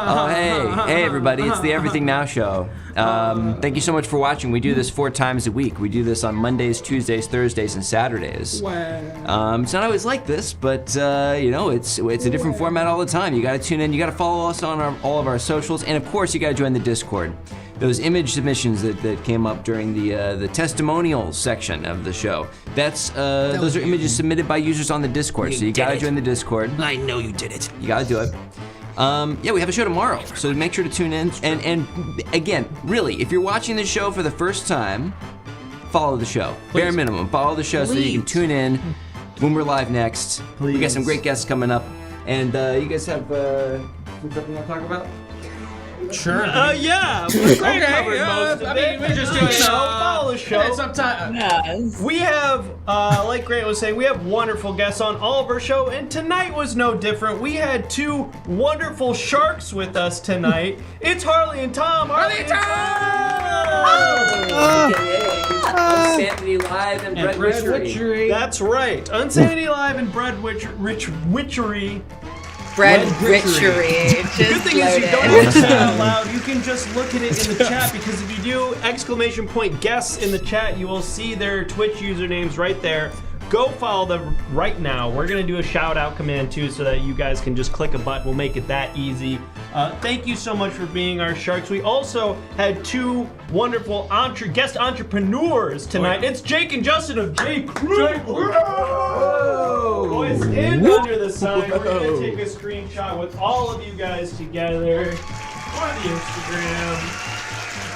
Oh, hey everybody, it's the Everything Now Show. Thank you so much for watching. We do this 4 times a week. We do this on Mondays, Tuesdays, Thursdays, and Saturdays. It's not always like this, but you know, it's a different format all the time. You gotta tune in, you gotta follow us on all of our socials, and of course you gotta join the Discord. Those image submissions that came up during the testimonials section of the show. Those are images submitted by users on the Discord, so you gotta join the Discord.
I know you did it.
You gotta do it. Yeah, we have a show tomorrow, so make sure to tune in. And again, really, if you're watching the show for the first time, follow the show.
Please.
Bare minimum, follow the show so that you can tune in when we're live next. We got some great guests coming up, and you guys have something you want to talk about?
Sure.
Yeah. We're covered most of it.
we just do
You know, follow the show.
Yes.
We have, like Grant was saying, we have wonderful guests on all of our show, and tonight was no different. We had 2 wonderful sharks with us tonight. It's Harley and Tom. Harley and Tom!
UnsanityLIVE and Breadwitchery.
That's right. UnsanityLIVE and Breadwitchery.
Breadwitchery.
Good thing is you don't have to say it out loud. You can just look at it in the chat, because if you do ! Guests in the chat, you will see their Twitch usernames right there. Go follow them right now. We're going to do a shout out command too, so that you guys can just click a button. We'll make it that easy. Thank you so much for being our sharks. We also had 2 wonderful guest entrepreneurs tonight. It's Jake and Justin of J Crew. Boys, stand under the sign. We're going to take a screenshot with all of you guys together for the Instagram.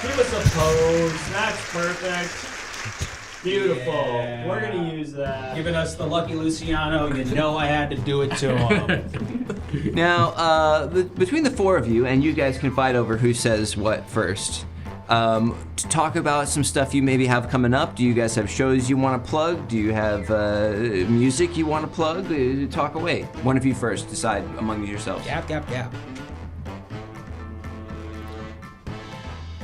Give us a pose. That's perfect. Beautiful.
Yeah.
We're gonna use that.
Giving us the Lucky Luciano, you know I had to do it to him.
Now, between the four of you, and you guys can fight over who says what first, to talk about some stuff you maybe have coming up. Do you guys have shows you want to plug? Do you have music you want to plug? Talk away. One of you first. Decide among yourselves.
Yap.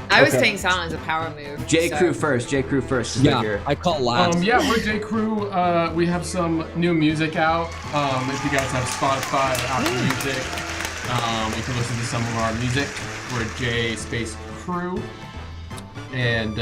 I was saying silent is a power move.
J.
so-
Crew first. J. Crew first.
Yeah, I call last.
Yeah, we're J. Crew. We have some new music out. If you guys have Spotify, Apple Music, you can listen to some of our music. We're J Space Crew. And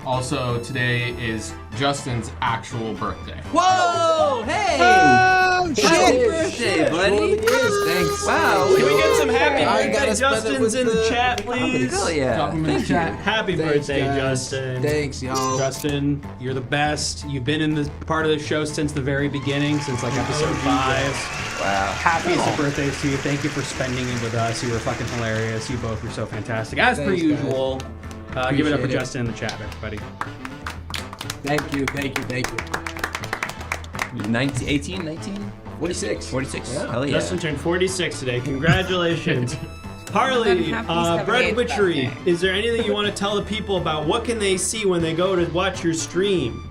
also today is Justin's actual birthday.
Whoa! Hey!
Oh,
Happy
shit!
birthday, buddy!
Thanks.
Wow!
Can we get some happy
I
birthday
gotta spend it
Justins
with
in the
the
chat, please?
Hell yeah!
Drop 'em in the
Thank
chat.
you.
Happy
Thanks,
birthday,
guys.
Justin.
Thanks, y'all.
Justin, you're the best. You've been in the part of the show since the very beginning, since like episode 5.
Wow!
Happiest of birthdays to you. Thank you for spending it with us. You were fucking hilarious. You both were so fantastic. As per
Thanks,
usual. Give it up for
Appreciate it.
Justin in the chat, everybody.
Thank you.
19, 18, 19?
46.
46.
Yeah.
Hell yeah!
Justin turned 46 today. Congratulations. Harley,
I'm happy he's
Breadwitchery,
birthday.
is there anything you want to tell the people about? What can they see when they go to watch your stream?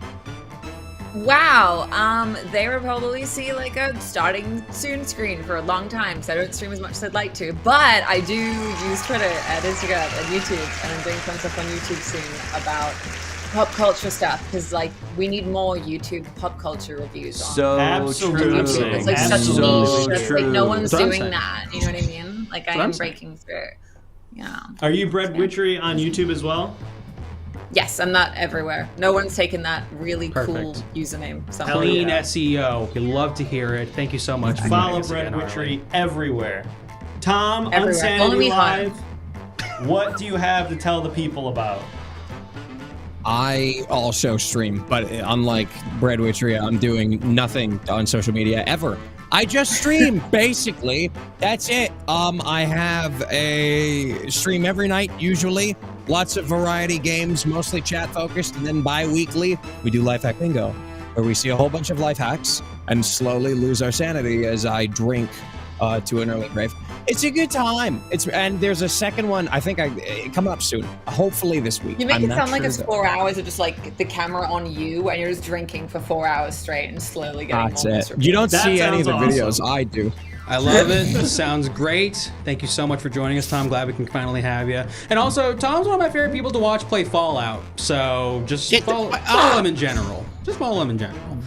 Wow, they will probably see like a starting soon screen for a long time, so I don't stream as much as I'd like to. But I do use Twitter and Instagram and YouTube, and I'm doing some stuff on YouTube soon about pop culture stuff, because like we need more YouTube pop culture reviews on
So
Absolutely.
true.
it's like such a
So
niche. That's
true.
like no one's
That's what I'm
doing
saying.
that. You know what I mean? Like I
what
am
I'm saying.
breaking through. Yeah.
Are you Breadwitchery on YouTube as well?
Yes, I'm not everywhere. No one's taken that really cool
Perfect.
username. So
Hell
Clean
yeah.
SEO. We love to hear it. Thank you so much for
Follow
joining us again,
Breadwitchery everywhere. Tom,
Everywhere.
Unsanity
Only
Live, what do you have to tell the people about?
I also stream, but unlike Breadwitchery, I'm doing nothing on social media ever. I just stream, basically. That's it. I have a stream every night, usually. Lots of variety games, mostly chat focused, and then bi-weekly we do Life Hack Bingo, where we see a whole bunch of life hacks and slowly lose our sanity as I drink to an early grave. It's a good time. And there's a second one, I think coming up soon. Hopefully this week.
you make
I'm
it
not
sound like
sure
it's 4 hours of just like the camera on you and you're just drinking for 4 hours straight and slowly getting
That's
more
it.
miserable.
You don't
That
see any of the
sounds
videos.
awesome.
I do.
I love it. Sounds great. Thank you so much for joining us, Tom. Glad we can finally have you. And also, Tom's one of my favorite people to watch play Fallout. So just follow him in general. Just follow him in general.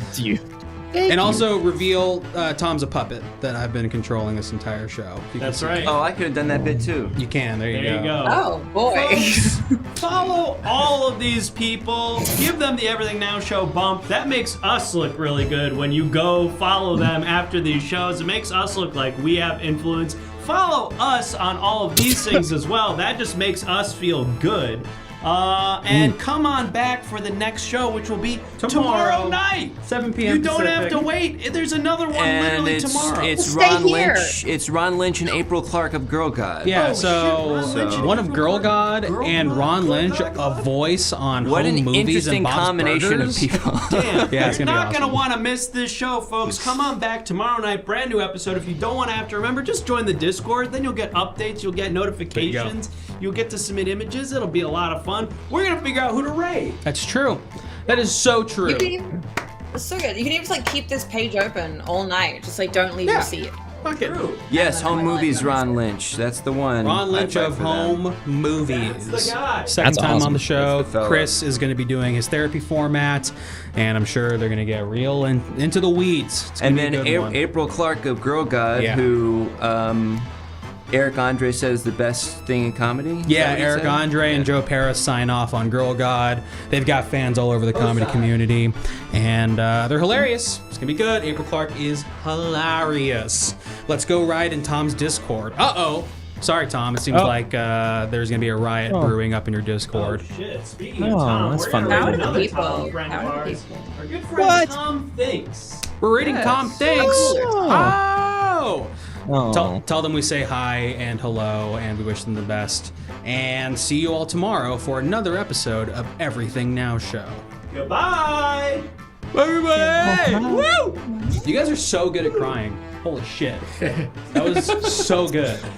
And also reveal Tom's a puppet that I've been controlling this entire show. You can
That's
see-
right.
Oh, I could have done that bit too.
You can. There you
There
go.
you go.
Oh boy.
Follow all of these people. Give them the Everything Now Show bump. That makes us look really good when you go follow them after these shows. It makes us look like we have influence. Follow us on all of these things as well. That just makes us feel good. And come on back for the next show, which will be tomorrow night.
7 p.m.
You don't have
Pacific.
to wait. There's another one
And
literally
it's
tomorrow.
Stay
Ron
here.
Lynch. It's Ron Lynch and April Clark of Girl God.
Yeah,
Oh, shit, Ron Lynch and
one of
April
Girl
Clark.
God
Girl
and
God,
Ron
Girl
Lynch,
God.
a voice on
What
home
an
movies
interesting
and Bob's
combination
Burgers.
of people.
Damn,
Yeah, it's
you're
gonna be
not
awesome.
gonna want to miss this show, folks. Come on back tomorrow night, brand new episode. If you don't want to have to remember, just join the Discord. Then you'll get updates, you'll get notifications, you'll get to submit images. It'll be a lot of fun. We're gonna figure out who to raid.
That's true. That is so true.
You can even, it's so good. You can even just like keep this page open all night. Just like don't leave your seat.
Fuck it.
Yes, home movies. Ron Lynch. That's the one.
Ron Lynch
I fight
of
for that.
Home Movies.
That's the guy.
Second
That's
time
awesome.
on the show.
That's the fella.
Chris is going to be doing his therapy format, and I'm sure they're going to get real into the weeds. It's gonna
And
be a
then
good one.
April Clark of Girl God,
Yeah.
who Eric Andre says the best thing in comedy. Is
Yeah,
that what he
Eric
said?
Andre and Joe Paris sign off on Girl God. They've got fans all over the comedy community, and they're hilarious. It's gonna be good. April Clark is hilarious. Let's go ride in Tom's Discord. Uh-oh. Sorry, Tom. It seems like there's gonna be a riot brewing up in your Discord.
Oh, shit. Speaking
Oh,
of Tom,
that's
we're
fun.
gonna
How
raid
do
another
people-
Tom friend of
how do
ours.
people-
Our good friend
What?
Tom Thinks.
We're reading Tom Thanks.
Oh.
no!
Oh.
Tell them we say hi and hello and we wish them the best. And see you all tomorrow for another episode of Everything Now Show.
Goodbye!
Everybody! Woo! You guys are so good at crying. Holy shit. That was so good.